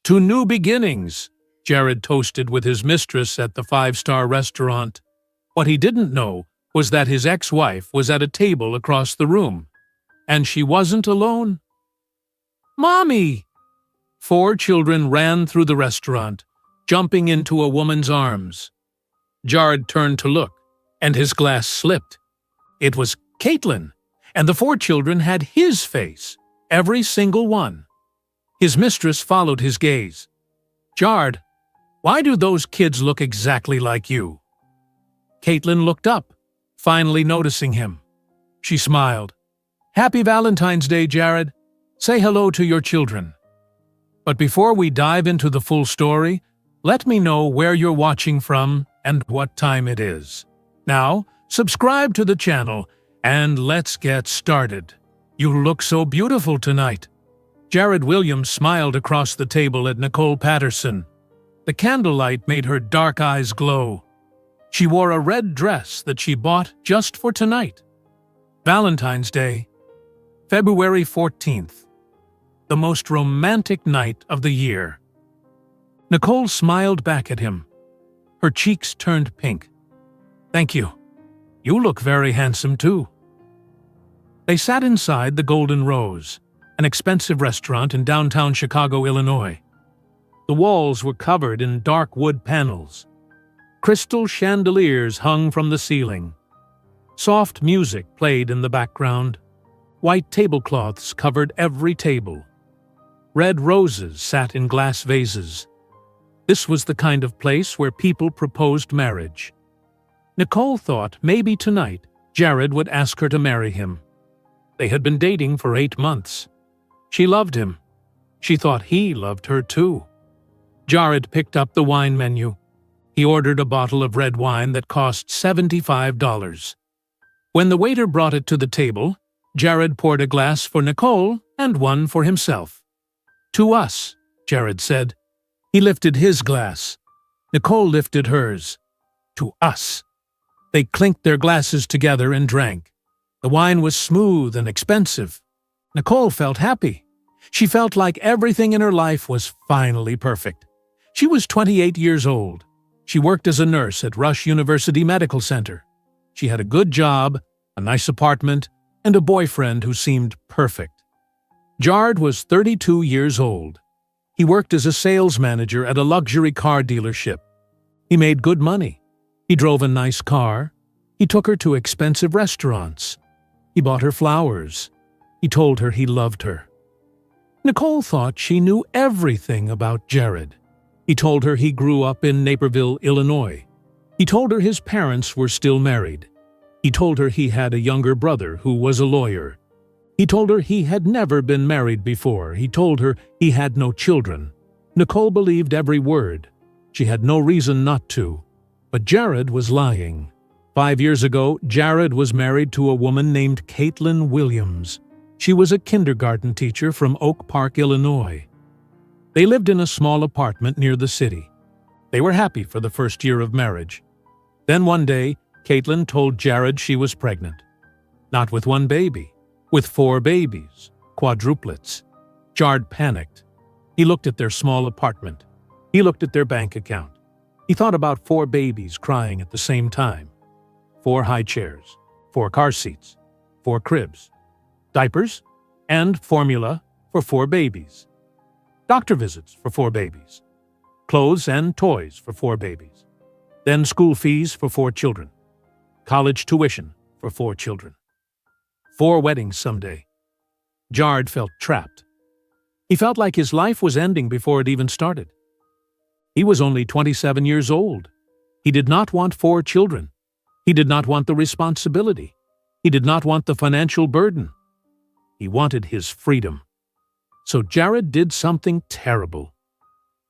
To new beginnings, Jared toasted with his mistress at the five-star restaurant. What he didn't know was that his ex-wife was at a table across the room, and she wasn't alone. "Mommy!" 4 children ran through the restaurant, jumping into a woman's arms. Jared turned to look, and his glass slipped. It was Caitlin, and the 4 children had his face, every single one. His mistress followed his gaze. "Jared, why do those kids look exactly like you?" Caitlin looked up, finally noticing him. She smiled. "Happy Valentine's Day, Jared. Say hello to your children." But before we dive into the full story, let me know where you're watching from and what time it is. Now, subscribe to the channel and let's get started. You look so beautiful tonight. Jared Williams smiled across the table at Nicole Patterson. The candlelight made her dark eyes glow. She wore a red dress that she bought just for tonight. Valentine's Day, February 14th. The most romantic night of the year. Nicole smiled back at him. Her cheeks turned pink. "Thank you. You look very handsome too." They sat inside the Golden Rose, an expensive restaurant in downtown Chicago, Illinois. The walls were covered in dark wood panels. Crystal chandeliers hung from the ceiling. Soft music played in the background. White tablecloths covered every table. Red roses sat in glass vases. This was the kind of place where people proposed marriage. Nicole thought maybe tonight Jared would ask her to marry him. They had been dating for 8 months. She loved him. She thought he loved her too. Jared picked up the wine menu. He ordered a bottle of red wine that cost $75. When the waiter brought it to the table, Jared poured a glass for Nicole and one for himself. "To us," Jared said. He lifted his glass. Nicole lifted hers. "To us." They clinked their glasses together and drank. The wine was smooth and expensive. Nicole felt happy. She felt like everything in her life was finally perfect. She was 28 years old. She worked as a nurse at Rush University Medical Center. She had a good job, a nice apartment, and a boyfriend who seemed perfect. Jared was 32 years old. He worked as a sales manager at a luxury car dealership. He made good money. He drove a nice car. He took her to expensive restaurants. He bought her flowers. He told her he loved her. Nicole thought she knew everything about Jared. He told her he grew up in Naperville, Illinois. He told her his parents were still married. He told her he had a younger brother who was a lawyer. He told her he had never been married before. He told her he had no children. Nicole believed every word. She had no reason not to. But Jared was lying. 5 years ago, Jared was married to a woman named Caitlin Williams. She was a kindergarten teacher from Oak Park, Illinois. They lived in a small apartment near the city. They were happy for the first year of marriage. Then one day, Caitlin told Jared she was pregnant. Not with one baby, with 4 babies, quadruplets. Jared panicked. He looked at their small apartment. He looked at their bank account. He thought about 4 babies crying at the same time. 4 high chairs, 4 car seats, 4 cribs, diapers, and formula for 4 babies. Doctor visits for 4 babies. Clothes and toys for 4 babies. Then school fees for 4 children. College tuition for 4 children. 4 weddings someday. Jared felt trapped. He felt like his life was ending before it even started. He was only 27 years old. He did not want 4 children. He did not want the responsibility. He did not want the financial burden. He wanted his freedom. So Jared did something terrible.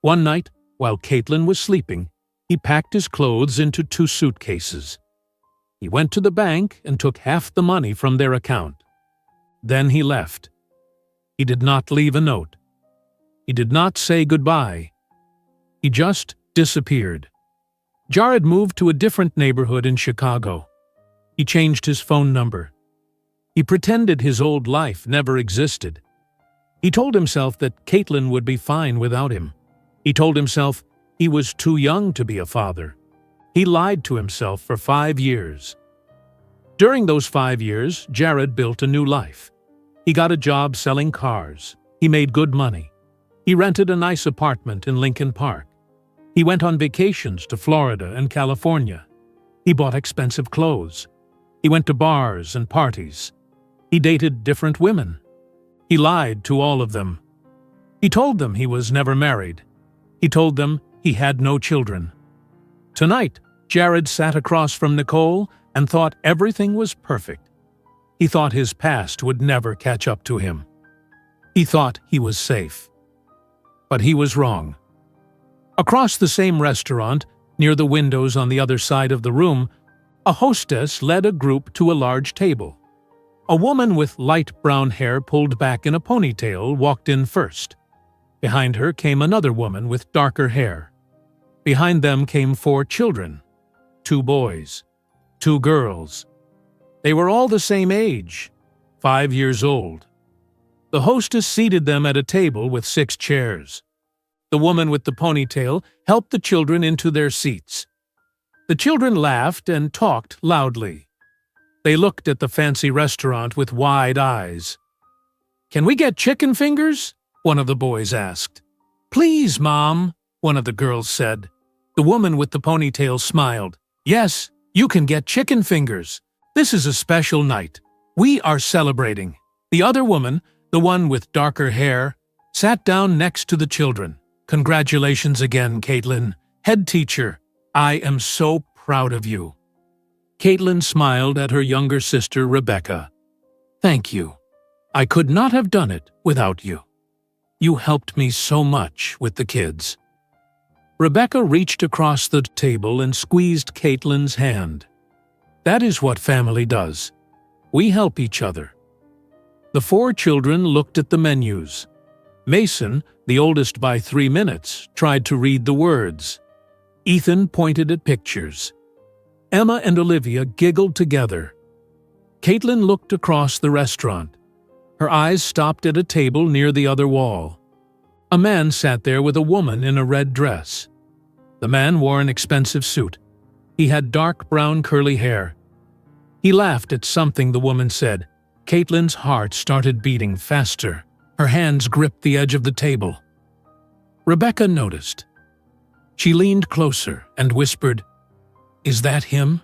One night, while Caitlin was sleeping, he packed his clothes into 2 suitcases. He went to the bank and took half the money from their account. Then he left. He did not leave a note. He did not say goodbye. He just disappeared. Jared moved to a different neighborhood in Chicago. He changed his phone number. He pretended his old life never existed. He told himself that Caitlin would be fine without him. He told himself he was too young to be a father. He lied to himself for 5 years. During those 5 years, Jared built a new life. He got a job selling cars. He made good money. He rented a nice apartment in Lincoln Park. He went on vacations to Florida and California. He bought expensive clothes. He went to bars and parties. He dated different women. He lied to all of them. He told them he was never married. He told them he had no children. Tonight, Jared sat across from Nicole and thought everything was perfect. He thought his past would never catch up to him. He thought he was safe. But he was wrong. Across the same restaurant, near the windows on the other side of the room, a hostess led a group to a large table. A woman with light brown hair pulled back in a ponytail walked in first. Behind her came another woman with darker hair. Behind them came 4 children, 2 boys, 2 girls. They were all the same age, 5 years old. The hostess seated them at a table with 6 chairs. The woman with the ponytail helped the children into their seats. The children laughed and talked loudly. They looked at the fancy restaurant with wide eyes. "Can we get chicken fingers?" one of the boys asked. "Please, Mom," one of the girls said. The woman with the ponytail smiled. "Yes, you can get chicken fingers. This is a special night. We are celebrating." The other woman, the one with darker hair, sat down next to the children. "Congratulations again, Caitlin. Head teacher, I am so proud of you." Caitlin smiled at her younger sister, Rebecca. "Thank you. I could not have done it without you. You helped me so much with the kids." Rebecca reached across the table and squeezed Caitlin's hand. That is what family does. We help each other. The 4 children looked at the menus. Mason, the oldest by 3 minutes, tried to read the words. Ethan pointed at pictures. Emma and Olivia giggled together. Caitlin looked across the restaurant. Her eyes stopped at a table near the other wall. A man sat there with a woman in a red dress. The man wore an expensive suit. He had dark brown curly hair. He laughed at something the woman said. Caitlin's heart started beating faster. Her hands gripped the edge of the table. Rebecca noticed. She leaned closer and whispered, "Is that him?"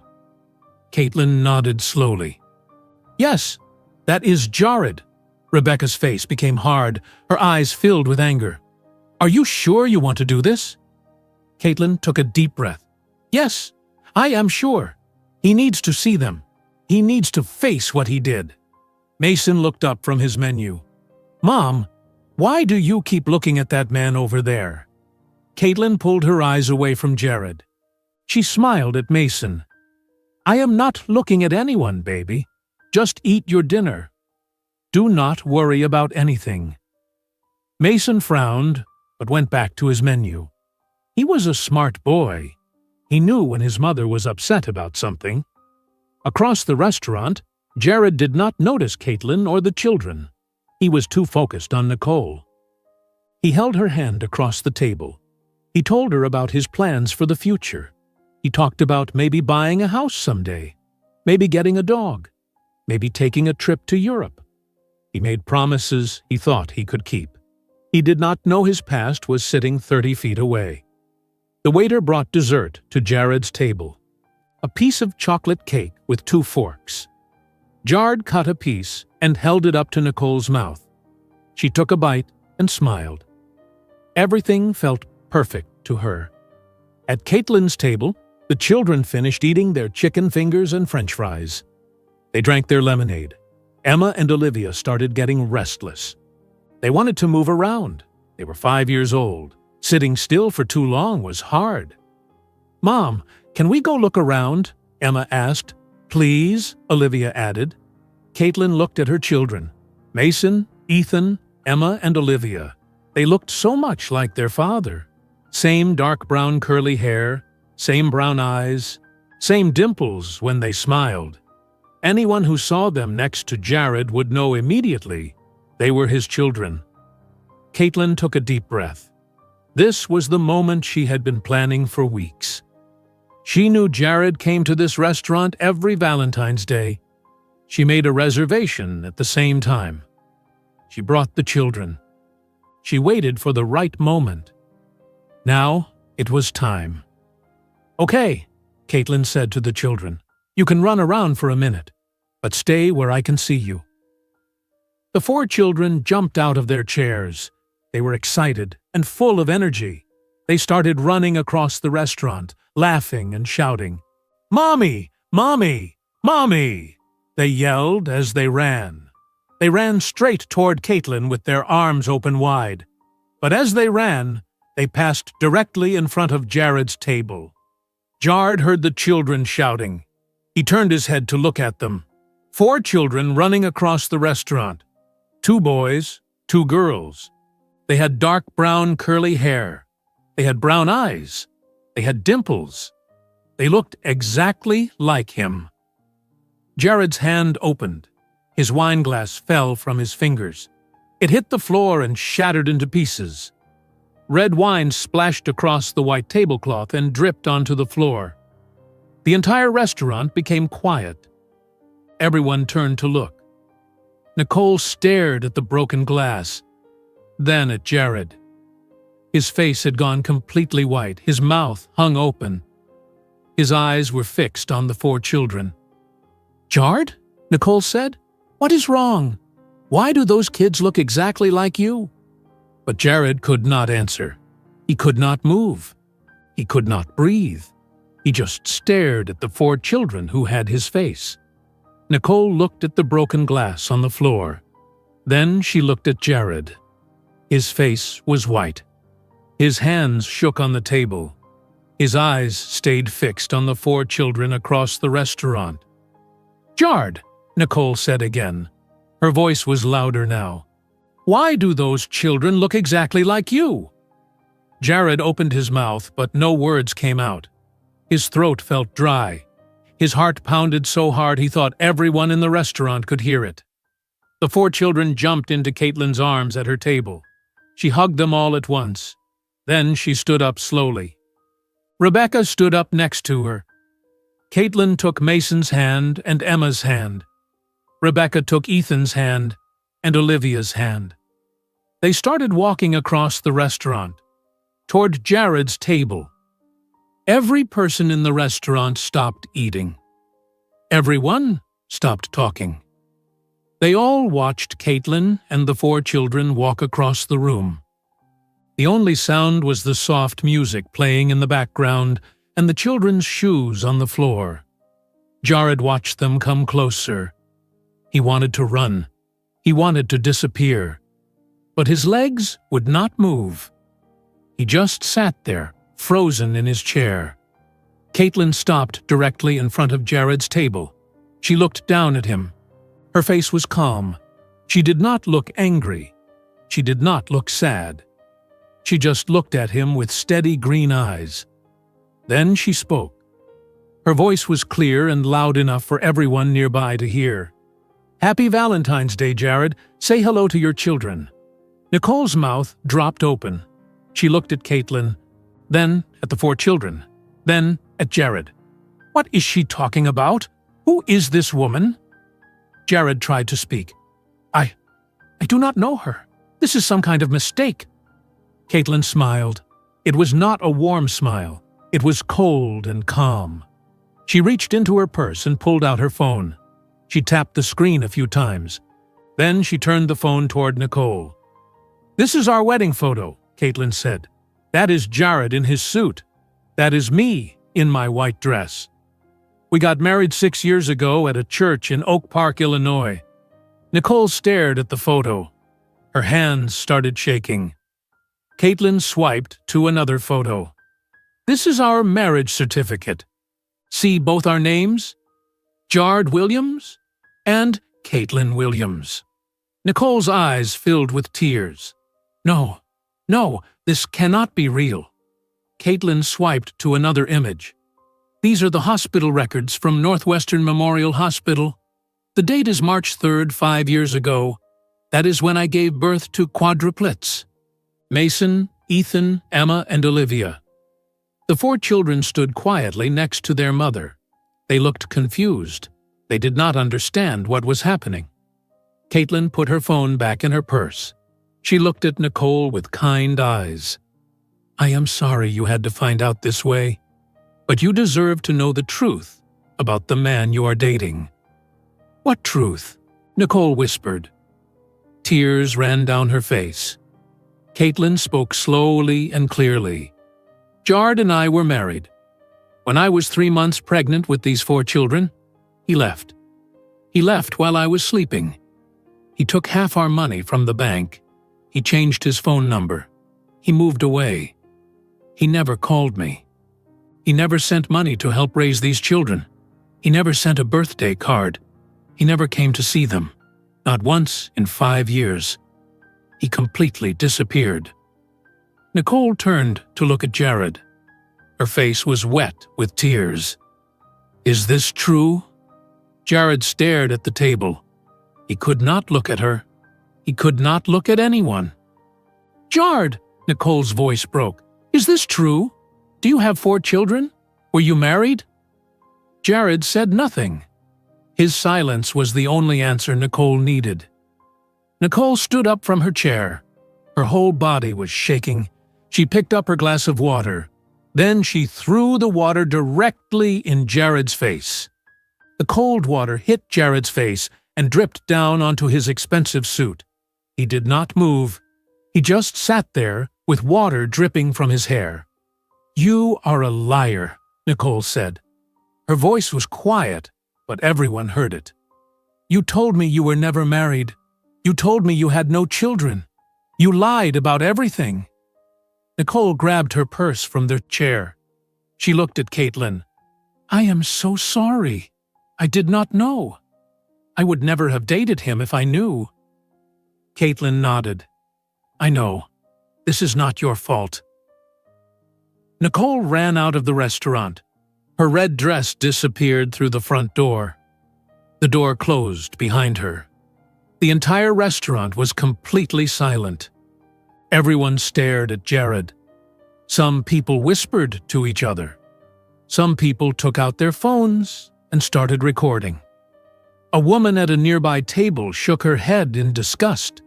Caitlin nodded slowly. "Yes, that is Jared." Rebecca's face became hard, her eyes filled with anger. "Are you sure you want to do this?" Caitlin took a deep breath. "Yes, I am sure. He needs to see them. He needs to face what he did." Mason looked up from his menu. "Mom, why do you keep looking at that man over there?" Caitlin pulled her eyes away from Jared. She smiled at Mason. "I am not looking at anyone, baby. Just eat your dinner. Do not worry about anything." Mason frowned, but went back to his menu. He was a smart boy. He knew when his mother was upset about something. Across the restaurant, Jared did not notice Caitlin or the children. He was too focused on Nicole. He held her hand across the table. He told her about his plans for the future. He talked about maybe buying a house someday, maybe getting a dog, maybe taking a trip to Europe. He made promises he thought he could keep. He did not know his past was sitting 30 feet away. The waiter brought dessert to Jared's table. A piece of chocolate cake with 2 forks. Jared cut a piece and held it up to Nicole's mouth. She took a bite and smiled. Everything felt perfect to her. At Caitlin's table, the children finished eating their chicken fingers and French fries. They drank their lemonade. Emma and Olivia started getting restless. They wanted to move around. They were 5 years old. Sitting still for too long was hard. "Mom, can we go look around?" Emma asked. "Please," Olivia added. Caitlin looked at her children. Mason, Ethan, Emma, and Olivia. They looked so much like their father. Same dark brown curly hair, same brown eyes, same dimples when they smiled. Anyone who saw them next to Jared would know immediately they were his children. Caitlin took a deep breath. This was the moment she had been planning for weeks. She knew Jared came to this restaurant every Valentine's Day. She made a reservation at the same time. She brought the children. She waited for the right moment. Now it was time. "Okay," Caitlin said to the children. "You can run around for a minute, but stay where I can see you." The 4 children jumped out of their chairs. They were excited and full of energy. They started running across the restaurant, laughing and shouting. "Mommy! Mommy! Mommy!" they yelled as they ran. They ran straight toward Caitlin with their arms open wide. But as they ran, they passed directly in front of Jared's table. Jared heard the children shouting. He turned his head to look at them. 4 children running across the restaurant. 2 boys, 2 girls. They had dark brown curly hair. They had brown eyes. They had dimples. They looked exactly like him. Jared's hand opened. His wine glass fell from his fingers. It hit the floor and shattered into pieces. Red wine splashed across the white tablecloth and dripped onto the floor. The entire restaurant became quiet. Everyone turned to look. Nicole stared at the broken glass, then at Jared. His face had gone completely white. His mouth hung open. His eyes were fixed on the 4 children. "Jared?" Nicole said. "What is wrong? Why do those kids look exactly like you?" But Jared could not answer. He could not move. He could not breathe. He just stared at the 4 children who had his face. Nicole looked at the broken glass on the floor. Then she looked at Jared. His face was white. His hands shook on the table. His eyes stayed fixed on the 4 children across the restaurant. "Jared," Nicole said again. Her voice was louder now. "Why do those children look exactly like you?" Jared opened his mouth, but no words came out. His throat felt dry. His heart pounded so hard he thought everyone in the restaurant could hear it. The 4 children jumped into Caitlin's arms at her table. She hugged them all at once. Then she stood up slowly. Rebecca stood up next to her. Caitlin took Mason's hand and Emma's hand. Rebecca took Ethan's hand and Olivia's hand. They started walking across the restaurant, toward Jared's table. Every person in the restaurant stopped eating. Everyone stopped talking. They all watched Caitlin and the 4 children walk across the room. The only sound was the soft music playing in the background and the children's shoes on the floor. Jared watched them come closer. He wanted to run. He wanted to disappear. But his legs would not move. He just sat there, frozen in his chair. Caitlin stopped directly in front of Jared's table. She looked down at him. Her face was calm. She did not look angry. She did not look sad. She just looked at him with steady green eyes. Then she spoke. Her voice was clear and loud enough for everyone nearby to hear. "Happy Valentine's Day, Jared. Say hello to your children." Nicole's mouth dropped open. She looked at Caitlin, then at the 4 children, then at Jared. "What is she talking about? Who is this woman?" Jared tried to speak. I do not know her. This is some kind of mistake." Caitlin smiled. It was not a warm smile. It was cold and calm. She reached into her purse and pulled out her phone. She tapped the screen a few times. Then she turned the phone toward Nicole. "This is our wedding photo," Caitlin said. "That is Jared in his suit. That is me in my white dress. We got married 6 years ago at a church in Oak Park, Illinois." Nicole stared at the photo. Her hands started shaking. Caitlin swiped to another photo. "This is our marriage certificate. See both our names? Jared Williams and Caitlin Williams." Nicole's eyes filled with tears. No, this cannot be real." Caitlin swiped to another image. "These are the hospital records from Northwestern Memorial Hospital. The date is March 3rd, 5 years ago. That is when I gave birth to quadruplets. Mason, Ethan, Emma, and Olivia. The 4 children stood quietly next to their mother. They looked confused. They did not understand what was happening. Caitlin put her phone back in her purse. She looked at Nicole with kind eyes. "I am sorry you had to find out this way, but you deserve to know the truth about the man you are dating." "What truth?" Nicole whispered. Tears ran down her face. Caitlin spoke slowly and clearly. "Jared and I were married. When I was 3 months pregnant with these 4 children, he left. He left while I was sleeping. He took half our money from the bank. He changed his phone number. He moved away. He never called me. He never sent money to help raise these children. He never sent a birthday card. He never came to see them. Not once in 5 years. He completely disappeared." Nicole turned to look at Jared. Her face was wet with tears. "Is this true?" Jared stared at the table. He could not look at her. He could not look at anyone. "Jared," Nicole's voice broke, "is this true? Do you have 4 children? Were you married?" Jared said nothing. His silence was the only answer Nicole needed. Nicole stood up from her chair. Her whole body was shaking. She picked up her glass of water. Then she threw the water directly in Jared's face. The cold water hit Jared's face and dripped down onto his expensive suit. He did not move. He just sat there with water dripping from his hair. "You are a liar," Nicole said. Her voice was quiet, but everyone heard it. "You told me you were never married. You told me you had no children. You lied about everything." Nicole grabbed her purse from the chair. She looked at Caitlin. "I am so sorry. I did not know. I would never have dated him if I knew." Caitlin nodded. "I know. This is not your fault." Nicole ran out of the restaurant. Her red dress disappeared through the front door. The door closed behind her. The entire restaurant was completely silent. Everyone stared at Jared. Some people whispered to each other. Some people took out their phones and started recording. A woman at a nearby table shook her head in disgust.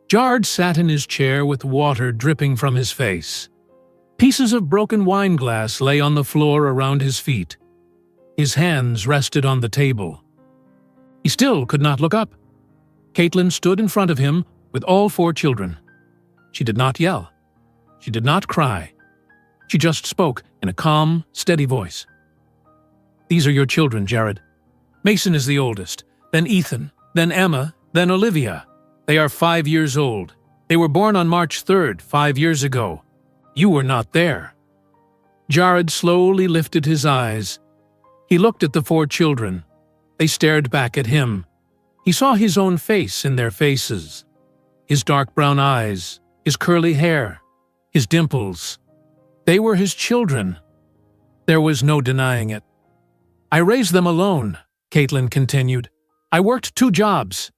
Jared sat in his chair with water dripping from his face. Pieces of broken wine glass lay on the floor around his feet. His hands rested on the table. He still could not look up. Caitlin stood in front of him with all 4 children. She did not yell. She did not cry. She just spoke in a calm, steady voice. "These are your children, Jared. Mason is the oldest, then Ethan, then Emma, then Olivia. They are 5 years old. They were born on March 3rd, 5 years ago. You were not there." Jared slowly lifted his eyes. He looked at the 4 children. They stared back at him. He saw his own face in their faces. His dark brown eyes, his curly hair, his dimples. They were his children. There was no denying it. "I raised them alone," Caitlin continued. "I worked 2 jobs.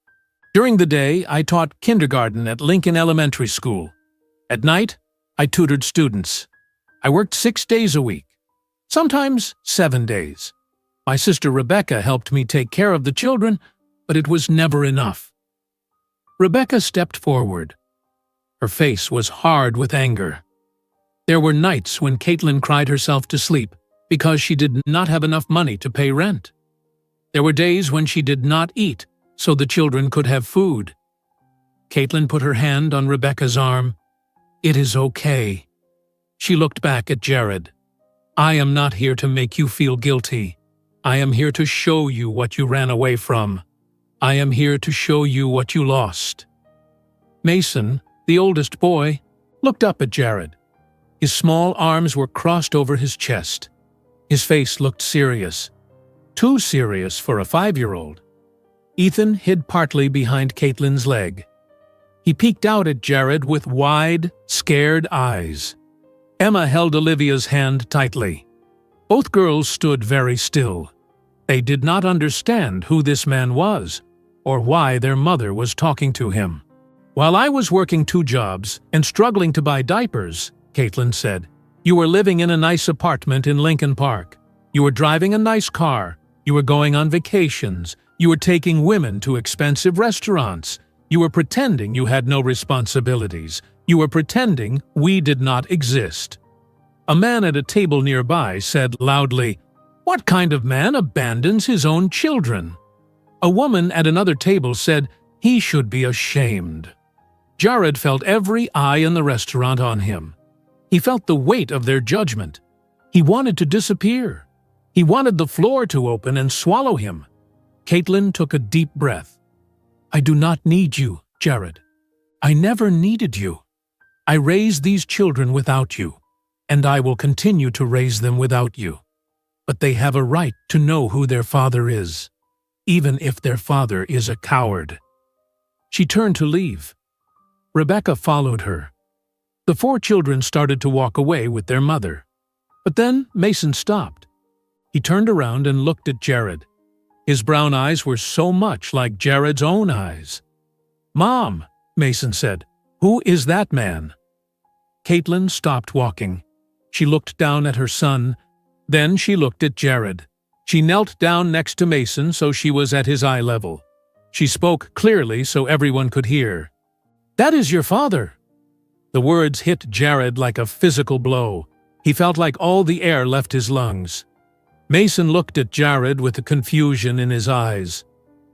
During the day, I taught kindergarten at Lincoln Elementary School. At night, I tutored students. I worked 6 days a week, sometimes 7 days. My sister Rebecca helped me take care of the children, but it was never enough." Rebecca stepped forward. Her face was hard with anger. There were nights when Caitlin cried herself to sleep because she did not have enough money to pay rent. There were days when she did not eat so the children could have food. Caitlin put her hand on Rebecca's arm. "It is okay." She looked back at Jared. "I am not here to make you feel guilty. I am here to show you what you ran away from. I am here to show you what you lost." Mason, the oldest boy, looked up at Jared. His small arms were crossed over his chest. His face looked serious. Too serious for a 5-year-old. Ethan hid partly behind Caitlin's leg. He peeked out at Jared with wide, scared eyes. Emma held Olivia's hand tightly. Both girls stood very still. They did not understand who this man was, or why their mother was talking to him. "While I was working 2 jobs and struggling to buy diapers," Caitlin said, "you were living in a nice apartment in Lincoln Park. You were driving a nice car. You were going on vacations. You were taking women to expensive restaurants. You were pretending you had no responsibilities. You were pretending we did not exist." A man at a table nearby said loudly, "What kind of man abandons his own children?" A woman at another table said he should be ashamed. Jared felt every eye in the restaurant on him. He felt the weight of their judgment. He wanted to disappear. He wanted the floor to open and swallow him. Caitlin took a deep breath. "I do not need you, Jared. I never needed you. I raised these children without you, and I will continue to raise them without you. But they have a right to know who their father is, even if their father is a coward." She turned to leave. Rebecca followed her. The 4 children started to walk away with their mother. But then Mason stopped. He turned around and looked at Jared. His brown eyes were so much like Jared's own eyes. "Mom," Mason said, "who is that man?" Caitlin stopped walking. She looked down at her son. Then she looked at Jared. She knelt down next to Mason so she was at his eye level. She spoke clearly so everyone could hear. "That is your father." The words hit Jared like a physical blow. He felt like all the air left his lungs. Mason looked at Jared with the confusion in his eyes.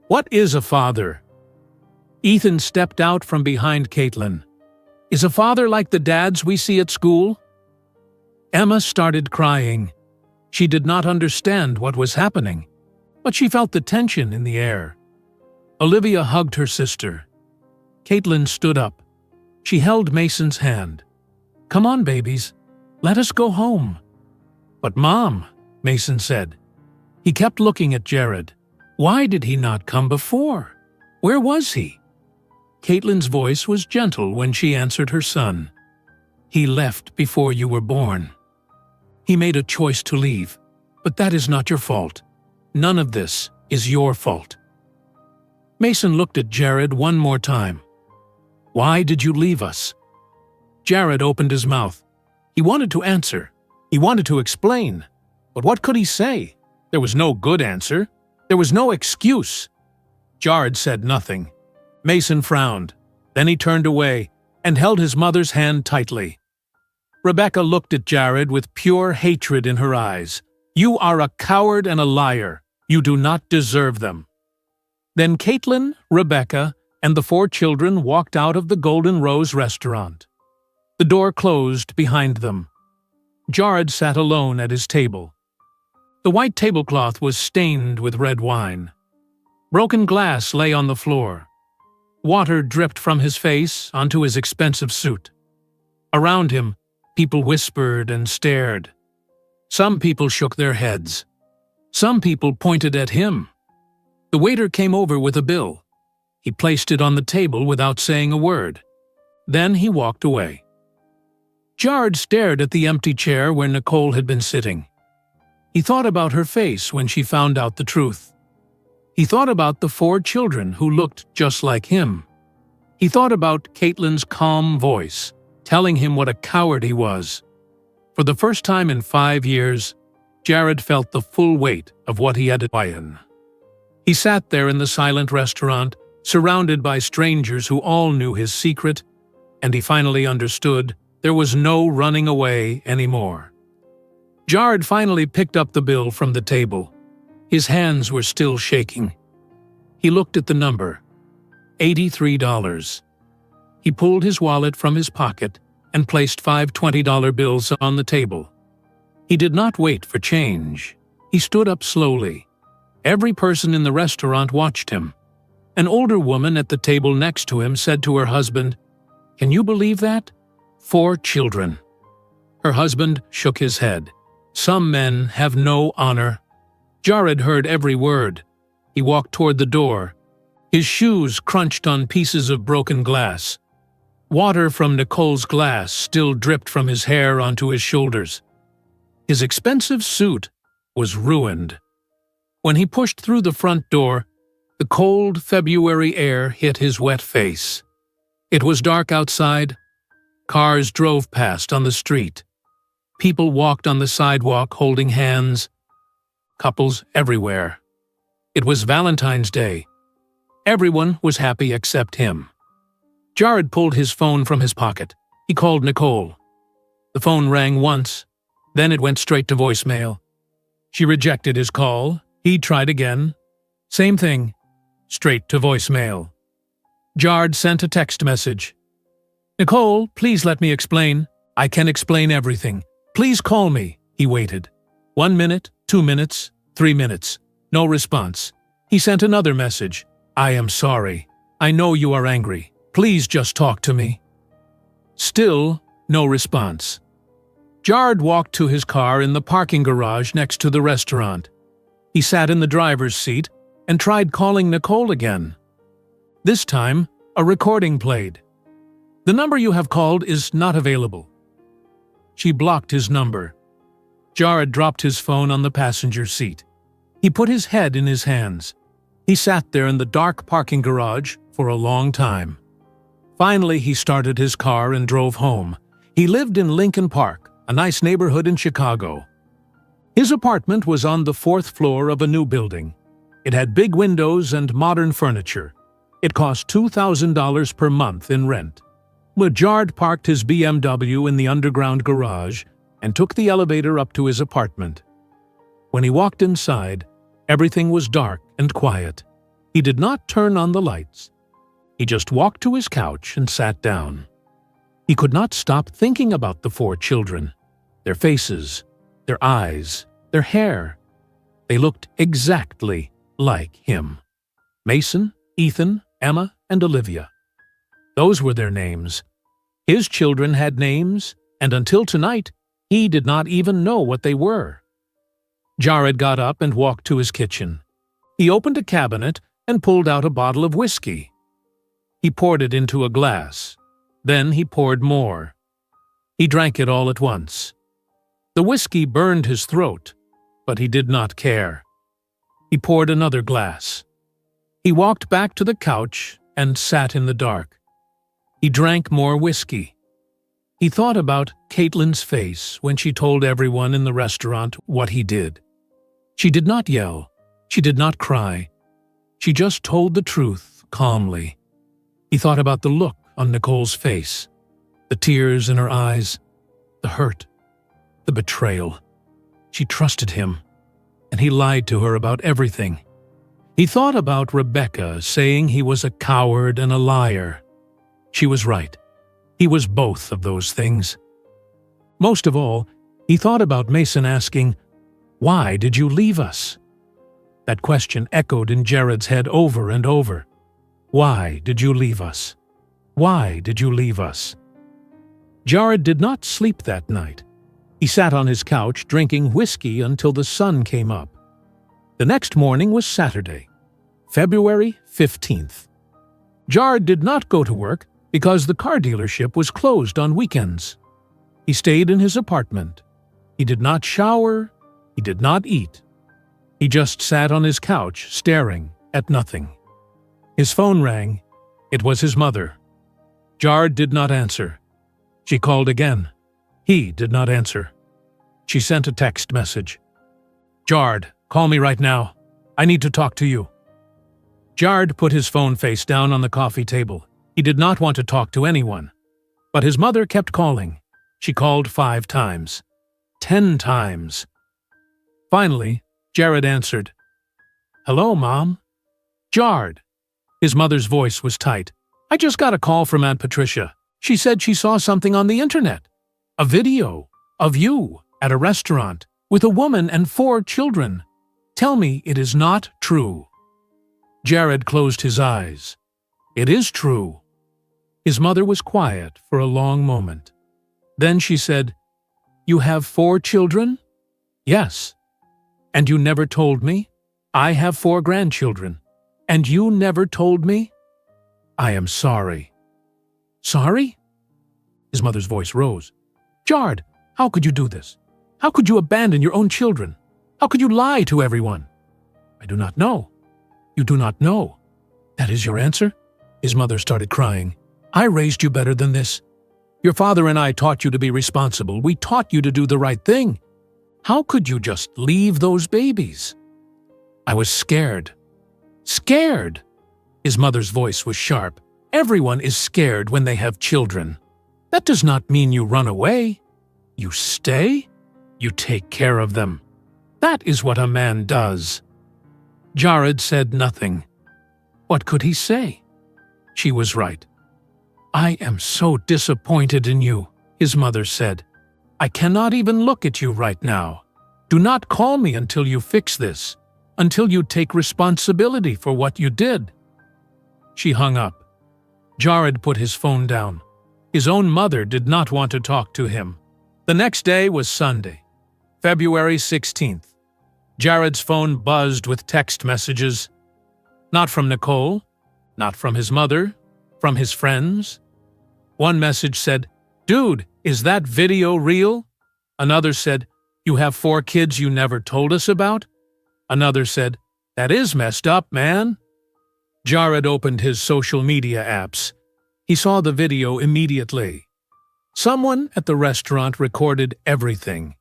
"What is a father?" Ethan stepped out from behind Caitlin. "Is a father like the dads we see at school?" Emma started crying. She did not understand what was happening, but she felt the tension in the air. Olivia hugged her sister. Caitlin stood up. She held Mason's hand. "Come on, babies. Let us go home." "But Mom," Mason said. He kept looking at Jared. Why did he not come before? Where was he? Caitlin's voice was gentle when she answered her son. "He left before you were born. He made a choice to leave, but that is not your fault. None of this is your fault." Mason looked at Jared one more time. "Why did you leave us?" Jared opened his mouth. He wanted to answer. He wanted to explain. But what could he say? There was no good answer. There was no excuse. Jared said nothing. Mason frowned. Then he turned away and held his mother's hand tightly. Rebecca looked at Jared with pure hatred in her eyes. "You are a coward and a liar. You do not deserve them." Then Caitlin, Rebecca, and the 4 children walked out of the Golden Rose restaurant. The door closed behind them. Jared sat alone at his table. The white tablecloth was stained with red wine. Broken glass lay on the floor. Water dripped from his face onto his expensive suit. Around him, people whispered and stared. Some people shook their heads. Some people pointed at him. The waiter came over with a bill. He placed it on the table without saying a word. Then he walked away. Jared stared at the empty chair where Nicole had been sitting. He thought about her face when she found out the truth. He thought about the 4 children who looked just like him. He thought about Caitlin's calm voice, telling him what a coward he was. For the first time in 5 years, Jared felt the full weight of what he had done. He sat there in the silent restaurant, surrounded by strangers who all knew his secret, and he finally understood there was no running away anymore. Jared finally picked up the bill from the table. His hands were still shaking. He looked at the number, $83. He pulled his wallet from his pocket and placed 5 $20 bills on the table. He did not wait for change. He stood up slowly. Every person in the restaurant watched him. An older woman at the table next to him said to her husband, "Can you believe that? 4 children." Her husband shook his head. "Some men have no honor." Jared heard every word. He walked toward the door. His shoes crunched on pieces of broken glass. Water from Nicole's glass still dripped from his hair onto his shoulders. His expensive suit was ruined. When he pushed through the front door, the cold February air hit his wet face. It was dark outside. Cars drove past on the street. People walked on the sidewalk holding hands. Couples everywhere. It was Valentine's Day. Everyone was happy except him. Jared pulled his phone from his pocket. He called Nicole. The phone rang once, then it went straight to voicemail. She rejected his call. He tried again. Same thing. Straight to voicemail. Jared sent a text message. "Nicole, please let me explain. I can explain everything. Please call me." He waited. 1 minute, 2 minutes, 3 minutes. No response. He sent another message. "I am sorry. I know you are angry. Please just talk to me." Still, no response. Jared walked to his car in the parking garage next to the restaurant. He sat in the driver's seat and tried calling Nicole again. This time, a recording played. "The number you have called is not available." She blocked his number. Jared dropped his phone on the passenger seat. He put his head in his hands. He sat there in the dark parking garage for a long time. Finally, he started his car and drove home. He lived in Lincoln Park, a nice neighborhood in Chicago. His apartment was on the 4th floor of a new building. It had big windows and modern furniture. It cost $2,000 per month in rent. Jared parked his BMW in the underground garage and took the elevator up to his apartment. When he walked inside, everything was dark and quiet. He did not turn on the lights. He just walked to his couch and sat down. He could not stop thinking about the 4 children. Their faces, their eyes, their hair. They looked exactly like him. Mason, Ethan, Emma, and Olivia. Those were their names. His children had names, and until tonight, he did not even know what they were. Jared got up and walked to his kitchen. He opened a cabinet and pulled out a bottle of whiskey. He poured it into a glass. Then he poured more. He drank it all at once. The whiskey burned his throat, but he did not care. He poured another glass. He walked back to the couch and sat in the dark. He drank more whiskey. He thought about Caitlin's face when she told everyone in the restaurant what he did. She did not yell. She did not cry. She just told the truth calmly. He thought about the look on Nicole's face, the tears in her eyes, the hurt, the betrayal. She trusted him, and he lied to her about everything. He thought about Rebecca saying he was a coward and a liar. She was right. He was both of those things. Most of all, he thought about Mason asking, "Why did you leave us?" That question echoed in Jared's head over and over. Why did you leave us? Why did you leave us? Jared did not sleep that night. He sat on his couch drinking whiskey until the sun came up. The next morning was Saturday, February 15th. Jared did not go to work because the car dealership was closed on weekends. He stayed in his apartment. He did not shower. He did not eat. He just sat on his couch staring at nothing. His phone rang. It was his mother. Jared did not answer. She called again. He did not answer. She sent a text message. "Jared, call me right now. I need to talk to you." Jared put his phone face down on the coffee table. He did not want to talk to anyone. But his mother kept calling. She called 5 times. 10 times. Finally, Jared answered. "Hello, Mom." "Jared." His mother's voice was tight. "I just got a call from Aunt Patricia. She said she saw something on the internet. A video of you at a restaurant with a woman and 4 children. Tell me it is not true." Jared closed his eyes. "It is true." His mother was quiet for a long moment. Then she said, "You have 4 children?" "Yes." "And you never told me?" "I have 4 grandchildren. And you never told me?" "I am sorry." "Sorry?" His mother's voice rose. "Jared, how could you do this? How could you abandon your own children? How could you lie to everyone?" "I do not know." "You do not know? That is your answer?" His mother started crying. I raised you better than this. Your father and I taught you to be responsible. We taught you to do the right thing. How could you just leave those babies? I was scared. Scared? His mother's voice was sharp. Everyone is scared when they have children. That does not mean you run away. You stay. You take care of them. That is what a man does. Jared said nothing. What could he say? She was right. I am so disappointed in you, his mother said. I cannot even look at you right now. Do not call me until you fix this, until you take responsibility for what you did. She hung up. Jared put his phone down. His own mother did not want to talk to him. The next day was Sunday, February 16th. Jared's phone buzzed with text messages. Not from Nicole, not from his mother, from his friends. One message said, "Dude, is that video real?" Another said, "You have 4 kids you never told us about?" Another said, "That is messed up, man." Jared opened his social media apps. He saw the video immediately. Someone at the restaurant recorded everything.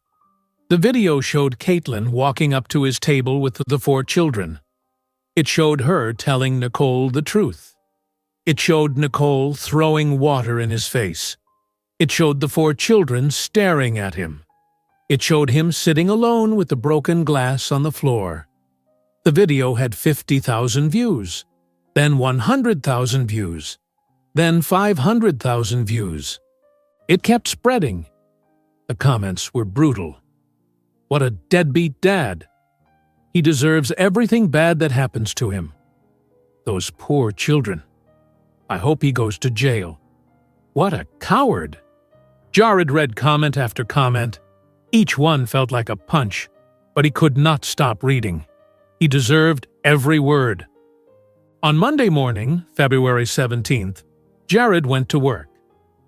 The video showed Caitlin walking up to his table with the 4 children. It showed her telling Nicole the truth. It showed Nicole throwing water in his face. It showed the 4 children staring at him. It showed him sitting alone with the broken glass on the floor. The video had 50,000 views, then 100,000 views, then 500,000 views. It kept spreading. The comments were brutal. What a deadbeat dad. He deserves everything bad that happens to him. Those poor children. I hope he goes to jail. What a coward. Jared read comment after comment. Each one felt like a punch, but he could not stop reading. He deserved every word. On Monday morning, February 17th, Jared went to work.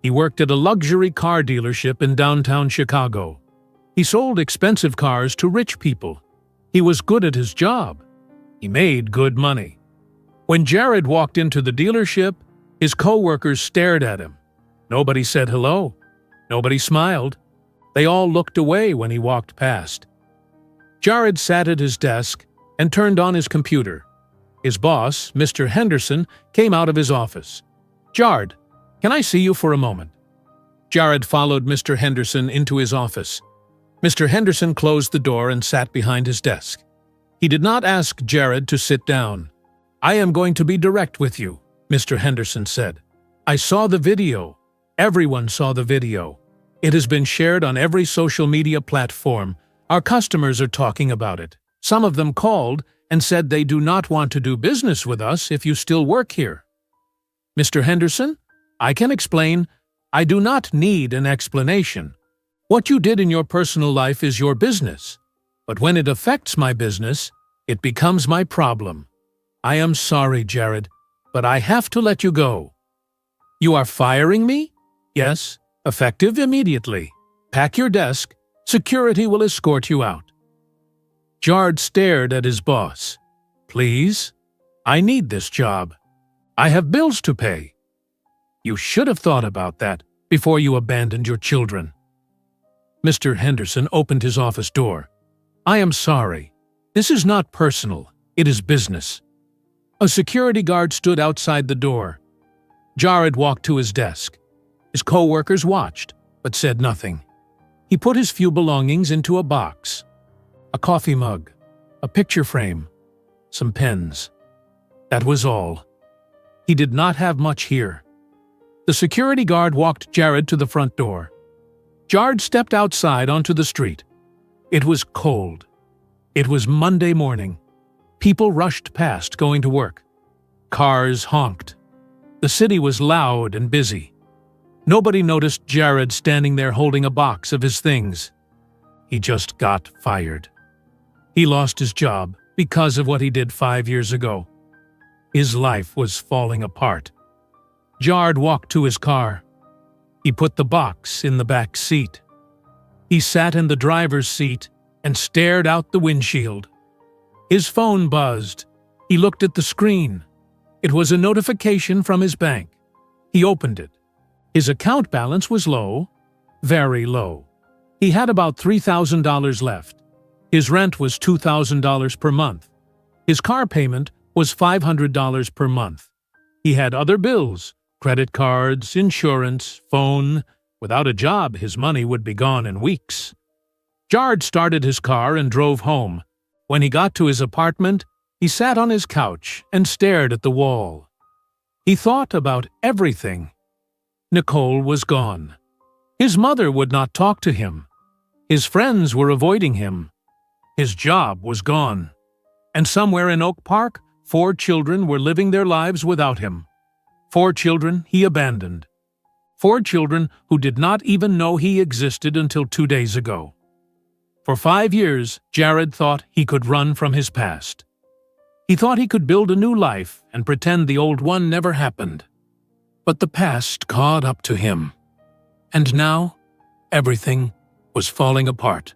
He worked at a luxury car dealership in downtown Chicago. He sold expensive cars to rich people. He was good at his job. He made good money. When Jared walked into the dealership, his co-workers stared at him. Nobody said hello. Nobody smiled. They all looked away when he walked past. Jared sat at his desk and turned on his computer. His boss, Mr. Henderson, came out of his office. "Jared, can I see you for a moment?" Jared followed Mr. Henderson into his office. Mr. Henderson closed the door and sat behind his desk. He did not ask Jared to sit down. "I am going to be direct with you," Mr. Henderson said. "I saw the video. Everyone saw the video. It has been shared on every social media platform. Our customers are talking about it. Some of them called and said they do not want to do business with us if you still work here." "Mr. Henderson, I can explain. I do not need an explanation. What you did in your personal life is your business. But when it affects my business, it becomes my problem. I am sorry, Jared, but I have to let you go." "You are firing me?" "Yes, effective immediately. Pack your desk. Security will escort you out." Jared stared at his boss. "Please? I need this job. I have bills to pay." "You should have thought about that before you abandoned your children." Mr. Henderson opened his office door. "I am sorry. This is not personal. It is business." A security guard stood outside the door. Jared walked to his desk. His co-workers watched, but said nothing. He put his few belongings into a box. A coffee mug, a picture frame, some pens. That was all. He did not have much here. The security guard walked Jared to the front door. Jared stepped outside onto the street. It was cold. It was Monday morning. People rushed past going to work. Cars honked. The city was loud and busy. Nobody noticed Jared standing there holding a box of his things. He just got fired. He lost his job because of what he did 5 years ago. His life was falling apart. Jared walked to his car. He put the box in the back seat. He sat in the driver's seat and stared out the windshield. His phone buzzed. He looked at the screen. It was a notification from his bank. He opened it. His account balance was low, very low. He had about $3,000 left. His rent was $2,000 per month. His car payment was $500 per month. He had other bills, credit cards, insurance, phone. Without a job, his money would be gone in weeks. Jared started his car and drove home. When he got to his apartment, he sat on his couch and stared at the wall. He thought about everything. Nicole was gone. His mother would not talk to him. His friends were avoiding him. His job was gone. And somewhere in Oak Park, 4 children were living their lives without him. 4 children he abandoned. 4 children who did not even know he existed until 2 days ago. For 5 years, Jared thought he could run from his past. He thought he could build a new life and pretend the old one never happened. But the past caught up to him. And now, everything was falling apart.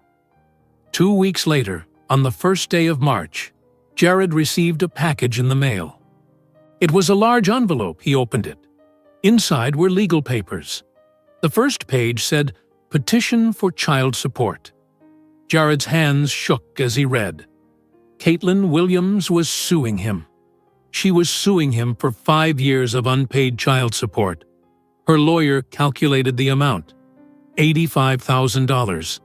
2 weeks later, on the first day of March, Jared received a package in the mail. It was a large envelope. He opened it. Inside were legal papers. The first page said, "Petition for Child Support." Jared's hands shook as he read. Caitlin Williams was suing him. She was suing him for 5 years of unpaid child support. Her lawyer calculated the amount, $85,000,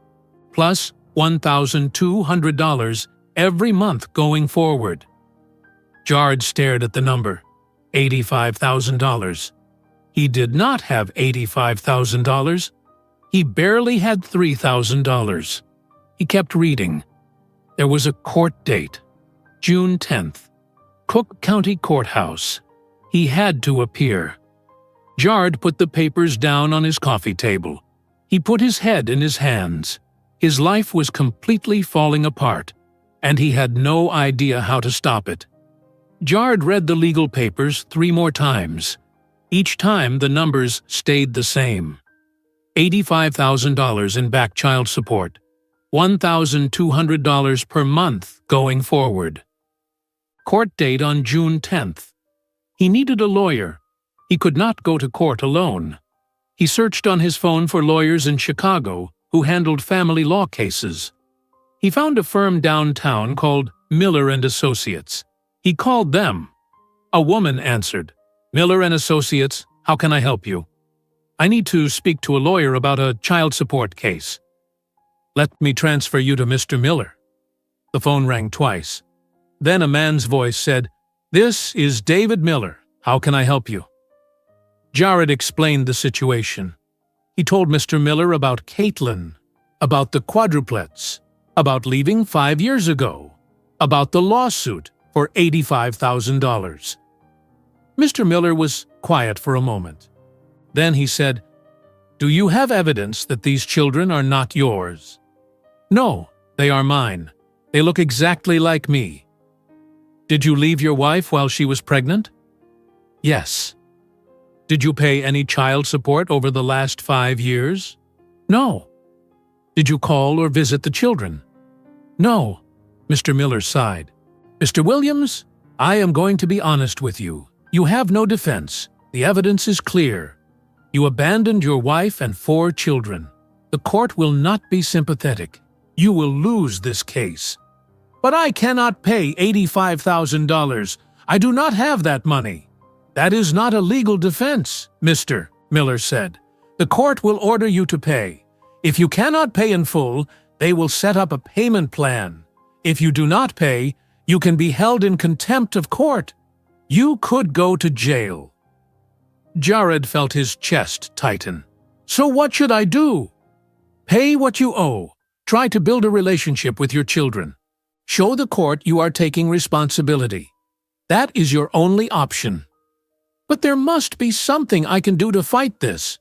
plus $1,200 every month going forward. Jared stared at the number, $85,000. He did not have $85,000. He barely had $3,000. He kept reading. There was a court date, June 10th, Cook County Courthouse. He had to appear. Jared put the papers down on his coffee table. He put his head in his hands. His life was completely falling apart, and he had no idea how to stop it. Jared read the legal papers 3 more times. Each time the numbers stayed the same. $85,000 in back child support. $1,200 per month going forward. Court date on June 10th. He needed a lawyer. He could not go to court alone. He searched on his phone for lawyers in Chicago who handled family law cases. He found a firm downtown called Miller & Associates. He called them. A woman answered. "Miller & Associates, how can I help you?" "I need to speak to a lawyer about a child support case." "Let me transfer you to Mr. Miller." The phone rang twice. Then a man's voice said, "This is David Miller. How can I help you?" Jared explained the situation. He told Mr. Miller about Caitlin, about the Quadruplets, about leaving 5 years ago, about the lawsuit for $85,000. Mr. Miller was quiet for a moment. Then he said, "Do you have evidence that these children are not yours?" "No, they are mine. They look exactly like me." "Did you leave your wife while she was pregnant?" "Yes." "Did you pay any child support over the last 5 years?" "No." "Did you call or visit the children?" "No." Mr. Miller sighed. "Mr. Williams, I am going to be honest with you. You have no defense. The evidence is clear. You abandoned your wife and 4 children. The court will not be sympathetic. You will lose this case." "But I cannot pay $85,000. I do not have that money." "That is not a legal defense, Mr. Miller said. "The court will order you to pay. If you cannot pay in full, they will set up a payment plan. If you do not pay, you can be held in contempt of court. You could go to jail." Jared felt his chest tighten. "So what should I do?" "Pay what you owe. Try to build a relationship with your children. Show the court you are taking responsibility. That is your only option." "But there must be something I can do to fight this."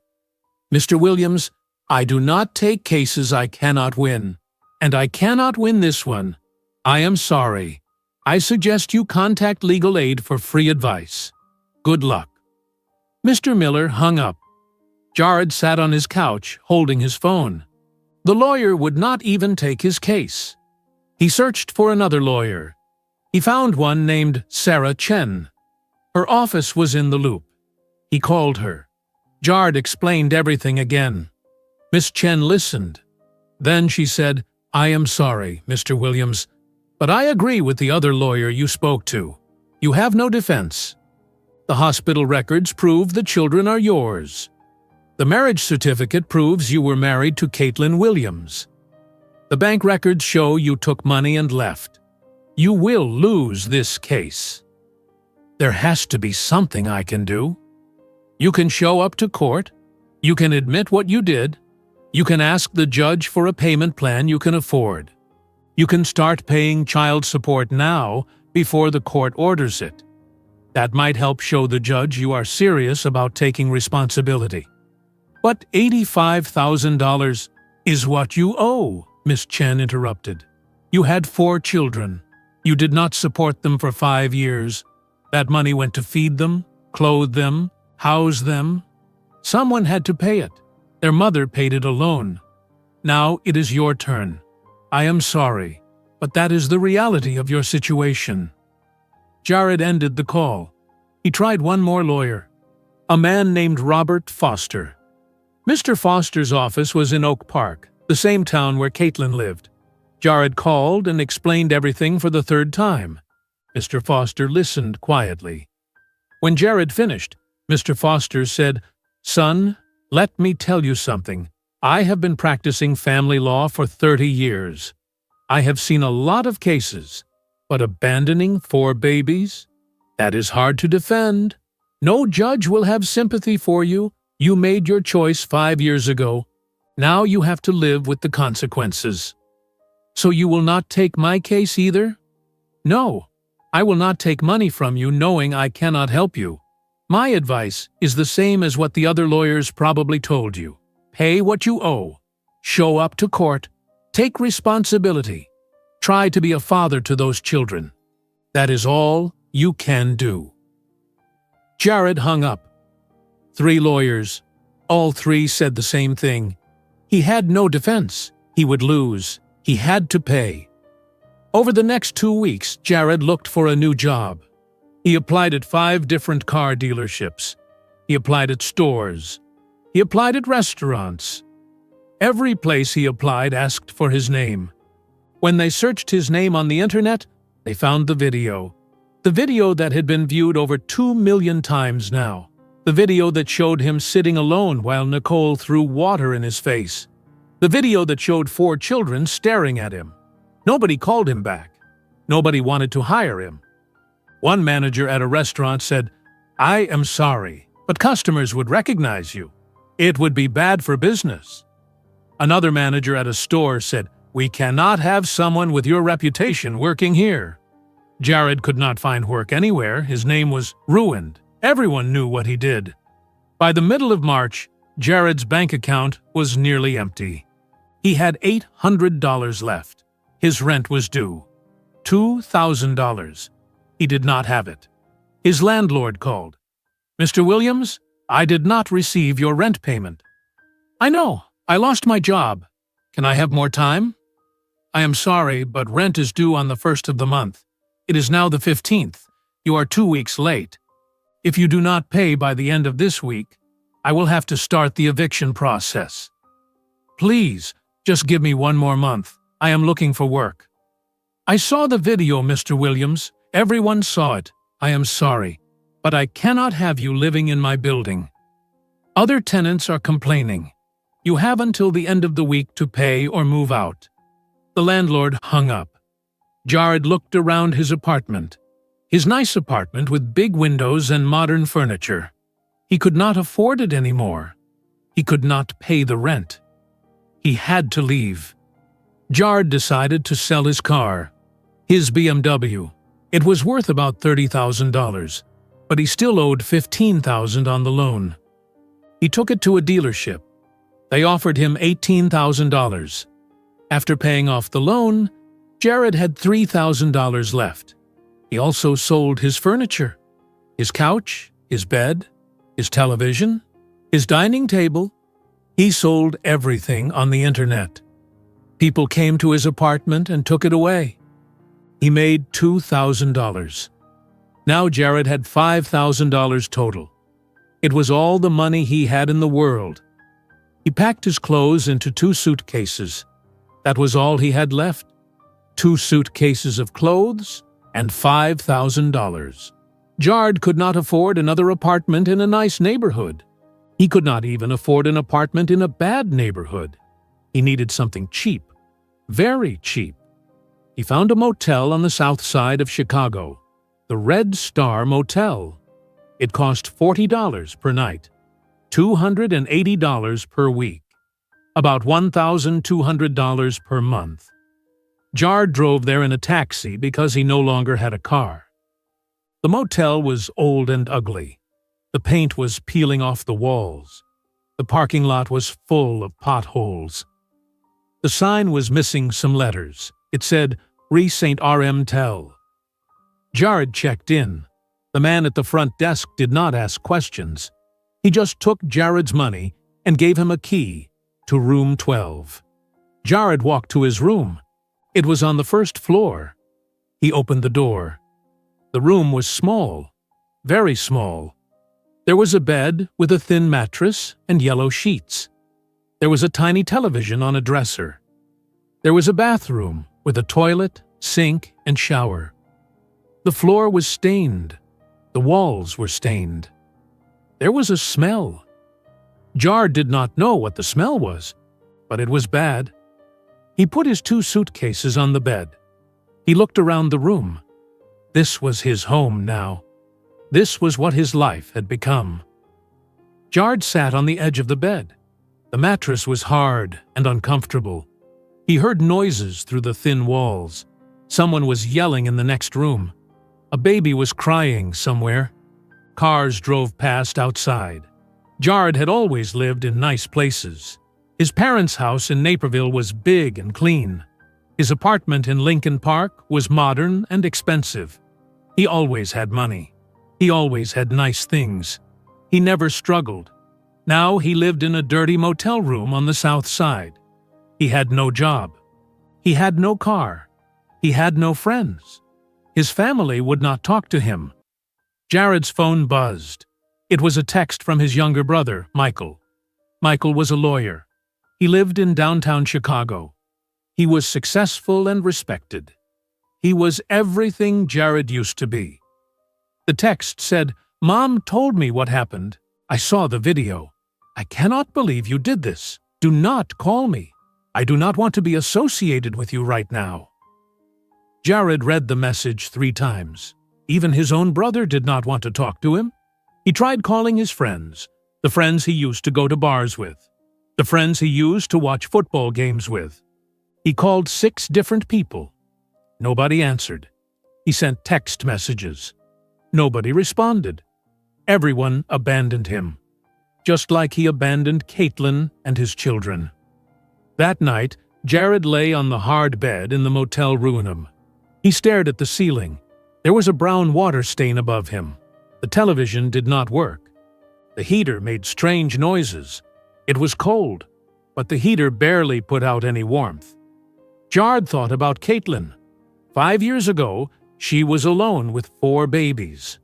"Mr. Williams, I do not take cases I cannot win. And I cannot win this one. I am sorry. I suggest you contact legal aid for free advice. Good luck." Mr. Miller hung up. Jared sat on his couch, holding his phone. The lawyer would not even take his case. He searched for another lawyer. He found one named Sarah Chen. Her office was in the loop. He called her. Jared explained everything again. Miss Chen listened. Then she said, "I am sorry, Mr. Williams, but I agree with the other lawyer you spoke to. You have no defense. The hospital records prove the children are yours. The marriage certificate proves you were married to Caitlin Williams. The bank records show you took money and left. You will lose this case. There has to be something I can do. You can show up to court. You can admit what you did. You can ask the judge for a payment plan you can afford. You can start paying child support now before the court orders it. That might help show the judge you are serious about taking responsibility." "But $85,000 is what you owe," Miss Chen interrupted. "You had 4 children. You did not support them for 5 years. That money went to feed them, clothe them, house them. Someone had to pay it. Their mother paid it alone. Now it is your turn. I am sorry, but that is the reality of your situation." Jared ended the call. He tried one more lawyer, a man named Robert Foster. Mr. Foster's office was in Oak Park, the same town where Caitlin lived. Jared called and explained everything for the 3rd time. Mr. Foster listened quietly. When Jared finished, Mr. Foster said, "Son, let me tell you something. I have been practicing family law for 30 years. I have seen a lot of cases, but abandoning 4 babies? That is hard to defend. No judge will have sympathy for you. You made your choice 5 years ago. Now you have to live with the consequences. So you will not take my case either? No, I will not take money from you knowing I cannot help you. My advice is the same as what the other lawyers probably told you. Pay what you owe. Show up to court. Take responsibility. Try to be a father to those children. That is all you can do." Jared hung up. 3 lawyers. All 3 said the same thing. He had no defense. He would lose. He had to pay. Over the next 2 weeks, Jared looked for a new job. He applied at 5 different car dealerships. He applied at stores. He applied at restaurants. Every place he applied asked for his name. When they searched his name on the internet, they found the video. The video that had been viewed over 2 million times now. The video that showed him sitting alone while Nicole threw water in his face. The video that showed 4 children staring at him. Nobody called him back. Nobody wanted to hire him. One manager at a restaurant said, "I am sorry, but customers would recognize you. It would be bad for business." Another manager at a store said, "We cannot have someone with your reputation working here." Jared could not find work anywhere. His name was ruined. Everyone knew what he did. By the middle of March, Jared's bank account was nearly empty. He had $800 left. His rent was due. $2,000. He did not have it. His landlord called. "Mr. Williams, I did not receive your rent payment." "I know. I lost my job. Can I have more time?" "I am sorry, but rent is due on the 1st of the month. It is now the 15th. You are 2 weeks late. If you do not pay by the end of this week, I will have to start the eviction process. Please, just give me 1 more month. I am looking for work." "I saw the video, Mr. Williams. Everyone saw it. I am sorry, but I cannot have you living in my building. Other tenants are complaining. You have until the end of the week to pay or move out." The landlord hung up. Jared looked around his apartment. His nice apartment with big windows and modern furniture. He could not afford it anymore. He could not pay the rent. He had to leave. Jared decided to sell his car. His BMW. It was worth about $30,000, but he still owed $15,000 on the loan. He took it to a dealership. They offered him $18,000. After paying off the loan, Jared had $3,000 left. He also sold his furniture, his couch, his bed, his television, his dining table. He sold everything on the internet. People came to his apartment and took it away. He made $2,000. Now Jared had $5,000 total. It was all the money he had in the world. He packed his clothes into 2 suitcases. That was all he had left. 2 suitcases of clothes and $5,000. Jared could not afford another apartment in a nice neighborhood. He could not even afford an apartment in a bad neighborhood. He needed something cheap, very cheap. He found a motel on the south side of Chicago, the Red Star Motel. It cost $40 per night, $280 per week, about $1,200 per month. Jared drove there in a taxi because he no longer had a car. The motel was old and ugly. The paint was peeling off the walls. The parking lot was full of potholes. The sign was missing some letters. It said, Re St. R.M. Tell. Jared checked in. The man at the front desk did not ask questions. He just took Jared's money and gave him a key to room 12. Jared walked to his room. It was on the first floor. He opened the door. The room was small, very small. There was a bed with a thin mattress and yellow sheets. There was a tiny television on a dresser. There was a bathroom with a toilet, sink, and shower. The floor was stained. The walls were stained. There was a smell. Jared did not know what the smell was, but it was bad. He put his 2 suitcases on the bed. He looked around the room. This was his home now. This was what his life had become. Jared sat on the edge of the bed. The mattress was hard and uncomfortable. He heard noises through the thin walls. Someone was yelling in the next room. A baby was crying somewhere. Cars drove past outside. Jared had always lived in nice places. His parents' house in Naperville was big and clean. His apartment in Lincoln Park was modern and expensive. He always had money. He always had nice things. He never struggled. Now he lived in a dirty motel room on the south side. He had no job. He had no car. He had no friends. His family would not talk to him. Jared's phone buzzed. It was a text from his younger brother, Michael. Michael was a lawyer. He lived in downtown Chicago. He was successful and respected. He was everything Jared used to be. The text said, "Mom told me what happened. I saw the video. I cannot believe you did this. Do not call me. I do not want to be associated with you right now." Jared read the message 3 times. Even his own brother did not want to talk to him. He tried calling his friends, the friends he used to go to bars with, the friends he used to watch football games with. He called 6 different people. Nobody answered. He sent text messages. Nobody responded. Everyone abandoned him, just like he abandoned Caitlin and his children. That night, Jared lay on the hard bed in the motel room. He stared at the ceiling. There was a brown water stain above him. The television did not work. The heater made strange noises. It was cold, but the heater barely put out any warmth. Jared thought about Caitlin. 5 years ago, she was alone with 4 babies.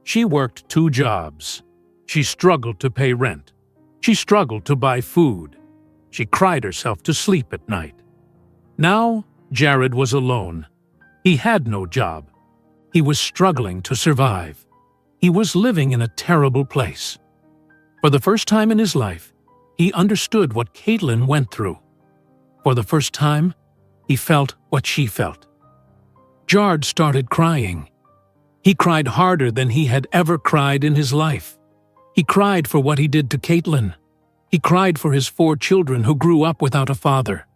She worked 2 jobs. She struggled to pay rent. She struggled to buy food. She cried herself to sleep at night. Now, Jared was alone. He had no job. He was struggling to survive. He was living in a terrible place. For the first time in his life, he understood what Caitlin went through. For the first time, he felt what she felt. Jared started crying. He cried harder than he had ever cried in his life. He cried for what he did to Caitlin. He cried for his 4 children who grew up without a father.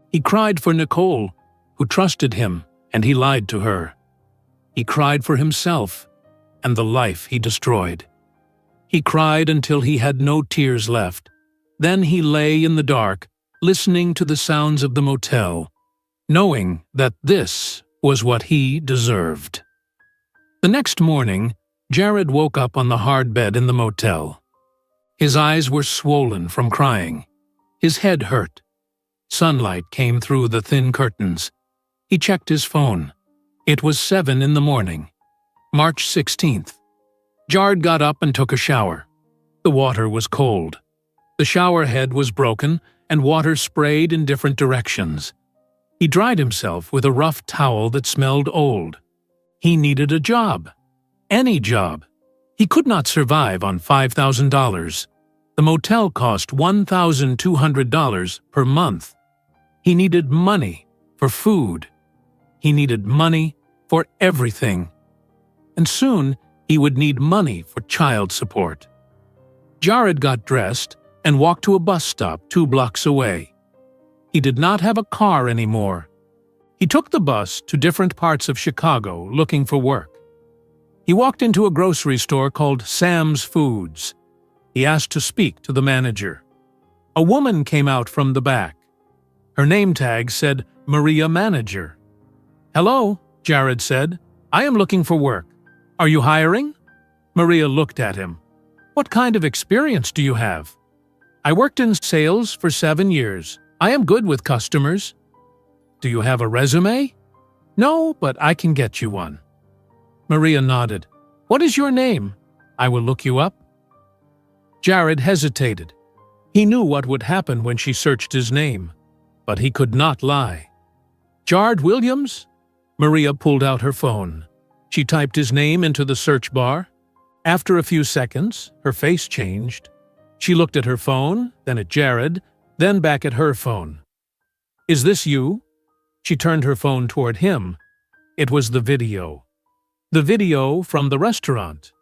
He cried for Nicole, who trusted him, and he lied to her. He cried for himself and the life he destroyed. He cried until he had no tears left. Then he lay in the dark, listening to the sounds of the motel, knowing that this was what he deserved. The next morning, Jared woke up on the hard bed in the motel. His eyes were swollen from crying. His head hurt. Sunlight came through the thin curtains. He checked his phone. It was 7 in the morning, March 16th. Jared got up and took a shower. The water was cold. The shower head was broken, and water sprayed in different directions. He dried himself with a rough towel that smelled old. He needed a job. Any job. He could not survive on $5,000. The motel cost $1,200 per month. He needed money for food. He needed money for everything. And soon he would need money for child support. Jared got dressed and walked to a bus stop 2 blocks away. He did not have a car anymore. He took the bus to different parts of Chicago looking for work. He walked into a grocery store called Sam's Foods. He asked to speak to the manager. A woman came out from the back. Her name tag said Maria Manager. "Hello," Jared said. "I am looking for work. Are you hiring?" Maria looked at him. "What kind of experience do you have?" "I worked in sales for 7 years. I am good with customers." "Do you have a resume?" "No, but I can get you one." Maria nodded. "What is your name? I will look you up." Jared hesitated. He knew what would happen when she searched his name, but he could not lie. "Jared Williams?" Maria pulled out her phone. She typed his name into the search bar. After a few seconds, her face changed. She looked at her phone, then at Jared, then back at her phone. "Is this you?" She turned her phone toward him. It was the video. The video from the restaurant.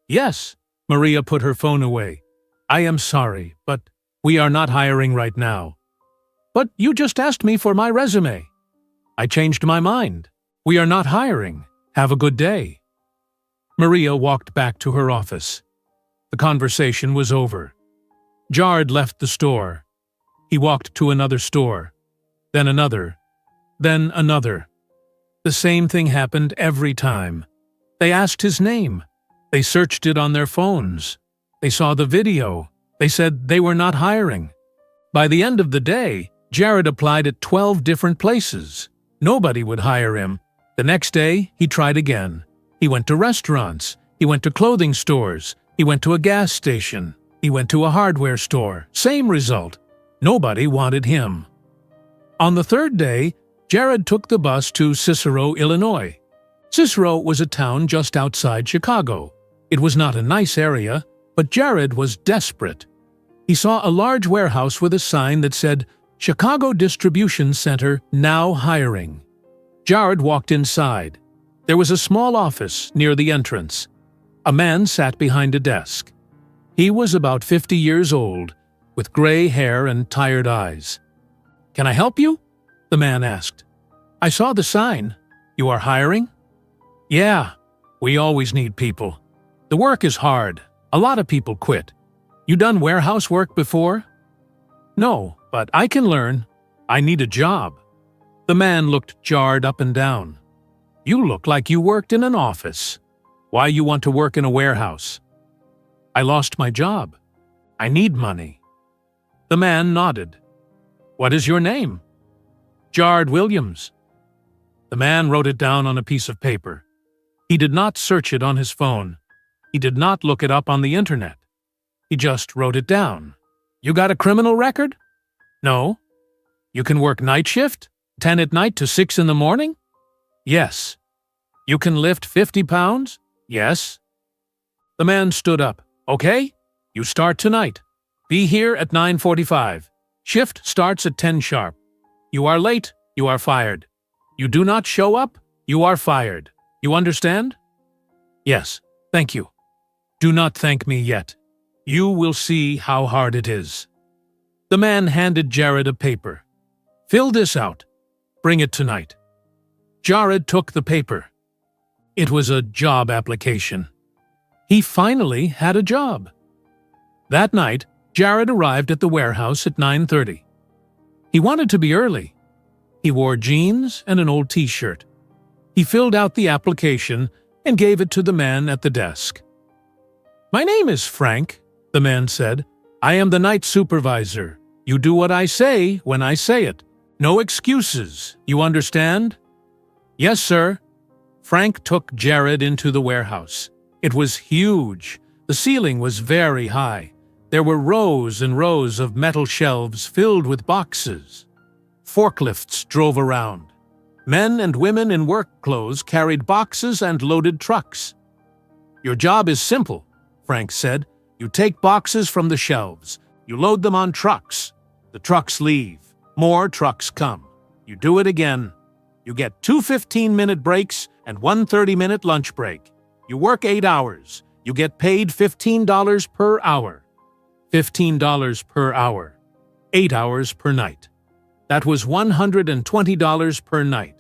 "Yes." Maria put her phone away. "I am sorry, but we are not hiring right now." "But you just asked me for my resume." "I changed my mind. We are not hiring. Have a good day." Maria walked back to her office. The conversation was over. Jared left the store. He walked to another store, then another, then another. The same thing happened every time. They asked his name. They searched it on their phones. They saw the video. They said they were not hiring. By the end of the day, Jared applied at 12 different places. Nobody would hire him. The next day, he tried again. He went to restaurants. He went to clothing stores. He went to a gas station. He went to a hardware store. Same result. Nobody wanted him. On the third day, Jared took the bus to Cicero, Illinois. Cicero was a town just outside Chicago. It was not a nice area, but Jared was desperate. He saw a large warehouse with a sign that said, "Chicago Distribution Center now hiring." Jared walked inside. There was a small office near the entrance. A man sat behind a desk. He was about 50 years old, with gray hair and tired eyes. "Can I help you?" the man asked. "I saw the sign. You are hiring?" "Yeah, we always need people. The work is hard. A lot of people quit. You done warehouse work before?" "No, but I can learn. I need a job." The man looked Jared up and down. "You look like you worked in an office. Why you want to work in a warehouse?" "I lost my job. I need money." The man nodded. "What is your name?" "Jared Williams." The man wrote it down on a piece of paper. He did not search it on his phone. He did not look it up on the internet. He just wrote it down. "You got a criminal record?" "No." "You can work night shift? 10 at night to 6 in the morning?" "Yes." "You can lift 50 pounds? "Yes." The man stood up. "Okay, you start tonight. Be here at 9:45. Shift starts at 10 sharp. You are late, you are fired. You do not show up, you are fired. You understand?" "Yes, thank you." "Do not thank me yet. You will see how hard it is." The man handed Jared a paper. "Fill this out. Bring it tonight." Jared took the paper. It was a job application. He finally had a job. That night, Jared arrived at the warehouse at 9:30. He wanted to be early. He wore jeans and an old t-shirt. He filled out the application and gave it to the man at the desk. "My name is Frank," the man said. "I am the night supervisor. You do what I say when I say it. No excuses, you understand?" "Yes, sir." Frank took Jared into the warehouse. It was huge. The ceiling was very high. There were rows and rows of metal shelves filled with boxes. Forklifts drove around. Men and women in work clothes carried boxes and loaded trucks. "Your job is simple," Frank said. "You take boxes from the shelves. You load them on trucks. The trucks leave. More trucks come. You do it again. You get 2 15-minute breaks and 1 30-minute lunch break. You work 8 hours. You get paid $15 per hour. $15 per hour. 8 hours per night. That was $120 per night.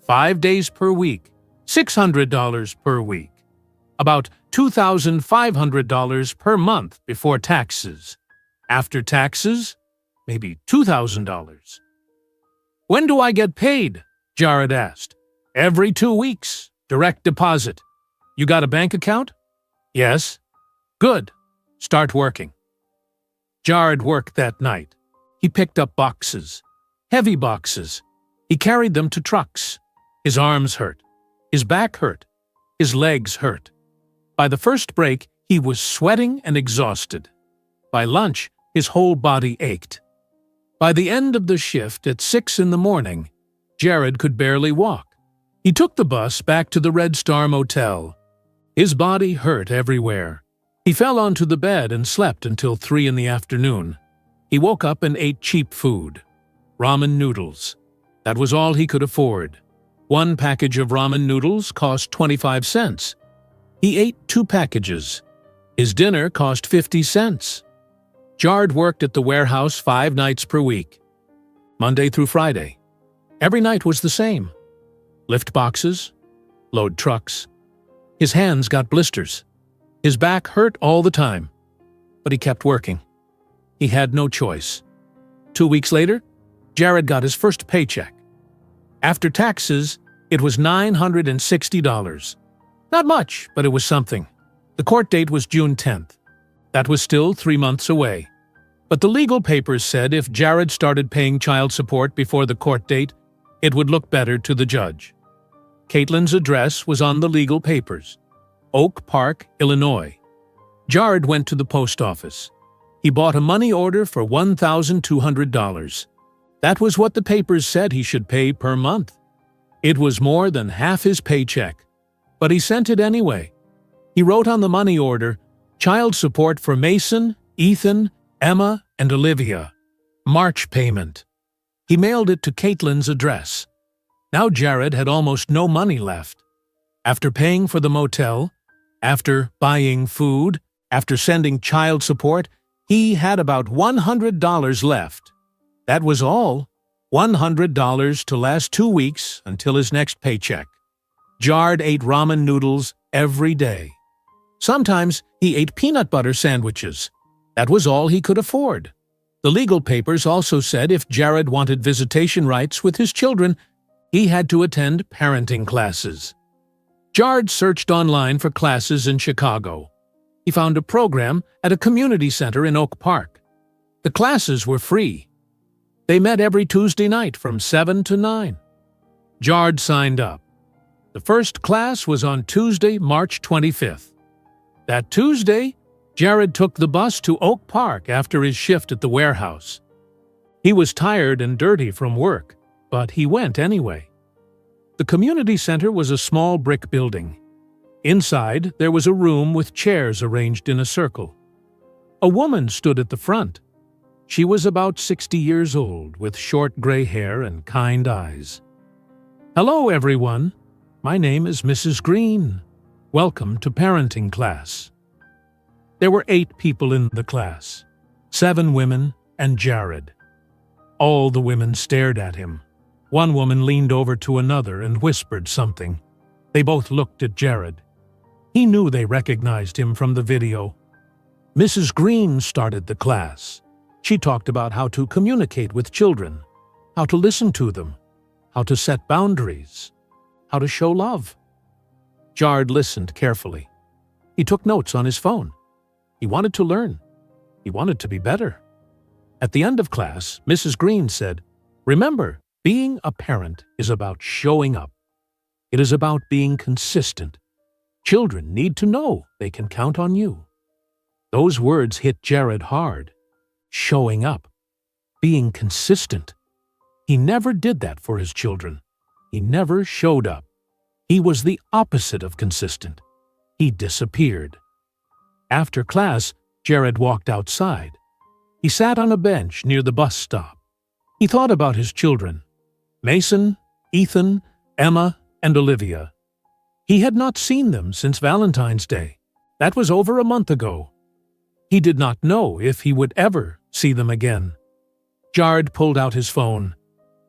5 days per week. $600 per week. About $2,500 per month before taxes. After taxes, maybe $2,000. "When do I get paid?" Jared asked. "Every 2 weeks. Direct deposit. You got a bank account?" "Yes." "Good. Start working." Jared worked that night. He picked up boxes. Heavy boxes. He carried them to trucks. His arms hurt. His back hurt. His legs hurt. By the first break, he was sweating and exhausted. By lunch, his whole body ached. By the end of the shift at 6 in the morning, Jared could barely walk. He took the bus back to the Red Star Motel. His body hurt everywhere. He fell onto the bed and slept until 3 in the afternoon. He woke up and ate cheap food. Ramen noodles. That was all he could afford. One package of ramen noodles cost 25 cents. He ate 2 packages. His dinner cost 50 cents. Jared worked at the warehouse 5 nights per week, Monday through Friday. Every night was the same. Lift boxes, load trucks. His hands got blisters. His back hurt all the time, but he kept working. He had no choice. 2 weeks later, Jared got his first paycheck. After taxes, it was $960. Not much, but it was something. The court date was June 10th. That was still 3 months away. But the legal papers said if Jared started paying child support before the court date, it would look better to the judge. Caitlin's address was on the legal papers. Oak Park, Illinois. Jared went to the post office. He bought a money order for $1,200. That was what the papers said he should pay per month. It was more than half his paycheck, but he sent it anyway. He wrote on the money order, "Child support for Mason, Ethan, Emma, and Olivia. March payment." He mailed it to Caitlin's address. Now Jared had almost no money left. After paying for the motel, after buying food, after sending child support, he had about $100 left. That was all. $100 to last 2 weeks until his next paycheck. Jared ate ramen noodles every day. Sometimes he ate peanut butter sandwiches. That was all he could afford. The legal papers also said if Jared wanted visitation rights with his children, he had to attend parenting classes. Jared searched online for classes in Chicago. He found a program at a community center in Oak Park. The classes were free. They met every Tuesday night from 7 to 9. Jared signed up. The first class was on Tuesday, March 25th. That Tuesday, Jared took the bus to Oak Park after his shift at the warehouse. He was tired and dirty from work, but he went anyway. The community center was a small brick building. Inside, there was a room with chairs arranged in a circle. A woman stood at the front. She was about 60 years old, with short gray hair and kind eyes. "Hello, everyone. My name is Mrs. Green. Welcome to parenting class." There were 8 people in the class, 7 women and Jared. All the women stared at him. One woman leaned over to another and whispered something. They both looked at Jared. He knew they recognized him from the video. Mrs. Green started the class. She talked about how to communicate with children, how to listen to them, how to set boundaries, how to show love. Jared listened carefully. He took notes on his phone. He wanted to learn. He wanted to be better. At the end of class, Mrs. Green said, "Remember, being a parent is about showing up. It is about being consistent. Children need to know they can count on you." Those words hit Jared hard. Showing up. Being consistent. He never did that for his children. He never showed up. He was the opposite of consistent. He disappeared. After class, Jared walked outside. He sat on a bench near the bus stop. He thought about his children, Mason, Ethan, Emma, and Olivia. He had not seen them since Valentine's Day. That was over a month ago. He did not know if he would ever see them again. Jared pulled out his phone.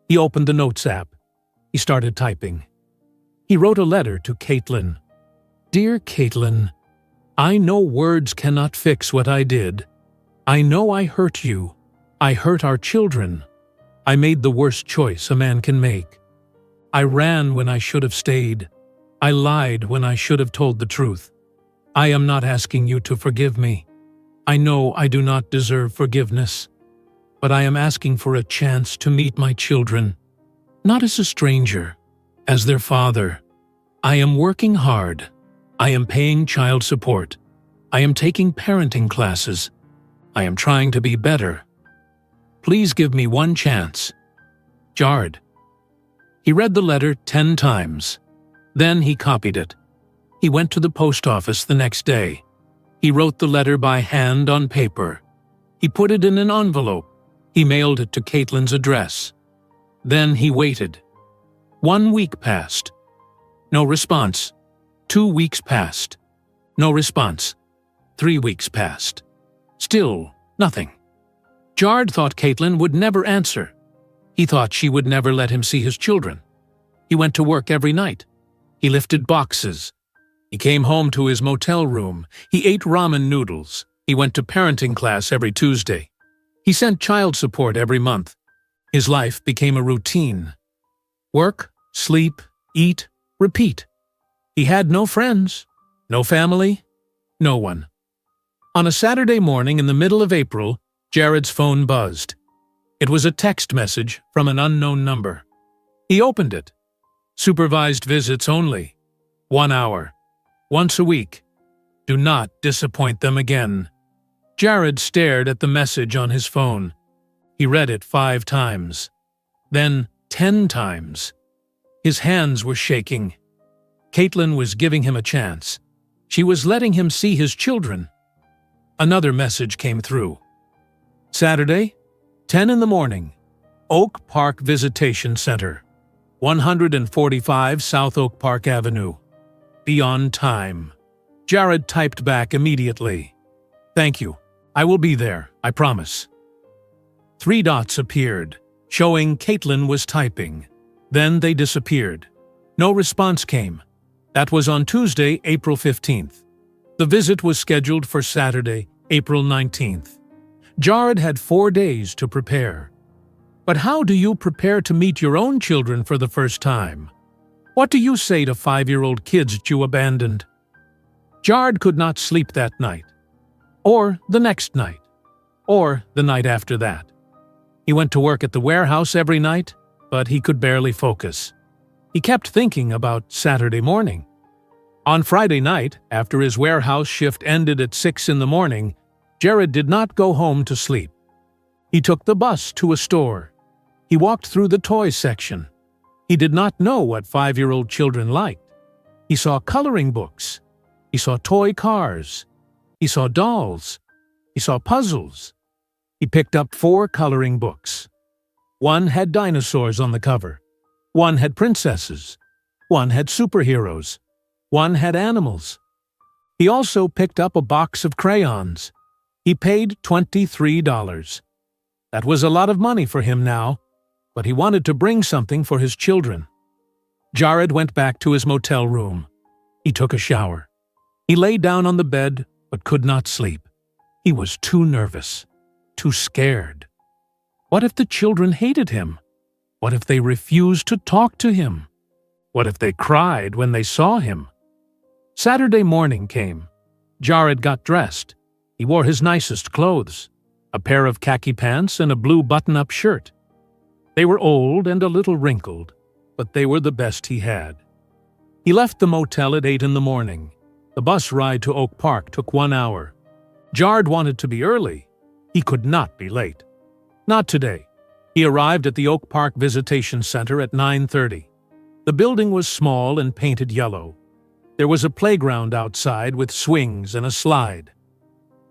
He opened the Notes app. He started typing. He wrote a letter to Caitlin. Dear Caitlin, I know words cannot fix what I did. I know I hurt you. I hurt our children. I made the worst choice a man can make. I ran when I should have stayed. I lied when I should have told the truth. I am not asking you to forgive me. I know I do not deserve forgiveness, but I am asking for a chance to meet my children, not as a stranger, as their father. I am working hard. I am paying child support. I am taking parenting classes. I am trying to be better. Please give me one chance. Jared. He read the letter 10 times. Then he copied it. He went to the post office the next day. He wrote the letter by hand on paper. He put it in an envelope. He mailed it to Caitlin's address. Then he waited. 1 week passed. No response. 2 weeks passed. No response. 3 weeks passed. Still nothing. Jared thought Caitlin would never answer. He thought she would never let him see his children. He went to work every night. He lifted boxes. He came home to his motel room. He ate ramen noodles. He went to parenting class every Tuesday. He sent child support every month. His life became a routine. Work, sleep, eat, repeat. He had no friends, no family, no one. On a Saturday morning in the middle of April, Jared's phone buzzed. It was a text message from an unknown number. He opened it. Supervised visits only. 1 hour. Once a week. Do not disappoint them again. Jared stared at the message on his phone. He read it 5 times. Then 10 times. His hands were shaking. Caitlin was giving him a chance. She was letting him see his children. Another message came through. Saturday, 10 in the morning. Oak Park Visitation Center. 145 South Oak Park Avenue. Be on time. Jared typed back immediately. Thank you. I will be there, I promise. 3 dots appeared, showing Caitlin was typing. Then they disappeared. No response came. That was on Tuesday, April 15th. The visit was scheduled for Saturday, April 19th. Jared had 4 days to prepare. But how do you prepare to meet your own children for the first time? What do you say to 5-year-old kids that you abandoned? Jared could not sleep that night, or the next night, or the night after that. He went to work at the warehouse every night, but he could barely focus. He kept thinking about Saturday morning. On Friday night, after his warehouse shift ended at 6 in the morning, Jared did not go home to sleep. He took the bus to a store. He walked through the toy section. He did not know what 5-year-old children liked. He saw coloring books. He saw toy cars. He saw dolls. He saw puzzles. He picked up 4 coloring books. One had dinosaurs on the cover. One had princesses. One had superheroes. One had animals. He also picked up a box of crayons. He paid $23. That was a lot of money for him now, but he wanted to bring something for his children. Jared went back to his motel room. He took a shower. He lay down on the bed, but could not sleep. He was too nervous, too scared. What if the children hated him? What if they refused to talk to him? What if they cried when they saw him? Saturday morning came. Jared got dressed. He wore his nicest clothes, a pair of khaki pants and a blue button-up shirt. They were old and a little wrinkled, but they were the best he had. He left the motel at 8 in the morning. The bus ride to Oak Park took 1 hour. Jared wanted to be early. He could not be late. Not today. He arrived at the Oak Park Visitation Center at 9:30. The building was small and painted yellow. There was a playground outside with swings and a slide.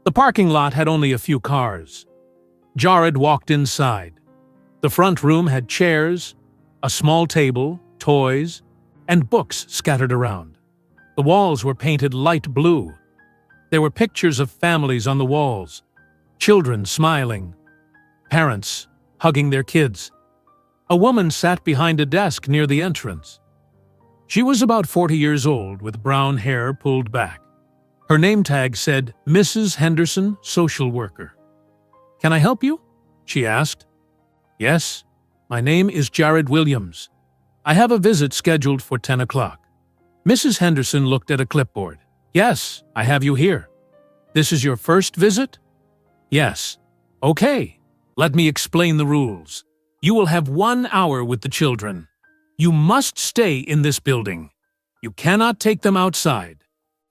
The parking lot had only a few cars. Jared walked inside. The front room had chairs, a small table, toys, and books scattered around. The walls were painted light blue. There were pictures of families on the walls, children smiling, parents hugging their kids. A woman sat behind a desk near the entrance. She was about 40 years old with brown hair pulled back. Her name tag said, Mrs. Henderson, Social Worker. "Can I help you?" she asked. "Yes, my name is Jared Williams. I have a visit scheduled for 10 o'clock. Mrs. Henderson looked at a clipboard. "Yes, I have you here. This is your first visit?" "Yes." "Okay, let me explain the rules. You will have 1 hour with the children. You must stay in this building. You cannot take them outside.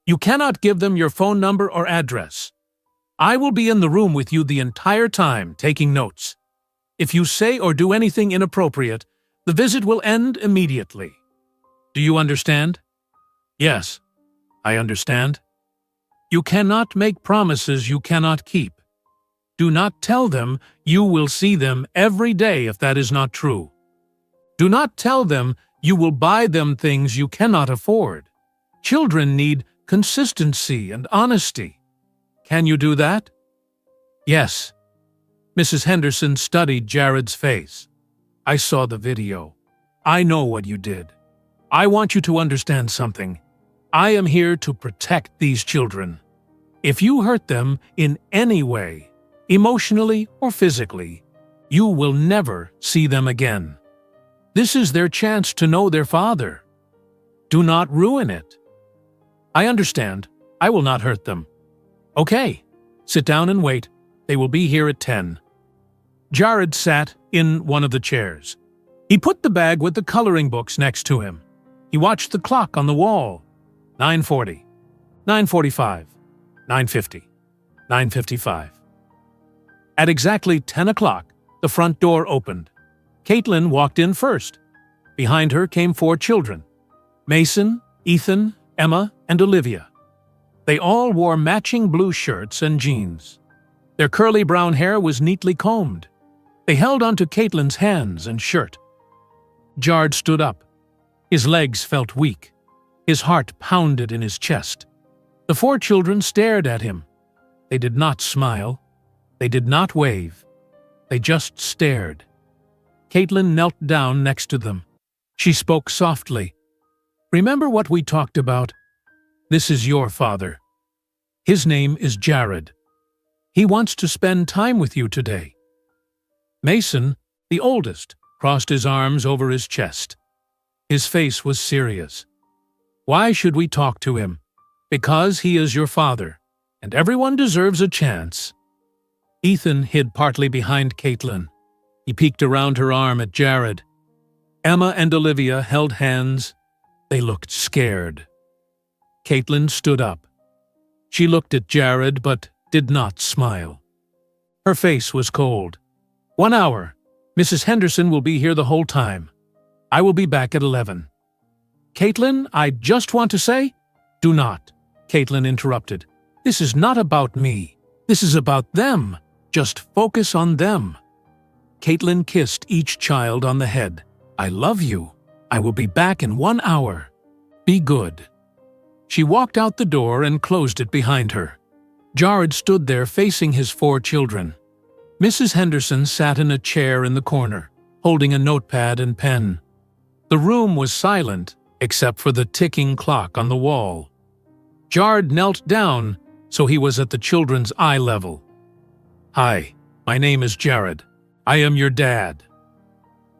You cannot give them your phone number or address. I will be in the room with you the entire time, taking notes. If you say or do anything inappropriate, the visit will end immediately. Do you understand?" "Yes, I understand." You cannot make promises you cannot keep. Do not tell them you will see them every day if that is not true. Do not tell them you will buy them things you cannot afford. Children need consistency and honesty. Can you do that?" "Yes." Mrs. Henderson studied Jared's face. "I saw the video. I know what you did. I want you to understand something. I am here to protect these children. If you hurt them in any way, emotionally or physically, you will never see them again. This is their chance to know their father. Do not ruin it." "I understand. I will not hurt them." "Okay, sit down and wait. They will be here at 10. Jared sat in one of the chairs. He put the bag with the coloring books next to him. He watched the clock on the wall. 9:40, 9:45, 9:50, 9:55. At exactly 10 o'clock, the front door opened. Caitlin walked in first. Behind her came 4 children: Mason, Ethan, Emma, and Olivia. They all wore matching blue shirts and jeans. Their curly brown hair was neatly combed. They held onto Caitlin's hands and shirt. Jared stood up. His legs felt weak. His heart pounded in his chest. The 4 children stared at him. They did not smile. They did not wave. They just stared. Caitlin knelt down next to them. She spoke softly. "Remember what we talked about? This is your father. His name is Jared. He wants to spend time with you today." Mason, the oldest, crossed his arms over his chest. His face was serious. "Why should we talk to him? Because he is your father, and everyone deserves a chance." Ethan hid partly behind Caitlin. He peeked around her arm at Jared. Emma and Olivia held hands. They looked scared. Caitlin stood up. She looked at Jared but did not smile. Her face was cold. 1 hour. Mrs. Henderson will be here the whole time. I will be back at 11. "Caitlin, I just want to say—" "Do not," Caitlin interrupted. "This is not about me. This is about them. Just focus on them." Caitlin kissed each child on the head. "I love you. I will be back in 1 hour. Be good." She walked out the door and closed it behind her. Jared stood there facing his 4 children. Mrs. Henderson sat in a chair in the corner, holding a notepad and pen. The room was silent, except for the ticking clock on the wall. Jared knelt down, so he was at the children's eye level. "Hi, my name is Jared. I am your dad."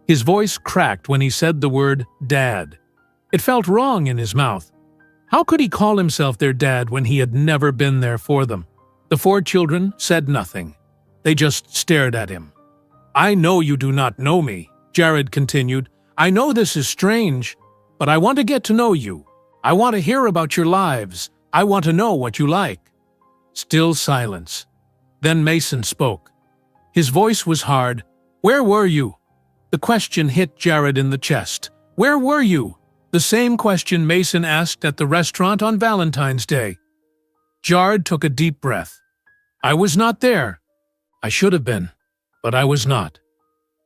His voice cracked when he said the word dad. It felt wrong in his mouth. How could he call himself their dad when he had never been there for them? The 4 children said nothing. They just stared at him. "I know you do not know me," Jared continued. "I know this is strange, but I want to get to know you. I want to hear about your lives. I want to know what you like." Still silence. Then Mason spoke. His voice was hard. "Where were you?" The question hit Jared in the chest. "Where were you?" The same question Mason asked at the restaurant on Valentine's Day. Jared took a deep breath. "I was not there. I should have been, but I was not.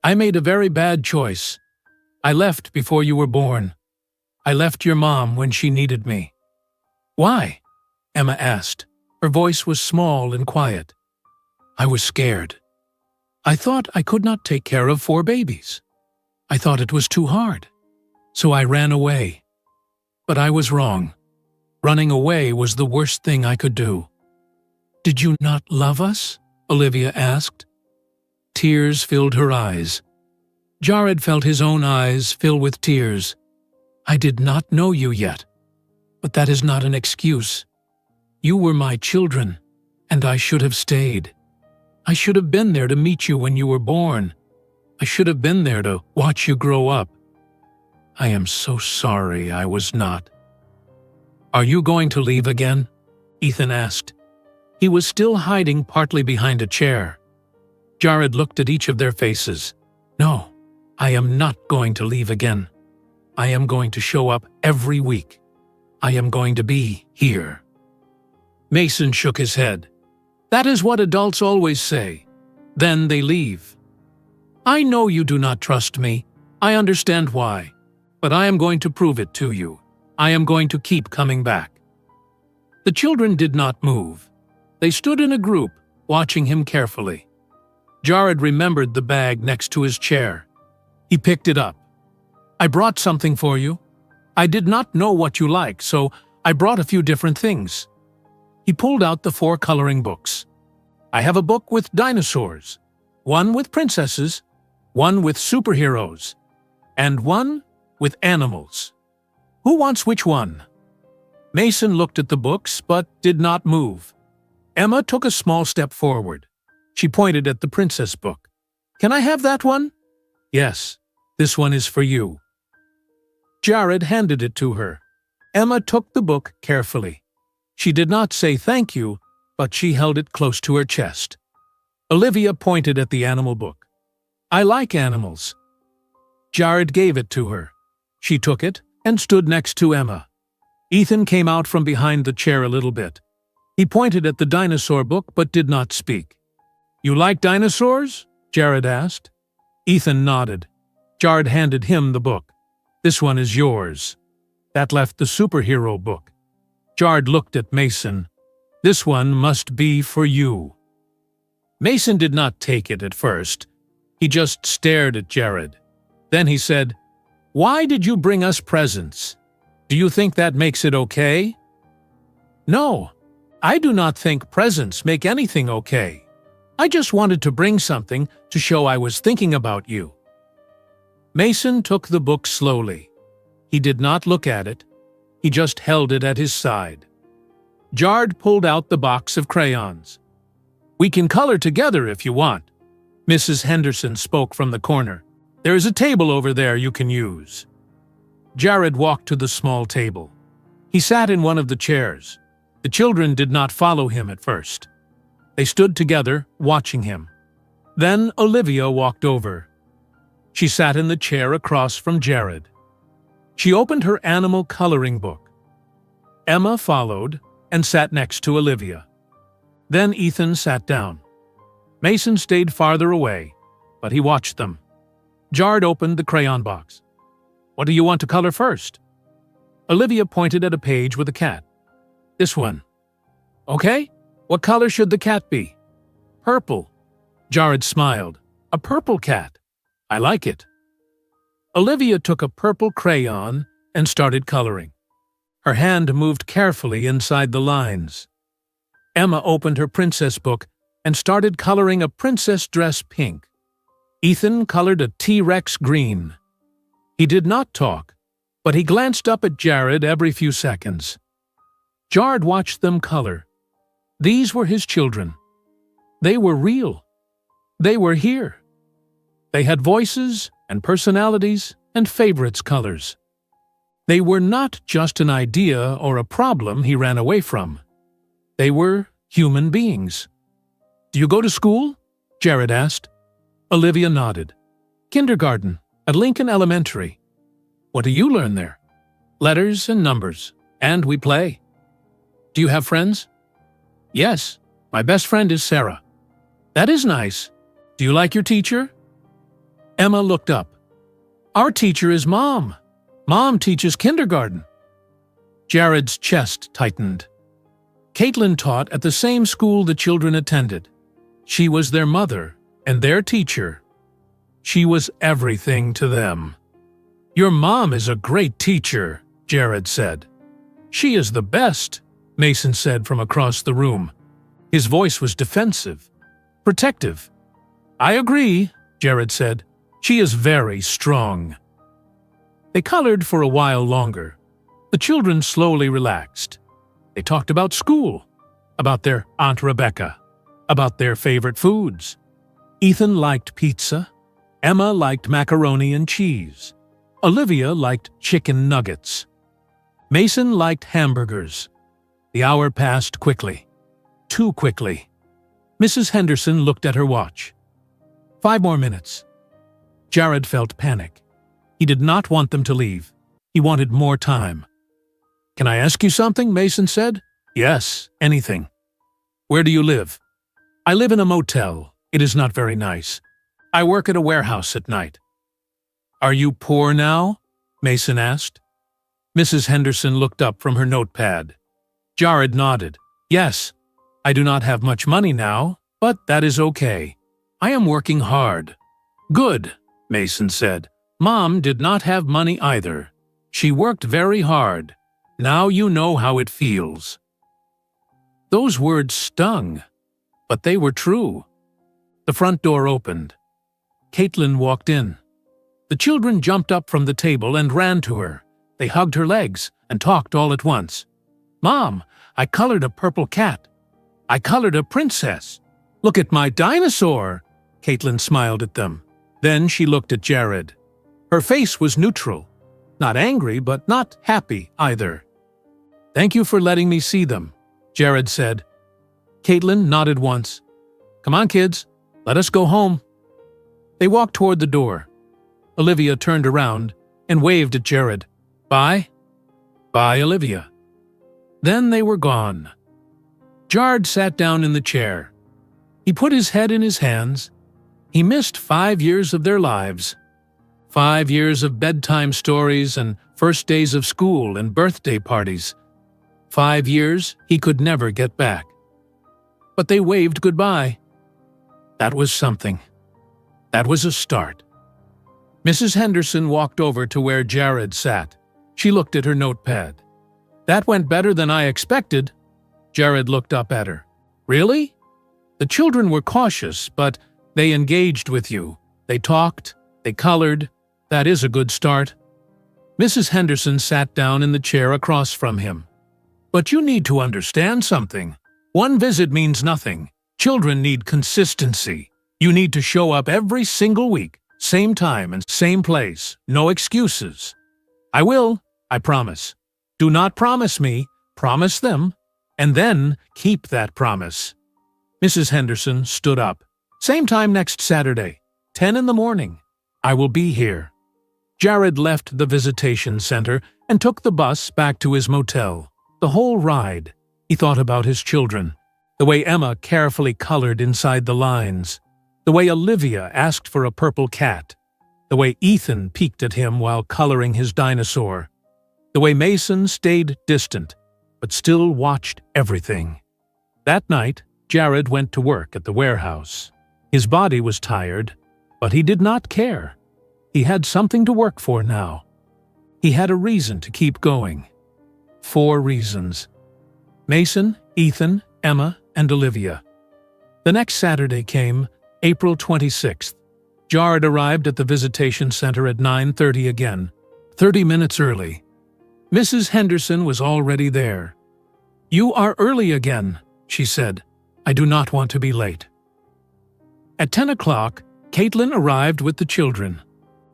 I made a very bad choice. I left before you were born. I left your mom when she needed me." "Why?" Emma asked. Her voice was small and quiet. "I was scared. I thought I could not take care of 4 babies. I thought it was too hard. So I ran away. But I was wrong. Running away was the worst thing I could do." "Did you not love us?" Olivia asked. Tears filled her eyes. Jared felt his own eyes fill with tears. "I did not know you yet. But that is not an excuse. You were my children, and I should have stayed. I should have been there to meet you when you were born. I should have been there to watch you grow up. I am so sorry I was not." "Are you going to leave again?" Ethan asked. He was still hiding partly behind a chair. Jared looked at each of their faces. "No, I am not going to leave again. I am going to show up every week. I am going to be here." Mason shook his head. "That is what adults always say. Then they leave. I know you do not trust me. I understand why. But I am going to prove it to you. I am going to keep coming back." The children did not move. They stood in a group, watching him carefully. Jared remembered the bag next to his chair. He picked it up. "I brought something for you. I did not know what you like, so I brought a few different things." He pulled out the 4 coloring books. "I have a book with dinosaurs, one with princesses, one with superheroes, and one with animals. Who wants which one?" Mason looked at the books but did not move. Emma took a small step forward. She pointed at the princess book. "Can I have that one?" "Yes, this one is for you." Jared handed it to her. Emma took the book carefully. She did not say thank you, but she held it close to her chest. Olivia pointed at the animal book. "I like animals." Jared gave it to her. She took it and stood next to Emma. Ethan came out from behind the chair a little bit. He pointed at the dinosaur book but did not speak. "You like dinosaurs?" Jared asked. Ethan nodded. Jared handed him the book. "This one is yours." That left the superhero book. Jared looked at Mason. "This one must be for you." Mason did not take it at first. He just stared at Jared. Then he said, "Why did you bring us presents? Do you think that makes it okay?" "No, I do not think presents make anything okay. I just wanted to bring something to show I was thinking about you." Mason took the book slowly. He did not look at it. He just held it at his side. Jared pulled out the box of crayons. "We can color together if you want." Mrs. Henderson spoke from the corner. "There is a table over there you can use." Jared walked to the small table. He sat in one of the chairs. The children did not follow him at first. They stood together, watching him. Then Olivia walked over. She sat in the chair across from Jared. She opened her animal coloring book. Emma followed and sat next to Olivia. Then Ethan sat down. Mason stayed farther away, but he watched them. Jared opened the crayon box. "What do you want to color first?" Olivia pointed at a page with a cat. "This one." "Okay, what color should the cat be?" "Purple." Jared smiled. "A purple cat. I like it." Olivia took a purple crayon and started coloring. Her hand moved carefully inside the lines. Emma opened her princess book and started coloring a princess dress pink. Ethan colored a T-Rex green. He did not talk, but he glanced up at Jared every few seconds. Jared watched them color. These were his children. They were real. They were here. They had voices and personalities and favorites colors. They were not just an idea or a problem he ran away from. They were human beings. Do you go to school? Jared asked. Olivia nodded. Kindergarten, at Lincoln Elementary. What do you learn there? Letters and numbers, and we play. Do you have friends? Yes, my best friend is Sarah. That is nice. Do you like your teacher? Emma looked up. Our teacher is Mom. Mom teaches kindergarten. Jared's chest tightened. Caitlin taught at the same school the children attended. She was their mother and their teacher. She was everything to them. Your mom is a great teacher, Jared said. She is the best, Mason said from across the room. His voice was defensive, protective. I agree, Jared said. She is very strong. They colored for a while longer. The children slowly relaxed. They talked about school, about their Aunt Rebecca, about their favorite foods. Ethan liked pizza. Emma liked macaroni and cheese. Olivia liked chicken nuggets. Mason liked hamburgers. The hour passed quickly. Too quickly. Mrs. Henderson looked at her watch. 5 more minutes. Jared felt panic. He did not want them to leave. He wanted more time. Can I ask you something? Mason said. Yes, anything. Where do you live? I live in a motel. It is not very nice. I work at a warehouse at night. Are you poor now? Mason asked. Mrs. Henderson looked up from her notepad. Jared nodded. Yes, I do not have much money now, but that is okay. I am working hard. Good, Mason said. Mom did not have money either. She worked very hard. Now you know how it feels. Those words stung, but they were true. The front door opened. Caitlin walked in. The children jumped up from the table and ran to her. They hugged her legs and talked all at once. Mom, I colored a purple cat. I colored a princess. Look at my dinosaur. Caitlin smiled at them. Then she looked at Jared. Her face was neutral. Not angry, but not happy either. Thank you for letting me see them, Jared said. Caitlin nodded once. Come on, kids. Let us go home. They walked toward the door. Olivia turned around and waved at Jared. Bye. Bye, Olivia. Then they were gone. Jared sat down in the chair. He put his head in his hands. He missed 5 years of their lives. 5 years of bedtime stories and first days of school and birthday parties. 5 years he could never get back. But they waved goodbye. That was something. That was a start. Mrs. Henderson walked over to where Jared sat. She looked at her notepad. That went better than I expected. Jared looked up at her. Really? The children were cautious, but they engaged with you. They talked. They colored. That is a good start. Mrs. Henderson sat down in the chair across from him. But you need to understand something. One visit means nothing. Children need consistency. You need to show up every single week, same time and same place, no excuses. I will, I promise. Do not promise me, promise them, and then keep that promise. Mrs. Henderson stood up. Same time next Saturday, 10 in the morning. I will be here. Jared left the visitation center and took the bus back to his motel. The whole ride, he thought about his children. The way Emma carefully colored inside the lines. The way Olivia asked for a purple cat. The way Ethan peeked at him while coloring his dinosaur. The way Mason stayed distant, but still watched everything. That night, Jared went to work at the warehouse. His body was tired, but he did not care. He had something to work for now. He had a reason to keep going. 4 reasons. Mason, Ethan, Emma, and Olivia. The next Saturday came, April 26th. Jared arrived at the visitation center at 9:30 again, 30 minutes early. Mrs. Henderson was already there. You are early again, she said. I do not want to be late. At 10 o'clock, Caitlin arrived with the children.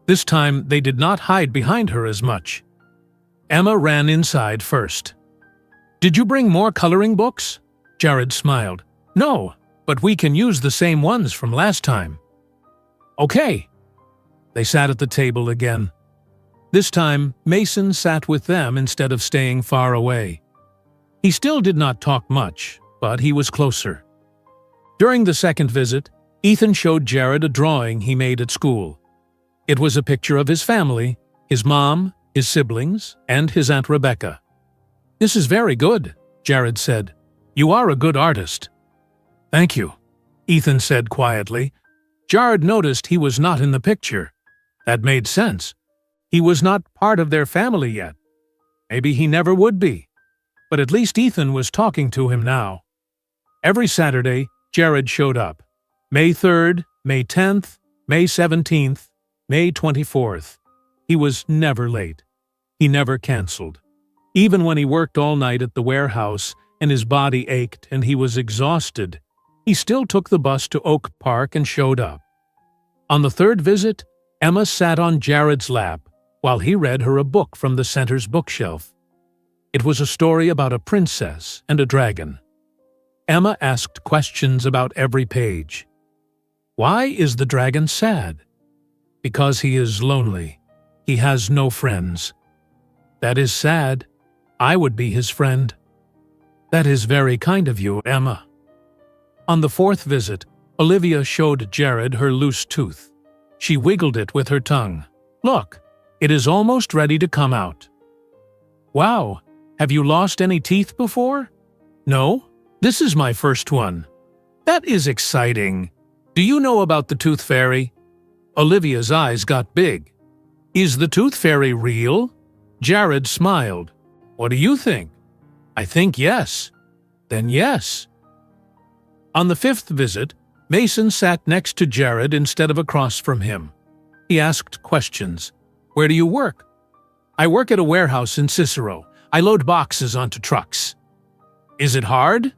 This time they did not hide behind her as much. Emma ran inside first. Did you bring more coloring books? Jared smiled. No, but we can use the same ones from last time. Okay. They sat at the table again. This time, Mason sat with them instead of staying far away. He still did not talk much, but he was closer. During the second visit, Ethan showed Jared a drawing he made at school. It was a picture of his family, his mom, his siblings, and his Aunt Rebecca. "This is very good," Jared said. "You are a good artist." "Thank you," Ethan said quietly. Jared noticed he was not in the picture. That made sense. He was not part of their family yet. Maybe he never would be. But at least Ethan was talking to him now. Every Saturday, Jared showed up. May 3rd, May 10th, May 17th, May 24th. He was never late. He never canceled. Even when he worked all night at the warehouse and his body ached and he was exhausted, he still took the bus to Oak Park and showed up. On the third visit, Emma sat on Jared's lap while he read her a book from the center's bookshelf. It was a story about a princess and a dragon. Emma asked questions about every page. Why is the dragon sad? Because he is lonely. He has no friends. That is sad. I would be his friend. That is very kind of you, Emma. On the fourth visit, Olivia showed Jared her loose tooth. She wiggled it with her tongue. Look, it is almost ready to come out. Wow, have you lost any teeth before? No, this is my first one. That is exciting. Do you know about the tooth fairy? Olivia's eyes got big. Is the tooth fairy real? Jared smiled. What do you think? I think yes. Then yes. On the fifth visit, Mason sat next to Jared instead of across from him. He asked questions. Where do you work? I work at a warehouse in Cicero. I load boxes onto trucks. Is it hard?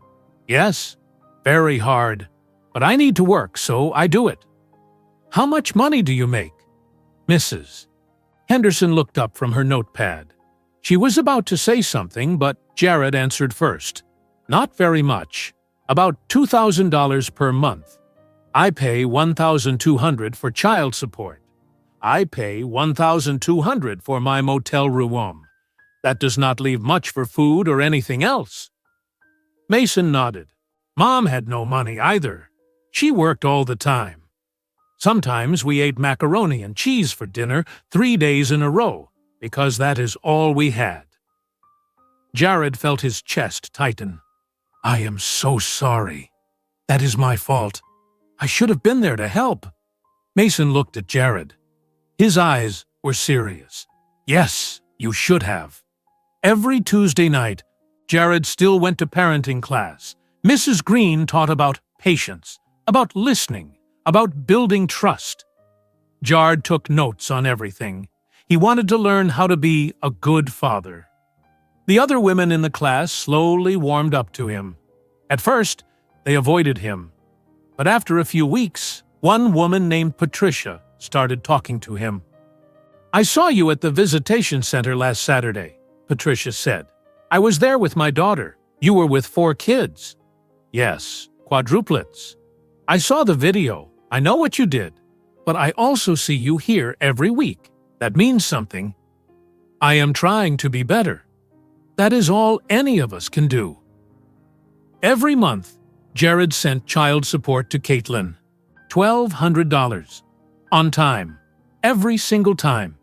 Yes, very hard. But I need to work, so I do it. How much money do you make? Mrs. Henderson looked up from her notepad. She was about to say something, but Jared answered first. Not very much. About $2,000 per month. I pay $1,200 for child support. I pay $1,200 for my motel room. That does not leave much for food or anything else. Mason nodded. Mom had no money either. She worked all the time. Sometimes we ate macaroni and cheese for dinner 3 days in a row, because that is all we had. Jared felt his chest tighten. I am so sorry. That is my fault. I should have been there to help. Mason looked at Jared. His eyes were serious. Yes, you should have. Every Tuesday night, Jared still went to parenting class. Mrs. Green taught about patience, about listening, about building trust. Jared took notes on everything. He wanted to learn how to be a good father. The other women in the class slowly warmed up to him. At first, they avoided him. But after a few weeks, one woman named Patricia started talking to him. I saw you at the visitation center last Saturday, Patricia said. I was there with my daughter. You were with 4 kids. Yes, quadruplets. I saw the video. I know what you did. But I also see you here every week. That means something. I am trying to be better. That is all any of us can do. Every month, Jared sent child support to Caitlin. $1,200. On time. Every single time.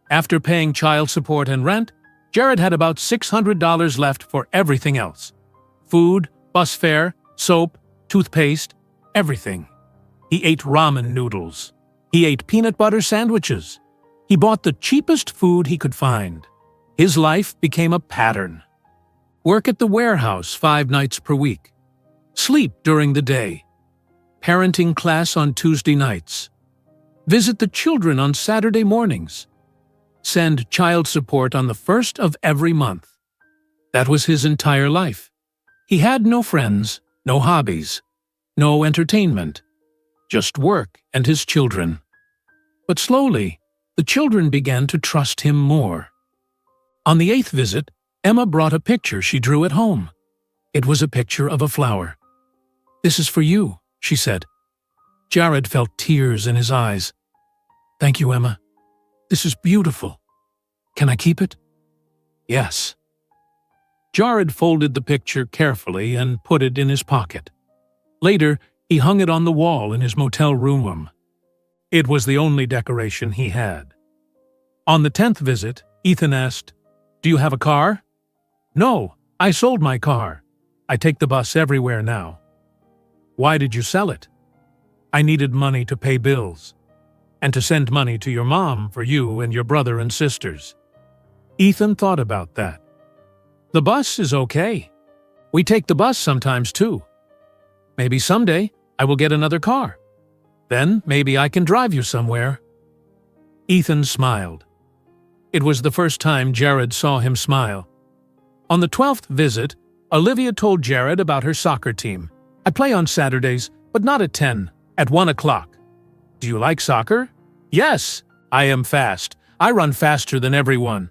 After paying child support and rent, Jared had about $600 left for everything else. Food, bus fare, soap, toothpaste, everything. He ate ramen noodles. He ate peanut butter sandwiches. He bought the cheapest food he could find. His life became a pattern. Work at the warehouse 5 nights per week. Sleep during the day. Parenting class on Tuesday nights. Visit the children on Saturday mornings. Send child support on the 1st of every month. That was his entire life. He had no friends, no hobbies, no entertainment. Just work and his children. But slowly, the children began to trust him more. On the 8th visit, Emma brought a picture she drew at home. It was a picture of a flower. "This is for you," she said. Jared felt tears in his eyes. "Thank you, Emma. This is beautiful. Can I keep it?" "Yes." Jared folded the picture carefully and put it in his pocket. Later, he hung it on the wall in his motel room. It was the only decoration he had. On the 10th visit, Ethan asked, "Do you have a car?" "No, I sold my car. I take the bus everywhere now." "Why did you sell it?" "I needed money to pay bills, and to send money to your mom for you and your brother and sisters." Ethan thought about that. "The bus is okay. We take the bus sometimes too. Maybe someday I will get another car. Then maybe I can drive you somewhere." Ethan smiled. It was the first time Jared saw him smile. On the 12th visit, Olivia told Jared about her soccer team. "I play on Saturdays, but not at 10, at 1 o'clock. "Do you like soccer?" "Yes, I am fast. I run faster than everyone."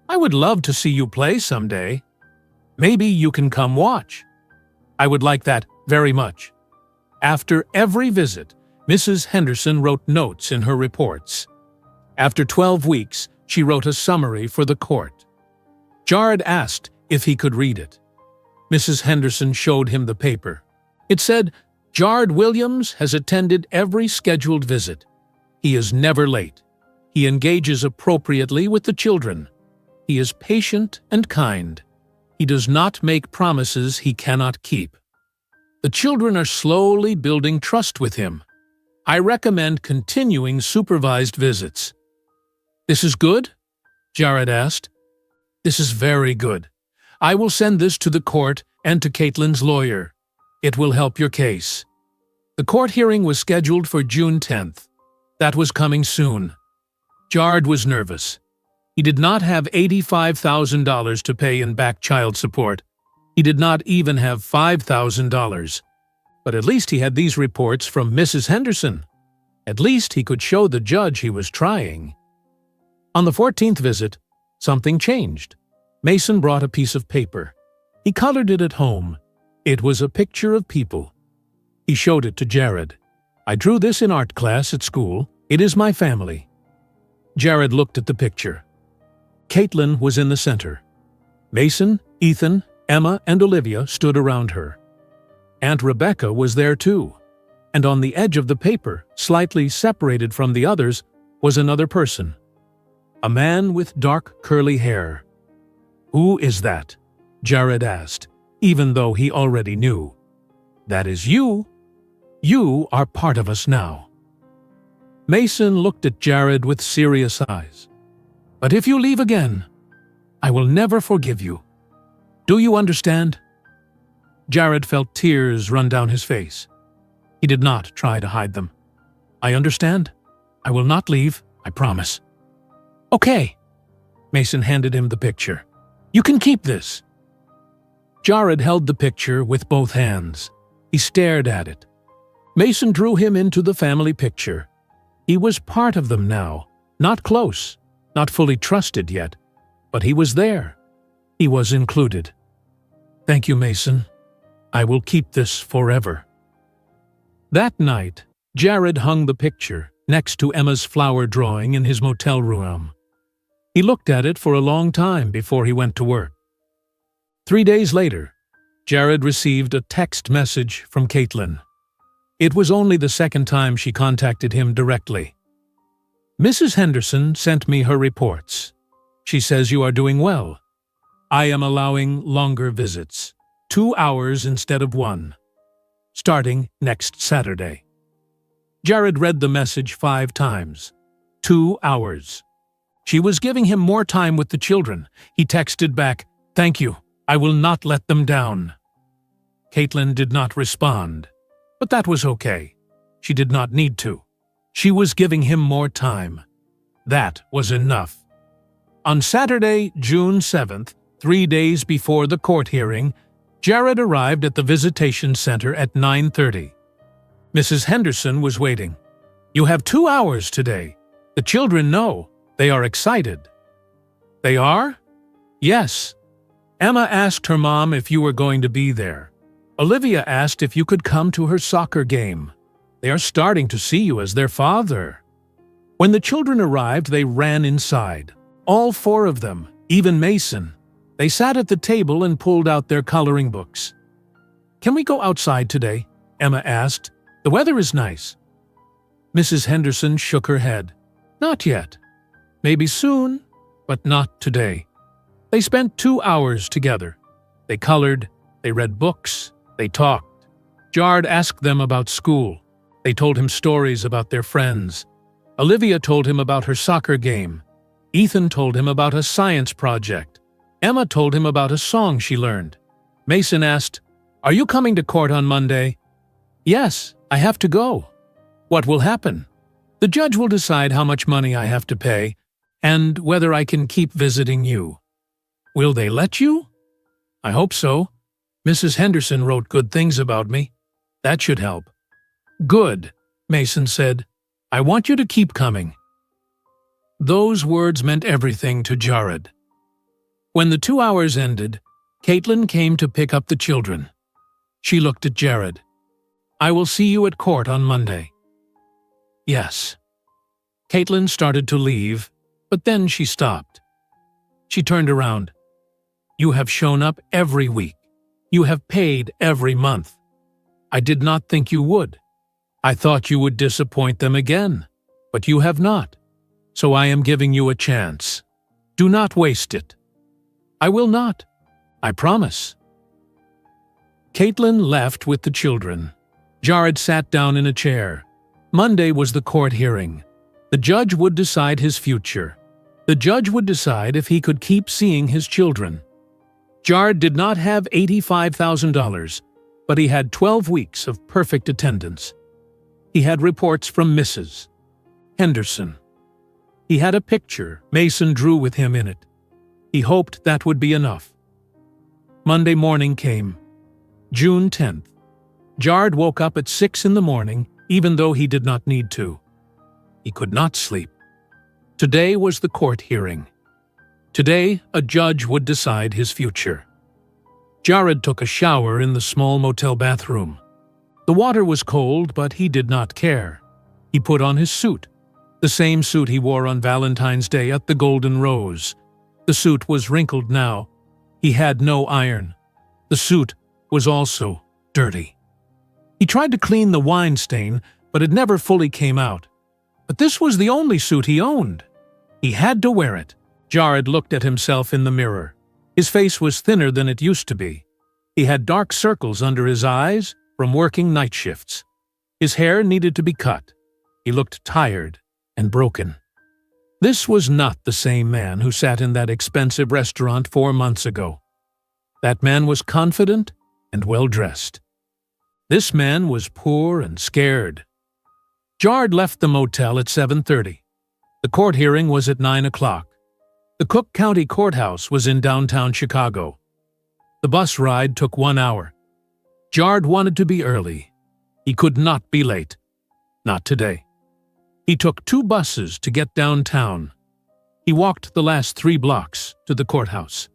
"I would love to see you play someday. Maybe you can come watch." "I would like that very much." After every visit, Mrs. Henderson wrote notes in her reports. After 12 weeks, she wrote a summary for the court. Jared asked if he could read it. Mrs. Henderson showed him the paper. It said, "Jared Williams has attended every scheduled visit. He is never late. He engages appropriately with the children. He is patient and kind. He does not make promises he cannot keep. The children are slowly building trust with him. I recommend continuing supervised visits." "This is good?" Jared asked. "This is very good. I will send this to the court and to Caitlin's lawyer. It will help your case." The court hearing was scheduled for June 10th. That was coming soon. Jared was nervous. He did not have $85,000 to pay in back child support. He did not even have $5,000. But at least he had these reports from Mrs. Henderson. At least he could show the judge he was trying. On the 14th visit, something changed. Mason brought a piece of paper. He colored it at home. It was a picture of people. He showed it to Jared. "I drew this in art class at school. It is my family." Jared looked at the picture. Caitlin was in the center. Mason, Ethan, Emma, and Olivia stood around her. Aunt Rebecca was there too. And on the edge of the paper, slightly separated from the others, was another person. A man with dark curly hair. "Who is that?" Jared asked, even though he already knew. "That is you. You are part of us now." Mason looked at Jared with serious eyes. "But if you leave again, I will never forgive you. Do you understand?" Jared felt tears run down his face. He did not try to hide them. "I understand. I will not leave, I promise." "Okay." Mason handed him the picture. "You can keep this." Jared held the picture with both hands. He stared at it. Mason drew him into the family picture. He was part of them now, not close, not fully trusted yet, but he was there. He was included. "Thank you, Mason. I will keep this forever." That night, Jared hung the picture next to Emma's flower drawing in his motel room. He looked at it for a long time before he went to work. 3 days later, Jared received a text message from Caitlin. It was only the second time she contacted him directly. "Mrs. Henderson sent me her reports. She says you are doing well. I am allowing longer visits, 2 hours instead of 1, starting next Saturday." Jared read the message 5 times. 2 hours. She was giving him more time with the children. He texted back, "Thank you. I will not let them down." Caitlin did not respond, but that was okay. She did not need to. She was giving him more time. That was enough. On Saturday, June 7th, 3 days before the court hearing, Jared arrived at the visitation center at 9:30. Mrs. Henderson was waiting. "You have 2 hours today. The children know. They are excited." "They are?" "Yes. Emma asked her mom if you were going to be there. Olivia asked if you could come to her soccer game. They are starting to see you as their father. When the children arrived, they ran inside. All four of them, even Mason. They sat at the table and pulled out their coloring books. "Can we go outside today?" Emma asked. "The weather is nice." Mrs. Henderson shook her head. "Not yet. Maybe soon, but not today." They spent 2 hours together. They colored, they read books, they talked. Jared asked them about school. They told him stories about their friends. Olivia told him about her soccer game. Ethan told him about a science project. Emma told him about a song she learned. Mason asked, "Are you coming to court on Monday?" "Yes, I have to go." "What will happen?" "The judge will decide how much money I have to pay and whether I can keep visiting you." "Will they let you?" "I hope so. Mrs. Henderson wrote good things about me. That should help." "Good," Mason said. "I want you to keep coming." Those words meant everything to Jared. When the 2 hours ended, Caitlin came to pick up the children. She looked at Jared. "I will see you at court on Monday." "Yes." Caitlin started to leave, but then she stopped. She turned around. "You have shown up every week. You have paid every month. I did not think you would. I thought you would disappoint them again, but you have not. So I am giving you a chance. Do not waste it." "I will not. I promise." Caitlin left with the children. Jared sat down in a chair. Monday was the court hearing. The judge would decide his future. The judge would decide if he could keep seeing his children. Jared did not have $85,000, but he had 12 weeks of perfect attendance. He had reports from Mrs. Henderson. He had a picture Mason drew with him in it. He hoped that would be enough. Monday morning came. June 10th. Jared woke up at 6 in the morning, even though he did not need to. He could not sleep. Today was the court hearing. Today, a judge would decide his future. Jared took a shower in the small motel bathroom. The water was cold, but he did not care. He put on his suit, the same suit he wore on Valentine's Day at the Golden Rose. The suit was wrinkled now. He had no iron. The suit was also dirty. He tried to clean the wine stain, but it never fully came out. But this was the only suit he owned. He had to wear it. Jared looked at himself in the mirror. His face was thinner than it used to be. He had dark circles under his eyes from working night shifts. His hair needed to be cut. He looked tired and broken. This was not the same man who sat in that expensive restaurant 4 months ago. That man was confident and well-dressed. This man was poor and scared. Jared left the motel at 7:30. The court hearing was at 9 o'clock. The Cook County Courthouse was in downtown Chicago. The bus ride took 1 hour. Jared wanted to be early. He could not be late. Not today. He took 2 buses to get downtown. He walked the last 3 blocks to the courthouse.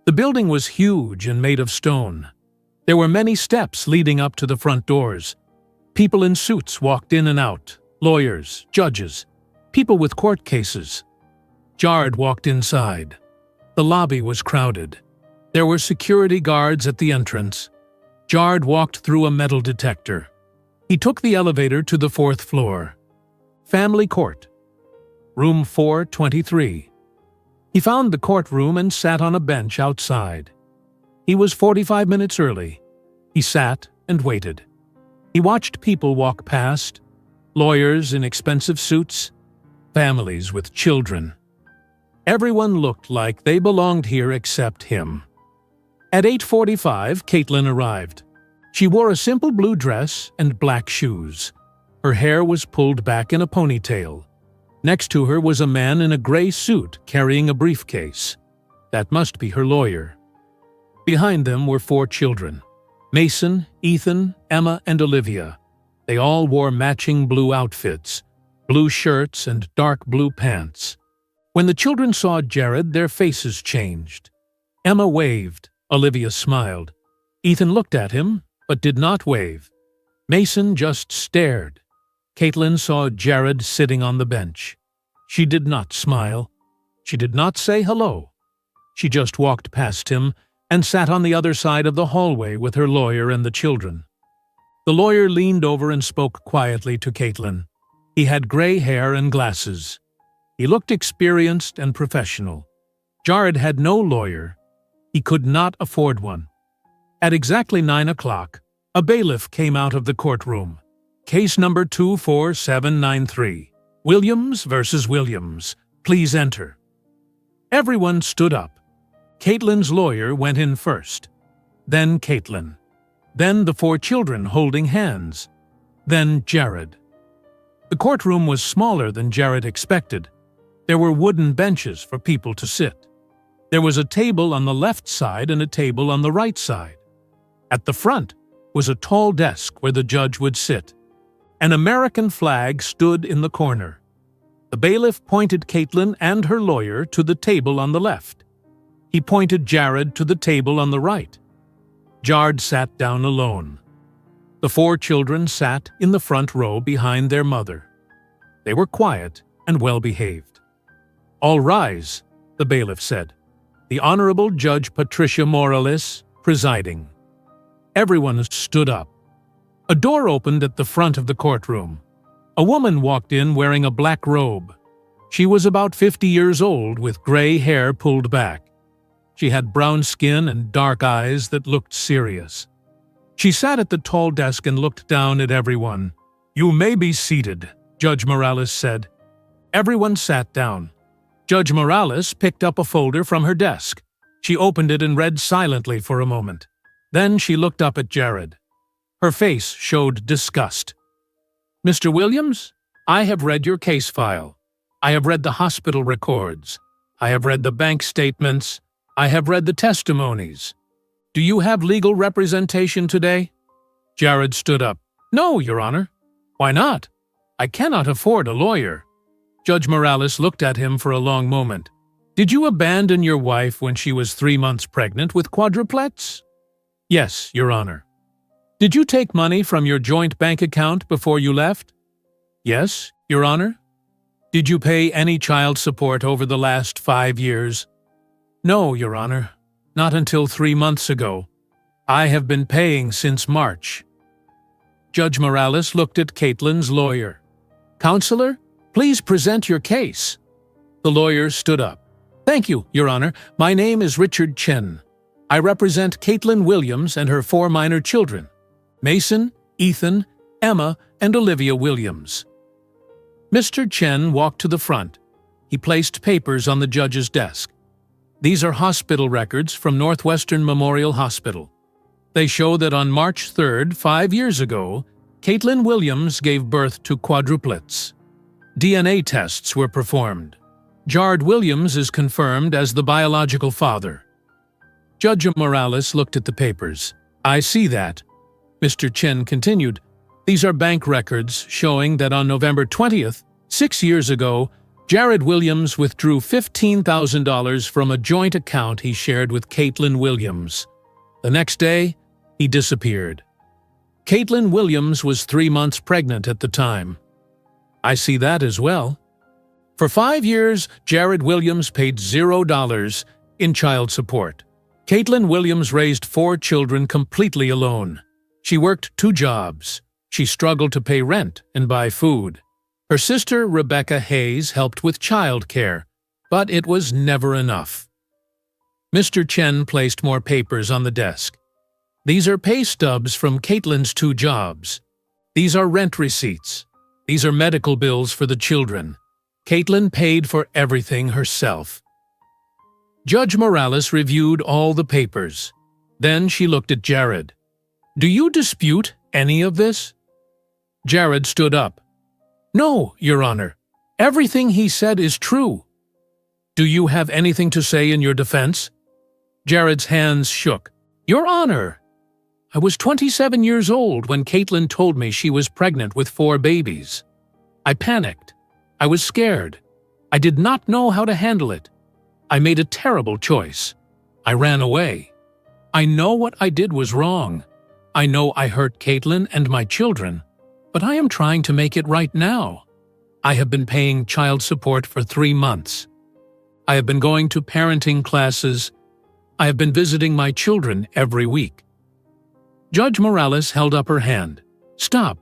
The building was huge and made of stone. There were many steps leading up to the front doors. People in suits walked in and out, lawyers, judges, people with court cases. Jared walked inside. The lobby was crowded. There were security guards at the entrance. Jared walked through a metal detector. He took the elevator to the 4th floor. Family Court. Room 423. He found the courtroom and sat on a bench outside. He was 45 minutes early. He sat and waited. He watched people walk past, lawyers in expensive suits, families with children. Everyone looked like they belonged here except him. At 8:45, Caitlin arrived. She wore a simple blue dress and black shoes. Her hair was pulled back in a ponytail. Next to her was a man in a gray suit carrying a briefcase. That must be her lawyer. Behind them were 4 children: Mason, Ethan, Emma, and Olivia. They all wore matching blue outfits, blue shirts and dark blue pants. When the children saw Jared, their faces changed. Emma waved. Olivia smiled. Ethan looked at him, but did not wave. Mason just stared. Caitlin saw Jared sitting on the bench. She did not smile. She did not say hello. She just walked past him and sat on the other side of the hallway with her lawyer and the children. The lawyer leaned over and spoke quietly to Caitlin. He had gray hair and glasses. He looked experienced and professional. Jared had no lawyer. He could not afford one. At exactly 9 o'clock, a bailiff came out of the courtroom. Case number 24793. Williams versus Williams. Please enter. Everyone stood up. Caitlin's lawyer went in first. Then Caitlin. Then the 4 children holding hands. Then Jared. The courtroom was smaller than Jared expected. There were wooden benches for people to sit. There was a table on the left side and a table on the right side. At the front was a tall desk where the judge would sit. An American flag stood in the corner. The bailiff pointed Caitlin and her lawyer to the table on the left. He pointed Jared to the table on the right. Jared sat down alone. The 4 children sat in the front row behind their mother. They were quiet and well-behaved. "All rise," the bailiff said. "The Honorable Judge Patricia Morales, presiding." Everyone stood up. A door opened at the front of the courtroom. A woman walked in wearing a black robe. She was about 50 years old with gray hair pulled back. She had brown skin and dark eyes that looked serious. She sat at the tall desk and looked down at everyone. "You may be seated," Judge Morales said. Everyone sat down. Judge Morales picked up a folder from her desk. She opened it and read silently for a moment. Then she looked up at Jared. Her face showed disgust. "Mr. Williams, I have read your case file. I have read the hospital records. I have read the bank statements. I have read the testimonies. Do you have legal representation today?" Jared stood up. "No, Your Honor." "Why not?" "I cannot afford a lawyer." Judge Morales looked at him for a long moment. "Did you abandon your wife when she was 3 months pregnant with quadruplets?" "Yes, Your Honor." "Did you take money from your joint bank account before you left?" "Yes, Your Honor." "Did you pay any child support over the last 5 years?" "No, Your Honor. Not until 3 months ago. I have been paying since March." Judge Morales looked at Caitlin's lawyer. "Counselor, please present your case." The lawyer stood up. "Thank you, Your Honor. My name is Richard Chen. I represent Caitlin Williams and her 4 minor children, Mason, Ethan, Emma, and Olivia Williams." Mr. Chen walked to the front. He placed papers on the judge's desk. These are hospital records from Northwestern Memorial Hospital. They show that on March 3rd, 5 years ago, Caitlin Williams gave birth to quadruplets. DNA tests were performed. Jared Williams is confirmed as the biological father. Judge Morales looked at the papers. "I see that." Mr. Chen continued, "These are bank records showing that on November 20th, 6 years ago, Jared Williams withdrew $15,000 from a joint account he shared with Caitlin Williams. The next day, he disappeared. Caitlin Williams was 3 months pregnant at the time." "I see that as well." "For 5 years, Jared Williams paid $0 in child support. Caitlin Williams raised 4 children completely alone. She worked 2 jobs. She struggled to pay rent and buy food. Her sister, Rebecca Hayes, helped with child care, but it was never enough." Mr. Chen placed more papers on the desk. "These are pay stubs from Caitlin's 2 jobs. These are rent receipts. These are medical bills for the children. Caitlin paid for everything herself." Judge Morales reviewed all the papers. Then she looked at Jared. "Do you dispute any of this?" Jared stood up. "No, Your Honor. Everything he said is true." "Do you have anything to say in your defense?" Jared's hands shook. "Your Honor, I was 27 years old when Caitlin told me she was pregnant with 4 babies. I panicked. I was scared. I did not know how to handle it. I made a terrible choice. I ran away. I know what I did was wrong. I know I hurt Caitlin and my children, but I am trying to make it right now. I have been paying child support for 3 months. I have been going to parenting classes. I have been visiting my children every week." Judge Morales held up her hand. "Stop.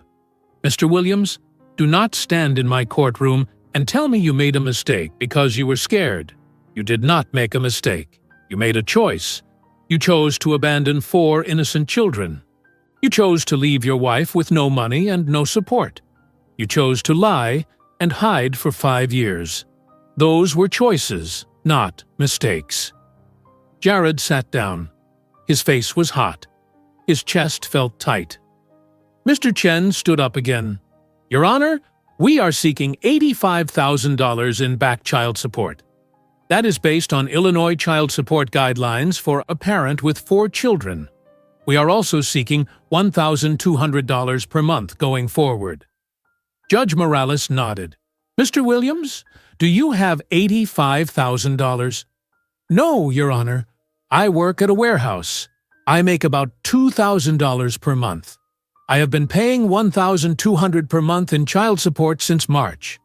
Mr. Williams, do not stand in my courtroom and tell me you made a mistake because you were scared. You did not make a mistake. You made a choice. You chose to abandon 4 innocent children. You chose to leave your wife with no money and no support. You chose to lie and hide for 5 years. Those were choices, not mistakes." Jared sat down. His face was hot. His chest felt tight. Mr. Chen stood up again. "Your Honor, we are seeking $85,000 in back child support. That is based on Illinois child support guidelines for a parent with 4 children. We are also seeking $1,200 per month going forward." Judge Morales nodded. "Mr. Williams, do you have $85,000? "No, Your Honor. I work at a warehouse. I make about $2,000 per month. I have been paying $1,200 per month in child support since March.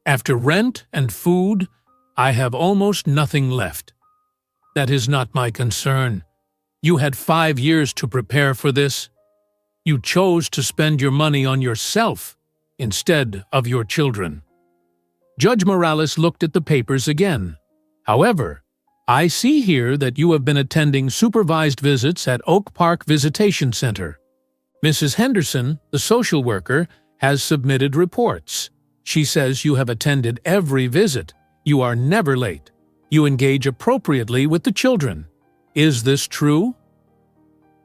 After rent and food, I have almost nothing left. That is not my concern. You had 5 years to prepare for this. You chose to spend your money on yourself instead of your children." Judge Morales looked at the papers again. "However, I see here that you have been attending supervised visits at Oak Park Visitation Center. Mrs. Henderson, the social worker, has submitted reports. She says you have attended every visit. You are never late. You engage appropriately with the children. Is this true?"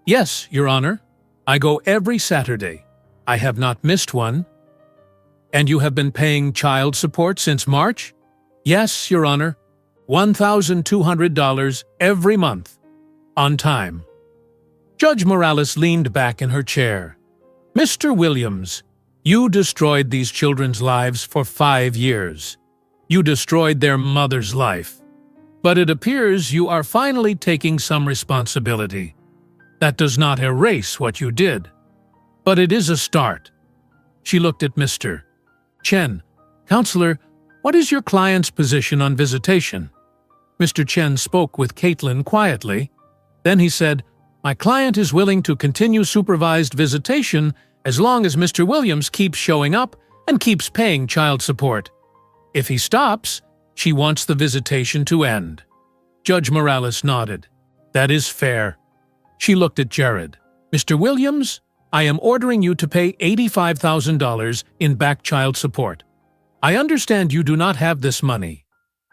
"Yes, Your Honor. I go every Saturday. I have not missed one." "And you have been paying child support since March?" "Yes, Your Honor. $1,200 every month. On time." Judge Morales leaned back in her chair. "Mr. Williams, you destroyed these children's lives for 5 years. You destroyed their mother's life. But it appears you are finally taking some responsibility. That does not erase what you did, but it is a start." She looked at Mr. Chen. "Counselor, what is your client's position on visitation?" Mr. Chen spoke with Caitlin quietly. Then he said, "My client is willing to continue supervised visitation as long as Mr. Williams keeps showing up and keeps paying child support. If he stops, she wants the visitation to end." Judge Morales nodded. "That is fair." She looked at Jared. "Mr. Williams, I am ordering you to pay $85,000 in back child support. I understand you do not have this money.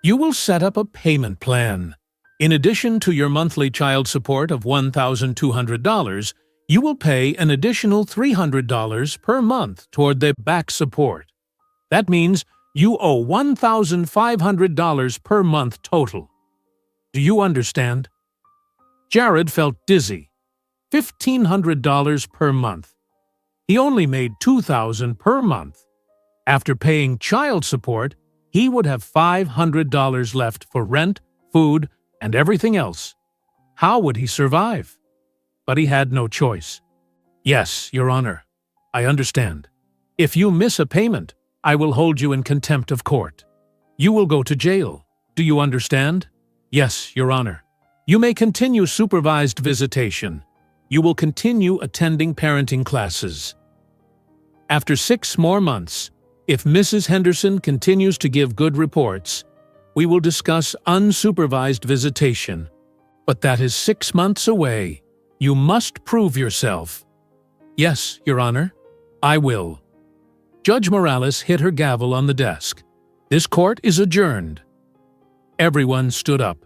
You will set up a payment plan. In addition to your monthly child support of $1,200, you will pay an additional $300 per month toward the back support. That means you owe $1,500 per month total. Do you understand?" Jared felt dizzy. $1,500 per month. He only made $2,000 per month. After paying child support, he would have $500 left for rent, food, and everything else. How would he survive? But he had no choice. "Yes, Your Honor, I understand. If you miss a payment, I will hold you in contempt of court. You will go to jail. Do you understand?" "Yes, Your Honor." "You may continue supervised visitation. You will continue attending parenting classes. After 6 more months, if Mrs. Henderson continues to give good reports, we will discuss unsupervised visitation. But that is 6 months away. You must prove yourself." "Yes, Your Honor, I will." Judge Morales hit her gavel on the desk. "This court is adjourned." Everyone stood up.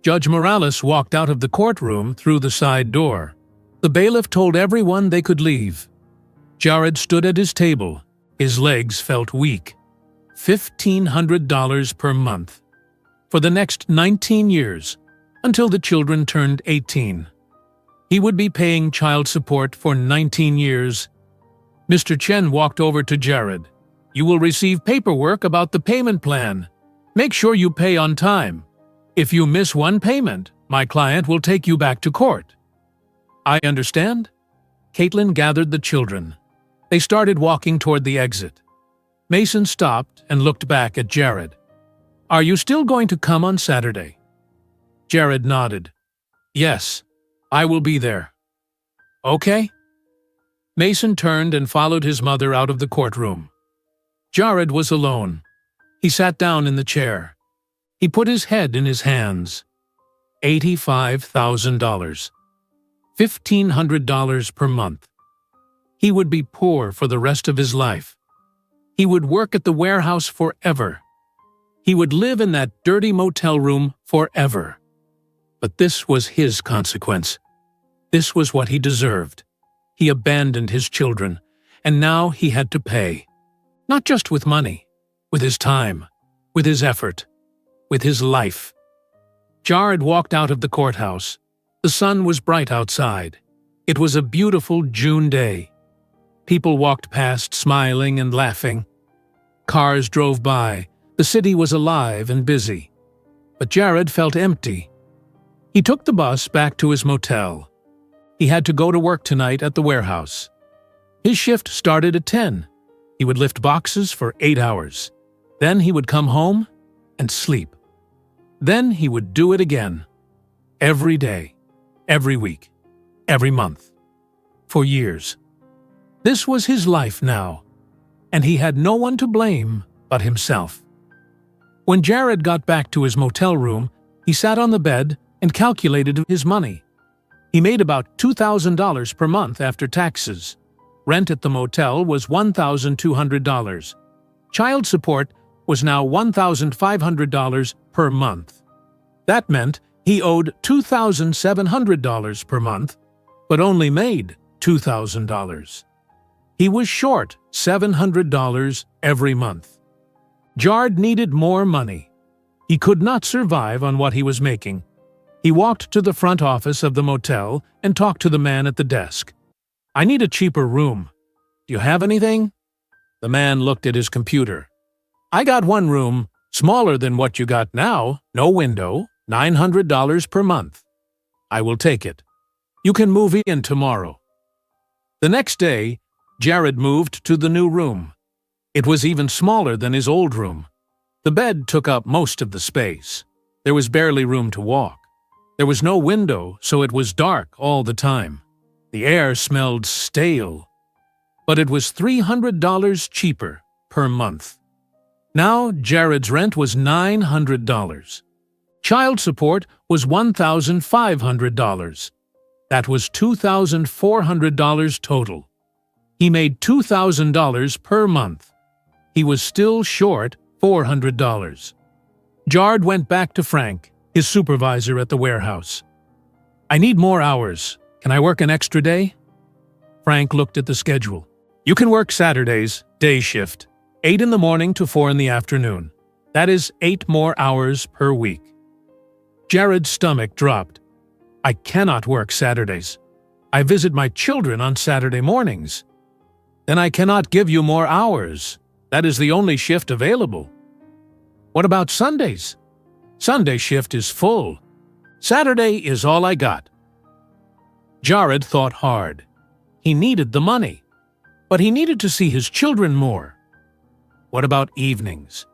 Judge Morales walked out of the courtroom through the side door. The bailiff told everyone they could leave. Jared stood at his table. His legs felt weak. $1,500 per month. For the next 19 years, until the children turned 18. He would be paying child support for 19 years. Mr. Chen walked over to Jared. "You will receive paperwork about the payment plan. Make sure you pay on time. If you miss one payment, my client will take you back to court." "I understand." Caitlin gathered the children. They started walking toward the exit. Mason stopped and looked back at Jared. "Are you still going to come on Saturday?" Jared nodded. "Yes, I will be there." "Okay." Mason turned and followed his mother out of the courtroom. Jared was alone. He sat down in the chair. He put his head in his hands. $85,000. $1,500 per month. He would be poor for the rest of his life. He would work at the warehouse forever. He would live in that dirty motel room forever. But this was his consequence. This was what he deserved. He abandoned his children, and now he had to pay. Not just with money, with his time, with his effort, with his life. Jared walked out of the courthouse. The sun was bright outside. It was a beautiful June day. People walked past, smiling and laughing. Cars drove by. The city was alive and busy. But Jared felt empty. He took the bus back to his motel. He had to go to work tonight at the warehouse. His shift started at 10. He would lift boxes for 8 hours. Then he would come home and sleep. Then he would do it again. Every day, every week, every month. For years. This was his life now, and he had no one to blame but himself. When Jared got back to his motel room, he sat on the bed and calculated his money. He made about $2,000 per month after taxes. Rent at the motel was $1,200. Child support was now $1,500 per month. That meant he owed $2,700 per month, but only made $2,000. He was short $700 every month. Jared needed more money. He could not survive on what he was making. He walked to the front office of the motel and talked to the man at the desk. "I need a cheaper room. Do you have anything?" The man looked at his computer. "I got one room, smaller than what you got now, no window, $900 per month. I will take it. You can move in tomorrow." The next day, Jared moved to the new room. It was even smaller than his old room. The bed took up most of the space. There was barely room to walk. There was no window, so it was dark all the time. The air smelled stale. But it was $300 cheaper per month. Now Jared's rent was $900. Child support was $1,500. That was $2,400 total. He made $2,000 per month. He was still short $400. Jared went back to Frank, his supervisor at the warehouse. "I need more hours. Can I work an extra day?" Frank looked at the schedule. "You can work Saturdays, day shift, 8 in the morning to 4 in the afternoon. That is 8 more hours per week." Jared's stomach dropped. "I cannot work Saturdays. I visit my children on Saturday mornings." "Then I cannot give you more hours. That is the only shift available." "What about Sundays?" "Sunday shift is full. Saturday is all I got." Jared thought hard. He needed the money, but he needed to see his children more. "What about evenings?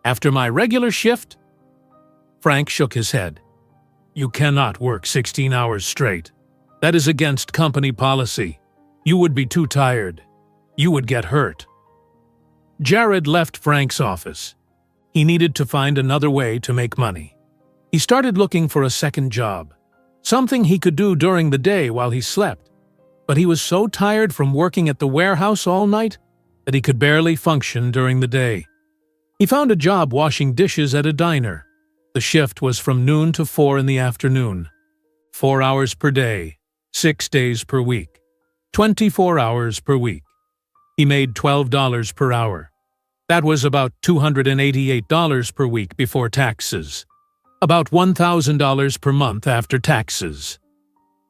After my regular shift?" Frank shook his head. "You cannot work 16 hours straight. That is against company policy. You would be too tired. You would get hurt." Jared left Frank's office. He needed to find another way to make money. He started looking for a second job, something he could do during the day while he slept. But he was so tired from working at the warehouse all night that he could barely function during the day. He found a job washing dishes at a diner. The shift was from noon to 4 in the afternoon. 4 hours per day, 6 days per week, 24 hours per week. He made $12 per hour. That was about $288 per week before taxes. About $1,000 per month after taxes.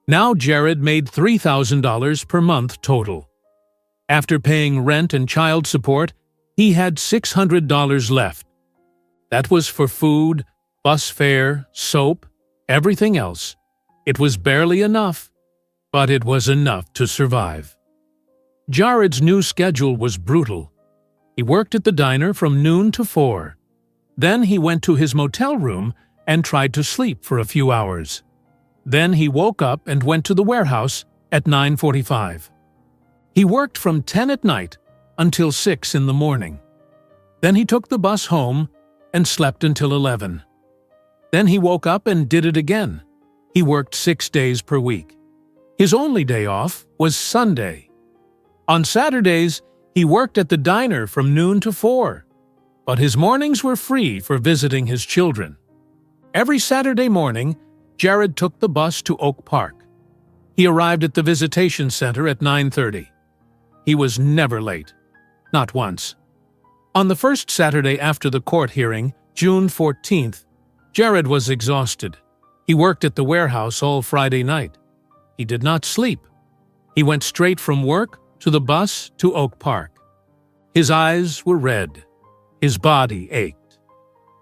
Now Jared made $3,000 per month total. After paying rent and child support, he had $600 left. That was for food, bus fare, soap, Everything else. It was barely enough, but it was enough to survive. Jared's new schedule was brutal. He worked at the diner from noon to 4. Then he went to his motel room and tried to sleep for a few hours. Then he woke up and went to the warehouse at 9:45. He worked from 10 at night until 6 in the morning. Then he took the bus home and slept until 11. Then he woke up and did it again. He worked 6 days per week. His only day off was Sunday. On Saturdays, he worked at the diner from noon to 4, but his mornings were free for visiting his children. Every Saturday morning, Jared took the bus to Oak Park. He arrived at the visitation center at 9:30. He was never late. Not once. On the first Saturday after the court hearing, June 14th, Jared was exhausted. He worked at the warehouse all Friday night. He did not sleep. He went straight from work to the bus to Oak Park. His eyes were red. His body ached.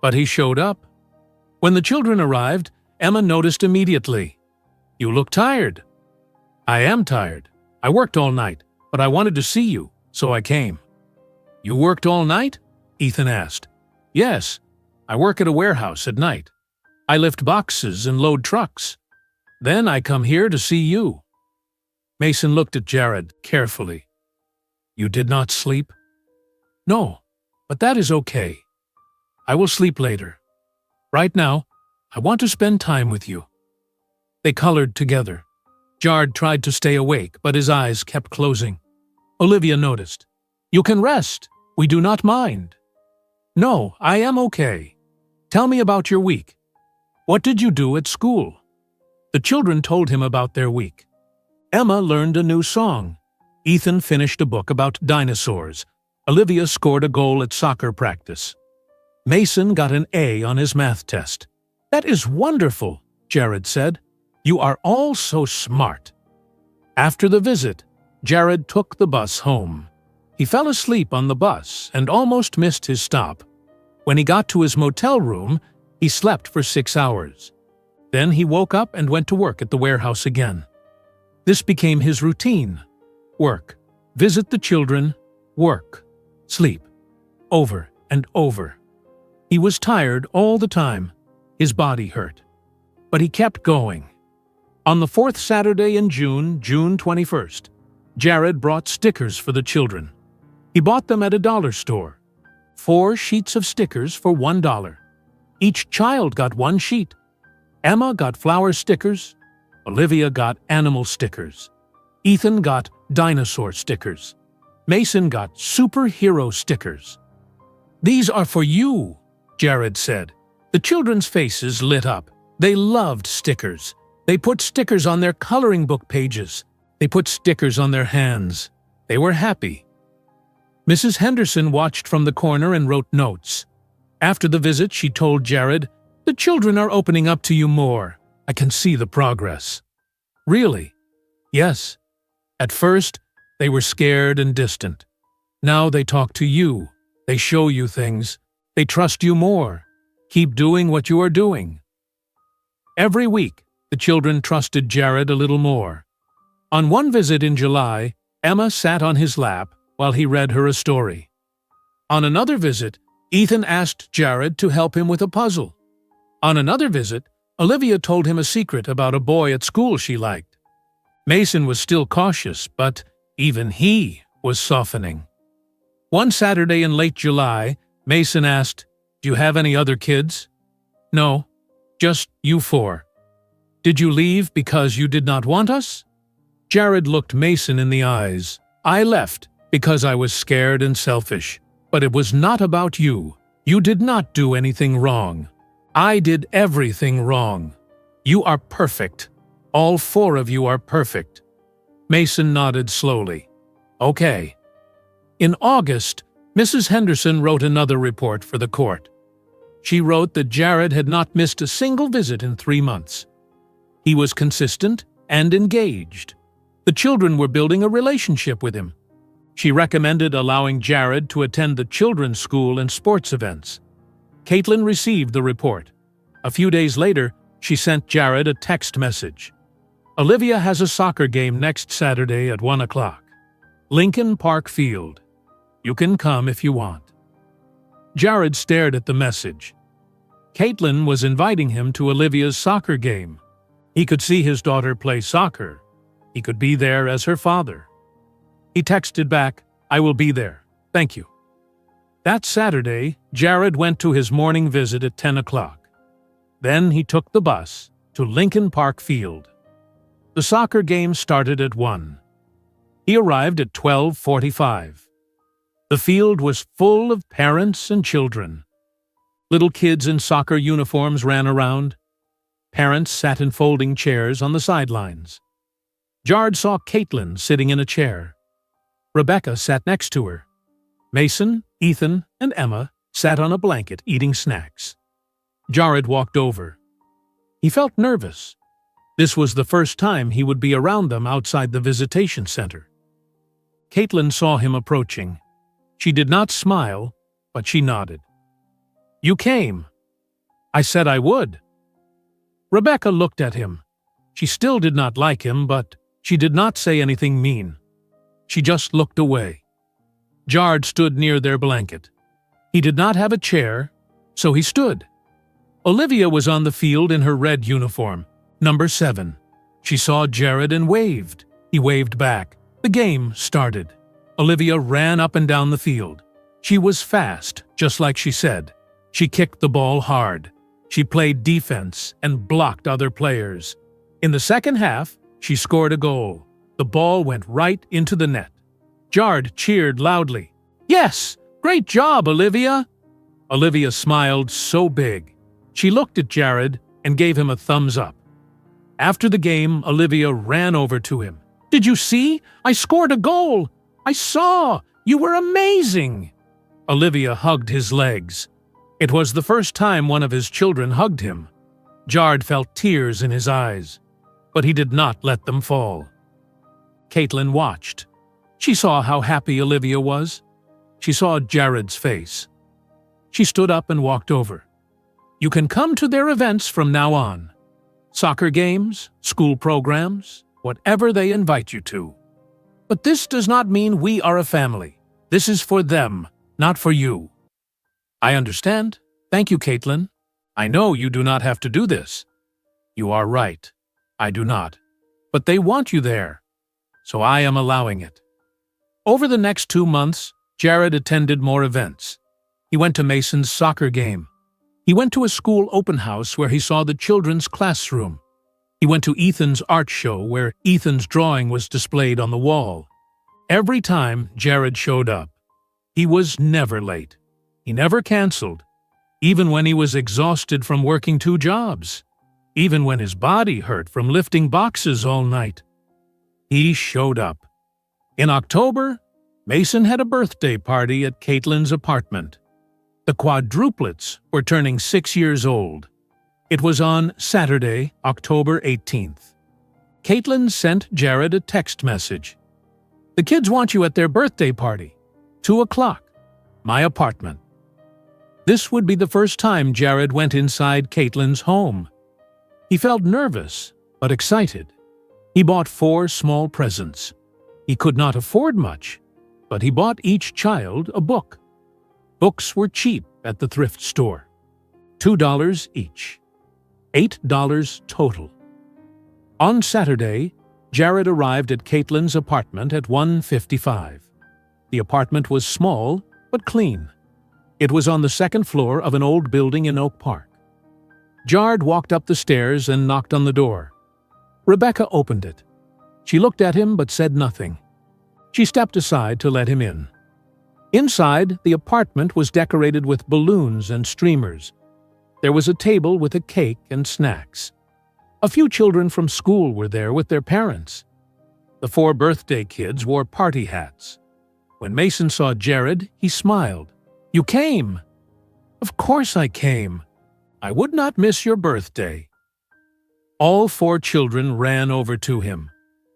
But he showed up. When the children arrived, Emma noticed immediately. "You look tired." "I am tired. I worked all night, but I wanted to see you, so I came." "You worked all night?" Ethan asked. "Yes. I work at a warehouse at night. I lift boxes and load trucks. Then I come here to see you." Mason looked at Jared carefully. "You did not sleep?" "No, but that is okay. I will sleep later. Right now, I want to spend time with you." They colored together. Jared tried to stay awake, but his eyes kept closing. Olivia noticed. "You can rest. We do not mind." "No, I am okay. Tell me about your week. What did you do at school?" The children told him about their week. Emma learned a new song. Ethan finished a book about dinosaurs. Olivia scored a goal at soccer practice. Mason got an A on his math test. "That is wonderful," Jared said. "You are all so smart." After the visit, Jared took the bus home. He fell asleep on the bus and almost missed his stop. When he got to his motel room, he slept for 6 hours. Then he woke up and went to work at the warehouse again. This became his routine. Work, visit the children, work, sleep, over and over. He was tired all the time. His body hurt. But he kept going. On the 4th Saturday in June, June 21st, Jared brought stickers for the children. He bought them at a dollar store. 4 sheets of stickers for $1. Each child got 1 sheet. Emma got flower stickers. Olivia got animal stickers. Ethan got dinosaur stickers. Mason got superhero stickers. "These are for you," Jared said. The children's faces lit up. They loved stickers. They put stickers on their coloring book pages. They put stickers on their hands. They were happy. Mrs. Henderson watched from the corner and wrote notes. After the visit, she told Jared, "The children are opening up to you more. I can see the progress." "Really?" "Yes. At first, they were scared and distant. Now they talk to you. They show you things. They trust you more. Keep doing what you are doing." Every week, the children trusted Jared a little more. On one visit in July, Emma sat on his lap while he read her a story. On another visit, Ethan asked Jared to help him with a puzzle. On another visit, Olivia told him a secret about a boy at school she liked. Mason was still cautious, but even he was softening. One Saturday in late July, Mason asked, "Do you have any other kids?" "No, just you 4. "Did you leave because you did not want us?" Jared looked Mason in the eyes. "I left because I was scared and selfish. But it was not about you. You did not do anything wrong. I did everything wrong. You are perfect. All 4 of you are perfect." Mason nodded slowly. "Okay." In August, Mrs. Henderson wrote another report for the court. She wrote that Jared had not missed a single visit in 3 months. He was consistent and engaged. The children were building a relationship with him. She recommended allowing Jared to attend the children's school and sports events. Caitlin received the report. A few days later, She sent Jared a text message. Olivia has a soccer game next Saturday at 1 o'clock. Lincoln Park Field. You can come if you want. Jared stared at the message. Caitlin was inviting him to Olivia's soccer game. He could see his daughter play soccer. He could be there as her father. He texted back, "I will be there. Thank you." That Saturday, Jared went to his morning visit at 10 o'clock. Then he took the bus to Lincoln Park Field. The soccer game started at 1. He arrived at 12:45. The field was full of parents and children. Little kids in soccer uniforms ran around. Parents sat in folding chairs on the sidelines. Jared saw Caitlin sitting in a chair. Rebecca sat next to her. Mason, Ethan, and Emma sat on a blanket eating snacks. Jared walked over. He felt nervous. This was the first time he would be around them outside the visitation center. Caitlin saw him approaching. She did not smile, but she nodded. "You came." "I said I would." Rebecca looked at him. She still did not like him, but she did not say anything mean. She just looked away. Jared stood near their blanket. He did not have a chair, so he stood. Olivia was on the field in her red uniform, number 7. She saw Jared and waved. He waved back. The game started. Olivia ran up and down the field. She was fast, just like she said. She kicked the ball hard. She played defense and blocked other players. In the second half, she scored a goal. The ball went right into the net. Jared cheered loudly. "Yes! Great job, Olivia!" Olivia smiled so big. She looked at Jared and gave him a thumbs up. After the game, Olivia ran over to him. "Did you see? I scored a goal! I saw! You were amazing!" Olivia hugged his legs. It was the first time one of his children hugged him. Jared felt tears in his eyes, but he did not let them fall. Caitlin watched. She saw how happy Olivia was. She saw Jared's face. She stood up and walked over. "You can come to their events from now on. Soccer games, school programs, whatever they invite you to. But this does not mean we are a family. This is for them, not for you." "I understand. Thank you, Caitlin. I know you do not have to do this." "You are right. I do not. But they want you there, so I am allowing it." Over the next 2 months, Jared attended more events. He went to Mason's soccer game. He went to a school open house where he saw the children's classroom. He went to Ethan's art show where Ethan's drawing was displayed on the wall. Every time Jared showed up, he was never late. He never canceled, even when he was exhausted from working 2 jobs, even when his body hurt from lifting boxes all night. He showed up. In October, Mason had a birthday party at Caitlin's apartment. The Quadruplets were turning 6 years old. It was on Saturday, October 18th. Caitlin sent Jared a text message. "The kids want you at their birthday party. 2 o'clock. My apartment." This would be the first time Jared went inside Caitlin's home. He felt nervous, but excited. He bought 4 small presents. He could not afford much, but he bought each child a book. Books were cheap at the thrift store. $2 each. $8 total. On Saturday, Jared arrived at Caitlin's apartment at 1:55. The apartment was small, but clean. It was on the 2nd floor of an old building in Oak Park. Jared walked up the stairs and knocked on the door. Rebecca opened it. She looked at him but said nothing. She stepped aside to let him in. Inside, the apartment was decorated with balloons and streamers. There was a table with a cake and snacks. A few children from school were there with their parents. The 4 birthday kids wore party hats. When Mason saw Jared, he smiled. "You came." "Of course I came. I would not miss your birthday." All 4 children ran over to him.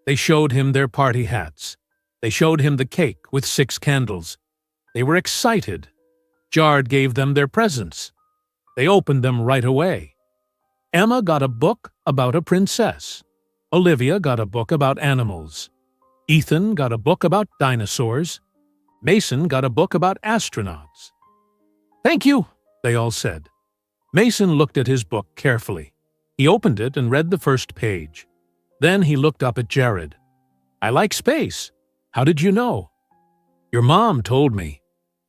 They showed him their party hats. They showed him the cake with 6 candles. They were excited. Jared gave them their presents. They opened them right away. Emma got a book about a princess. Olivia got a book about animals. Ethan got a book about dinosaurs. Mason got a book about astronauts. "Thank you," they all said. Mason looked at his book carefully. He opened it and read the first page. Then he looked up at Jared. "I like space. How did you know?" "Your mom told me."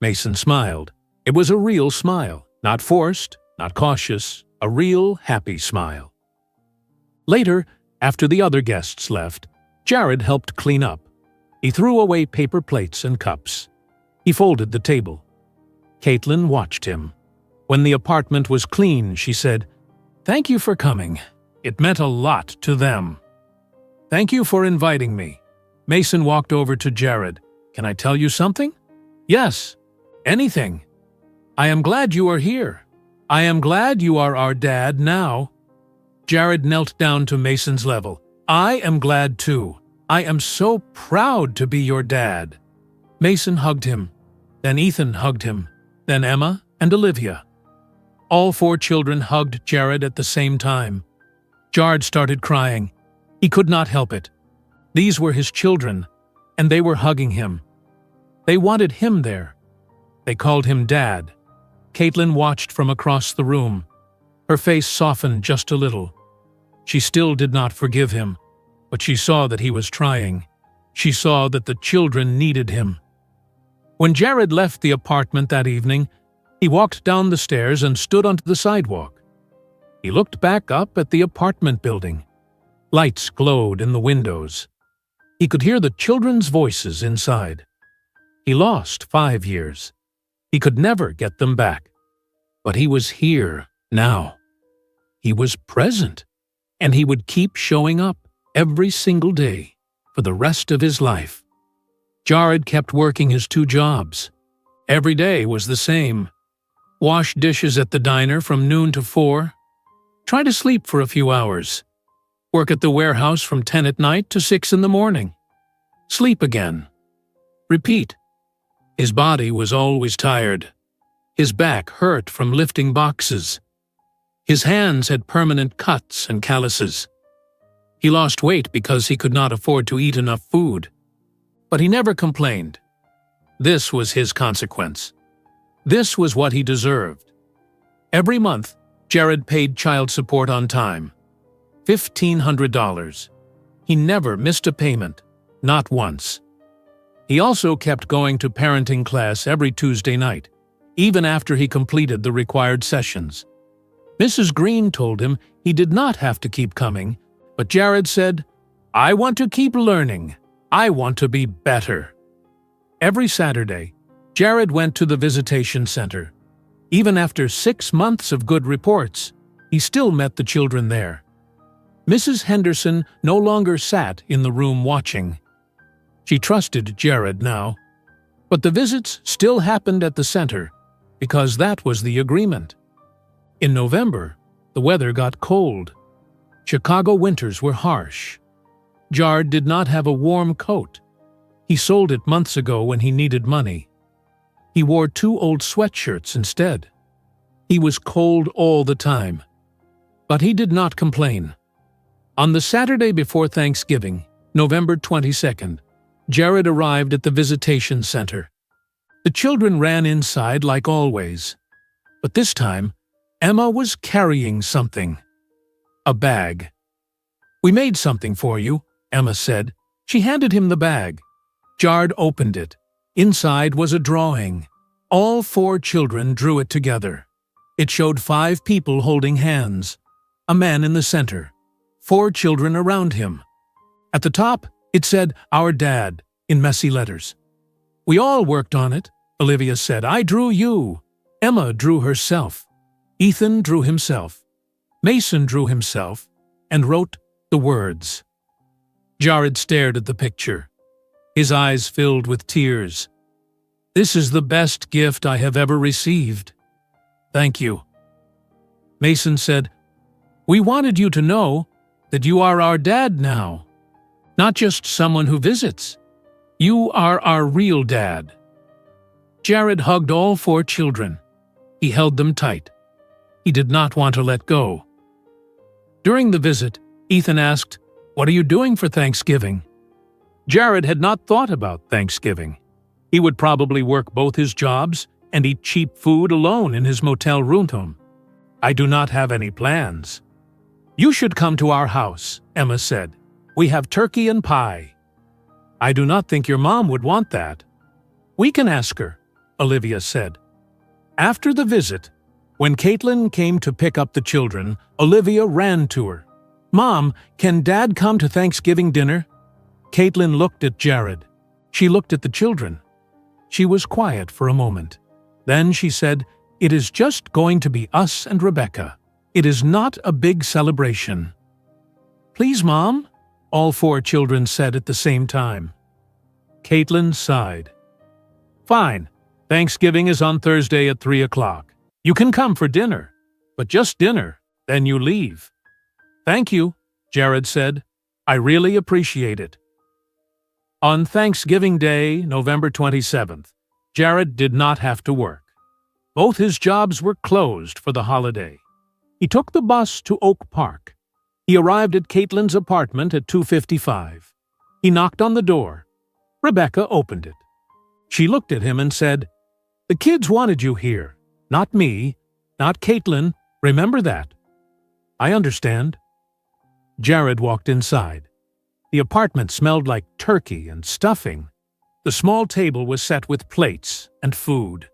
Mason smiled. It was a real smile, not forced, not cautious, a real happy smile. Later, after the other guests left, Jared helped clean up. He threw away paper plates and cups. He folded the table. Caitlin watched him. When the apartment was clean, she said, "Thank you for coming. It meant a lot to them." "Thank you for inviting me." Mason walked over to Jared. "Can I tell you something?" "Yes, anything." "I am glad you are here. I am glad you are our dad now." Jared knelt down to Mason's level. "I am glad too. I am so proud to be your dad." Mason hugged him. Then Ethan hugged him. Then Emma and Olivia. All 4 children hugged Jared at the same time. Jared started crying. He could not help it. These were his children, and they were hugging him. They wanted him there. They called him Dad. Caitlin watched from across the room. Her face softened just a little. She still did not forgive him, but she saw that he was trying. She saw that the children needed him. When Jared left the apartment that evening, he walked down the stairs and stood onto the sidewalk. He looked back up at the apartment building. Lights glowed in the windows. He could hear the children's voices inside. He lost 5 years. He could never get them back. But he was here now. He was present, and he would keep showing up every single day for the rest of his life. Jared kept working his 2 jobs. Every day was the same. Wash dishes at the diner from noon to 4. Try to sleep for a few hours. Work at the warehouse from 10 at night to 6 in the morning. Sleep again. Repeat. His body was always tired. His back hurt from lifting boxes. His hands had permanent cuts and calluses. He lost weight because he could not afford to eat enough food. But he never complained. This was his consequence. This was what he deserved. Every month, Jared paid child support on time. $1,500. He never missed a payment, not once. He also kept going to parenting class every Tuesday night, even after he completed the required sessions. Mrs. Green told him he did not have to keep coming, but Jared said, "I want to keep learning. I want to be better." Every Saturday, Jared went to the visitation center. Even after 6 months of good reports, he still met the children there. Mrs. Henderson no longer sat in the room watching. She trusted Jared now. But the visits still happened at the center, because that was the agreement. In November, the weather got cold. Chicago winters were harsh. Jared did not have a warm coat. He sold it months ago when he needed money. He wore 2 old sweatshirts instead. He was cold all the time. But he did not complain. On the Saturday before Thanksgiving, November 22nd, Jared arrived at the visitation center. The children ran inside like always. But this time, Emma was carrying something. A bag. "We made something for you," Emma said. She handed him the bag. Jared opened it. Inside was a drawing. All 4 children drew it together. It showed 5 people holding hands. A man in the center. 4 children around him. At the top, it said, "Our Dad," in messy letters. "We all worked on it," Olivia said. "I drew you." Emma drew herself. Ethan drew himself. Mason drew himself and wrote the words. Jared stared at the picture. His eyes filled with tears. "This is the best gift I have ever received. Thank you." Mason said, "We wanted you to know that you are our dad now. Not just someone who visits. You are our real dad." Jared hugged all 4 children. He held them tight. He did not want to let go. During the visit, Ethan asked, "What are you doing for Thanksgiving?" Jared had not thought about Thanksgiving. He would probably work both his jobs and eat cheap food alone in his motel room. "I do not have any plans." "You should come to our house," Emma said. "We have turkey and pie." "I do not think your mom would want that." "We can ask her," Olivia said. After the visit, when Caitlin came to pick up the children, Olivia ran to her. "Mom, can Dad come to Thanksgiving dinner?" Caitlin looked at Jared. She looked at the children. She was quiet for a moment. Then she said, "It is just going to be us and Rebecca. It is not a big celebration." "Please, Mom," all four children said at the same time. Caitlin sighed. "Fine. Thanksgiving is on Thursday at 3 o'clock. You can come for dinner, but just dinner, then you leave." "Thank you," Jared said. "I really appreciate it." On Thanksgiving Day, November 27th, Jared did not have to work. Both his jobs were closed for the holiday. He took the bus to Oak Park. He arrived at Caitlin's apartment at 2:55. He knocked on the door. Rebecca opened it. She looked at him and said, "The kids wanted you here. Not me. Not Caitlin. Remember that." "I understand." Jared walked inside. The apartment smelled like turkey and stuffing. The small table was set with plates and food.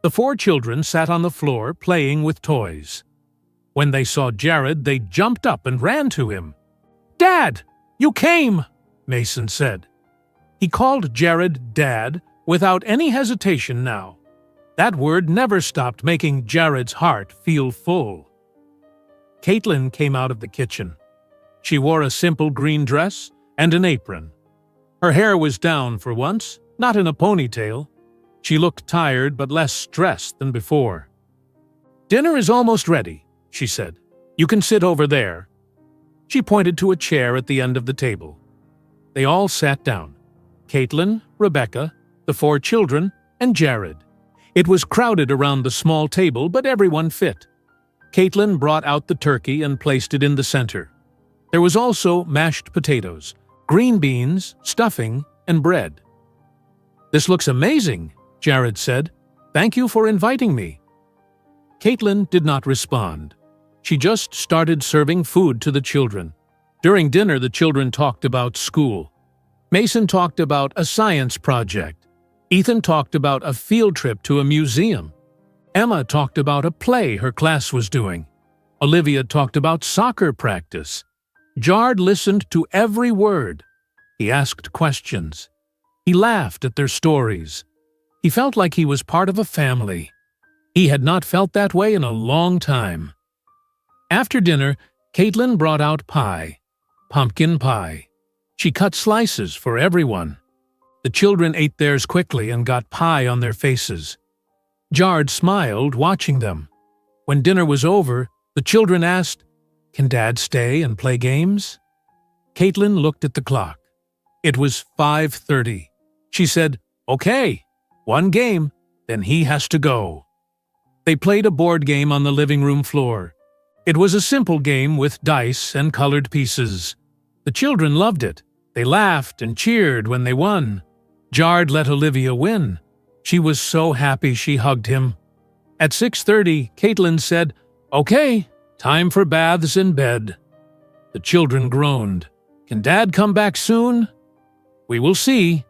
The four children sat on the floor playing with toys. When they saw Jared, they jumped up and ran to him. "Dad, you came!" Mason said. He called Jared Dad without any hesitation now. That word never stopped making Jared's heart feel full. Caitlin came out of the kitchen. She wore a simple green dress and an apron. Her hair was down for once, not in a ponytail. She looked tired but less stressed than before. "Dinner is almost ready," she said. "You can sit over there." She pointed to a chair at the end of the table. They all sat down. Caitlin, Rebecca, the four children, and Jared. It was crowded around the small table, but everyone fit. Caitlin brought out the turkey and placed it in the center. There was also mashed potatoes, green beans, stuffing, and bread. "This looks amazing," Jared said. "Thank you for inviting me." Caitlin did not respond. She just started serving food to the children. During dinner, the children talked about school. Mason talked about a science project. Ethan talked about a field trip to a museum. Emma talked about a play her class was doing. Olivia talked about soccer practice. Jared listened to every word. He asked questions. He laughed at their stories. He felt like he was part of a family. He had not felt that way in a long time. After dinner, Caitlin brought out pie. Pumpkin pie. She cut slices for everyone. The children ate theirs quickly and got pie on their faces. Jared smiled, watching them. When dinner was over, the children asked, "Can Dad stay and play games?" Caitlin looked at the clock. It was 5:30. She said, "Okay, one game, then he has to go." They played a board game on the living room floor. It was a simple game with dice and colored pieces. The children loved it. They laughed and cheered when they won. Jared let Olivia win. She was so happy she hugged him. At 6:30, Caitlin said, "Okay, time for baths and bed." The children groaned. "Can Dad come back soon?" "We will see."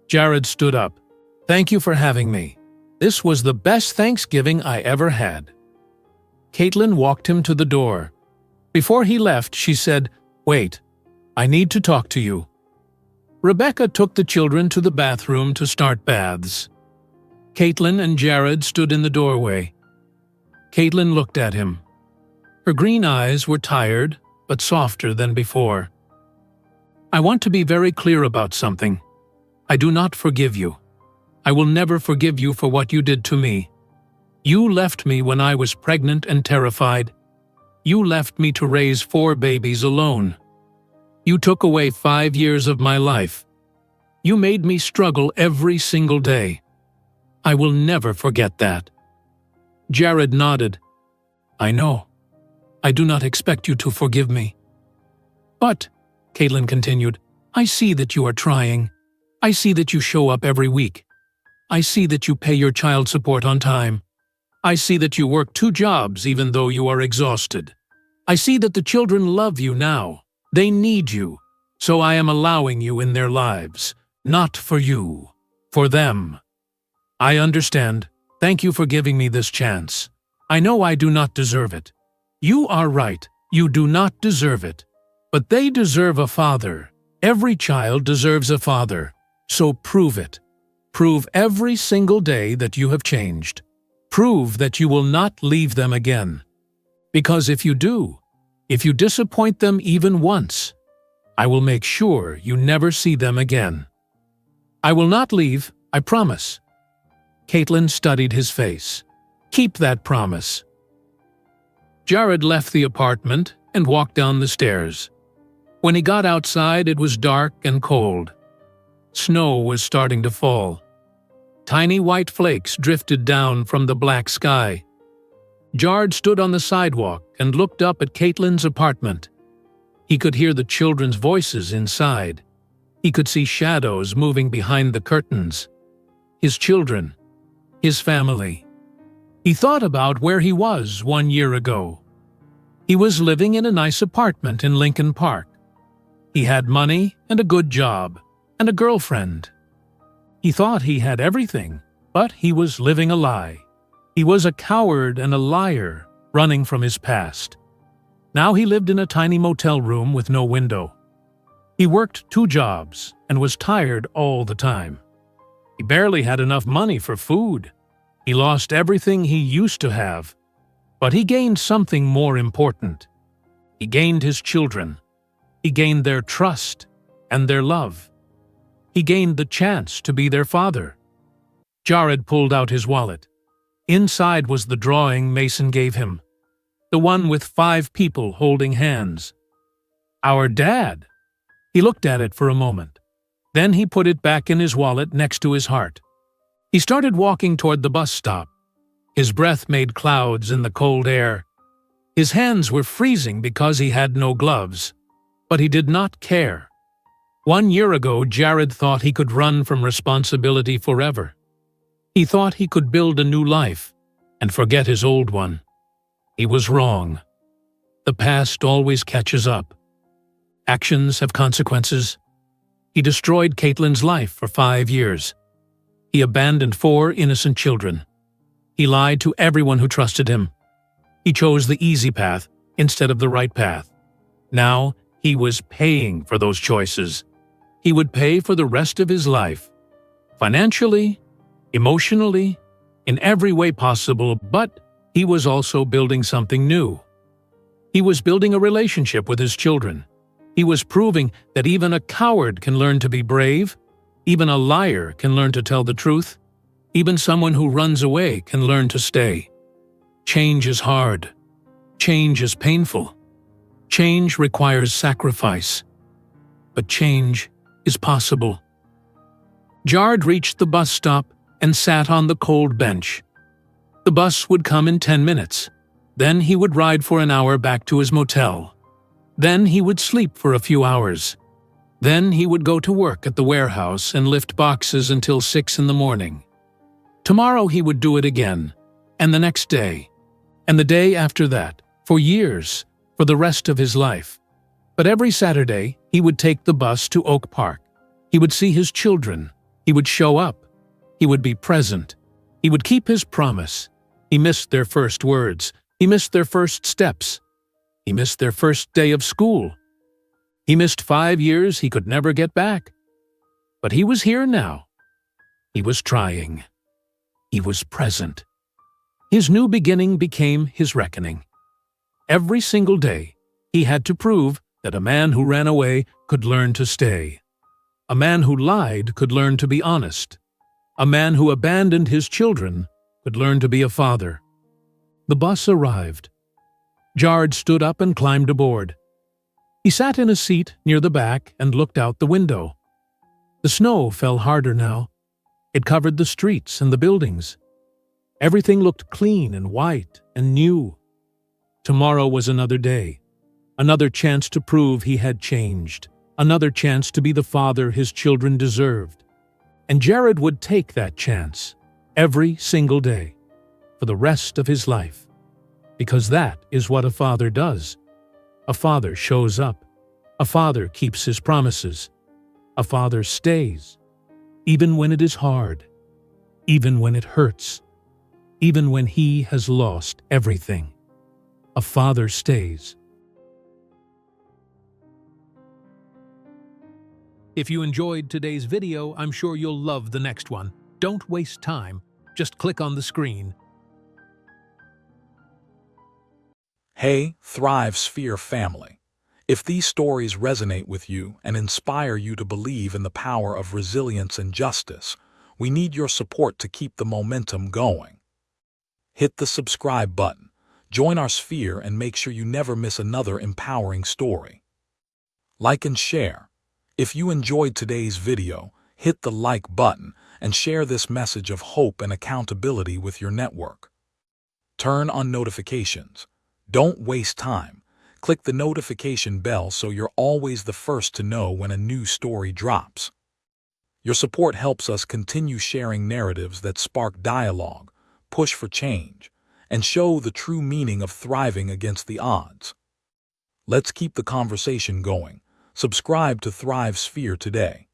Jared stood up. "Thank you for having me. This was the best Thanksgiving I ever had." Caitlin walked him to the door. Before he left, she said, "Wait, I need to talk to you." Rebecca took the children to the bathroom to start baths. Caitlin and Jared stood in the doorway. Caitlin looked at him. Her green eyes were tired, but softer than before. "I want to be very clear about something. I do not forgive you. I will never forgive you for what you did to me. You left me when I was pregnant and terrified. You left me to raise 4 babies alone. You took away 5 years of my life. You made me struggle every single day. I will never forget that." Jared nodded. "I know. I do not expect you to forgive me." "But," Caitlin continued, "I see that you are trying. I see that you show up every week. I see that you pay your child support on time. I see that you work 2 jobs even though you are exhausted. I see that the children love you now. They need you. So I am allowing you in their lives. Not for you. For them. I understand. Thank you for giving me this chance. I know I do not deserve it. You are right. You do not deserve it. But they deserve a father. Every child deserves a father. So prove it. Prove every single day that you have changed. Prove that you will not leave them again. Because if you do, if you disappoint them even once, I will make sure you never see them again. I will not leave, I promise." Caitlin studied his face. "Keep that promise." Jared left the apartment and walked down the stairs. When he got outside, it was dark and cold. Snow was starting to fall. Tiny white flakes drifted down from the black sky. Jared stood on the sidewalk and looked up at Caitlin's apartment. He could hear the children's voices inside. He could see shadows moving behind the curtains. His children. His family. He thought about where he was 1 year ago. He was living in a nice apartment in Lincoln Park. He had money and a good job and a girlfriend. He thought he had everything, but he was living a lie. He was a coward and a liar, running from his past. Now he lived in a tiny motel room with no window. He worked 2 jobs and was tired all the time. He barely had enough money for food. He lost everything he used to have. But he gained something more important. He gained his children. He gained their trust and their love. He gained the chance to be their father. Jared pulled out his wallet. Inside was the drawing Mason gave him. The one with 5 people holding hands. Our dad. He looked at it for a moment. Then he put it back in his wallet next to his heart. He started walking toward the bus stop. His breath made clouds in the cold air. His hands were freezing because he had no gloves. But he did not care. 1 year ago, Jared thought he could run from responsibility forever. He thought he could build a new life and forget his old one. He was wrong. The past always catches up. Actions have consequences. He destroyed Caitlin's life for 5 years. He abandoned 4 innocent children. He lied to everyone who trusted him. He chose the easy path instead of the right path. Now he was paying for those choices. He would pay for the rest of his life. Financially, emotionally, in every way possible, but he was also building something new. He was building a relationship with his children. He was proving that even a coward can learn to be brave, even a liar can learn to tell the truth, even someone who runs away can learn to stay. Change is hard. Change is painful. Change requires sacrifice. But change is possible. Jared reached the bus stop and sat on the cold bench. The bus would come in 10 minutes. Then he would ride for an hour back to his motel. Then he would sleep for a few hours. Then he would go to work at the warehouse and lift boxes until 6 in the morning. Tomorrow he would do it again, and the next day, and the day after that, for years, for the rest of his life. But every Saturday, he would take the bus to Oak Park. He would see his children. He would show up. He would be present. He would keep his promise. He missed their first words. He missed their first steps. He missed their first day of school. He missed 5 years he could never get back. But he was here now. He was trying. He was present. His new beginning became his reckoning. Every single day, he had to prove that a man who ran away could learn to stay. A man who lied could learn to be honest. A man who abandoned his children could learn to be a father. The bus arrived. Jared stood up and climbed aboard. He sat in a seat near the back and looked out the window. The snow fell harder now. It covered the streets and the buildings. Everything looked clean and white and new. Tomorrow was another day, another chance to prove he had changed, another chance to be the father his children deserved. And Jared would take that chance every single day for the rest of his life. Because that is what a father does. A father shows up. A father keeps his promises. A father stays, even when it is hard, even when it hurts, even when he has lost everything. A father stays. If you enjoyed today's video, I'm sure you'll love the next one. Don't waste time. Just click on the screen. Hey, Thrive Sphere family. If these stories resonate with you and inspire you to believe in the power of resilience and justice, we need your support to keep the momentum going. Hit the subscribe button, join our sphere, and make sure you never miss another empowering story. Like and share. If you enjoyed today's video, hit the like button and share this message of hope and accountability with your network. Turn on notifications. Don't waste time. Click the notification bell so you're always the first to know when a new story drops. Your support helps us continue sharing narratives that spark dialogue, push for change, and show the true meaning of thriving against the odds. Let's keep the conversation going. Subscribe to Thrive Sphere today.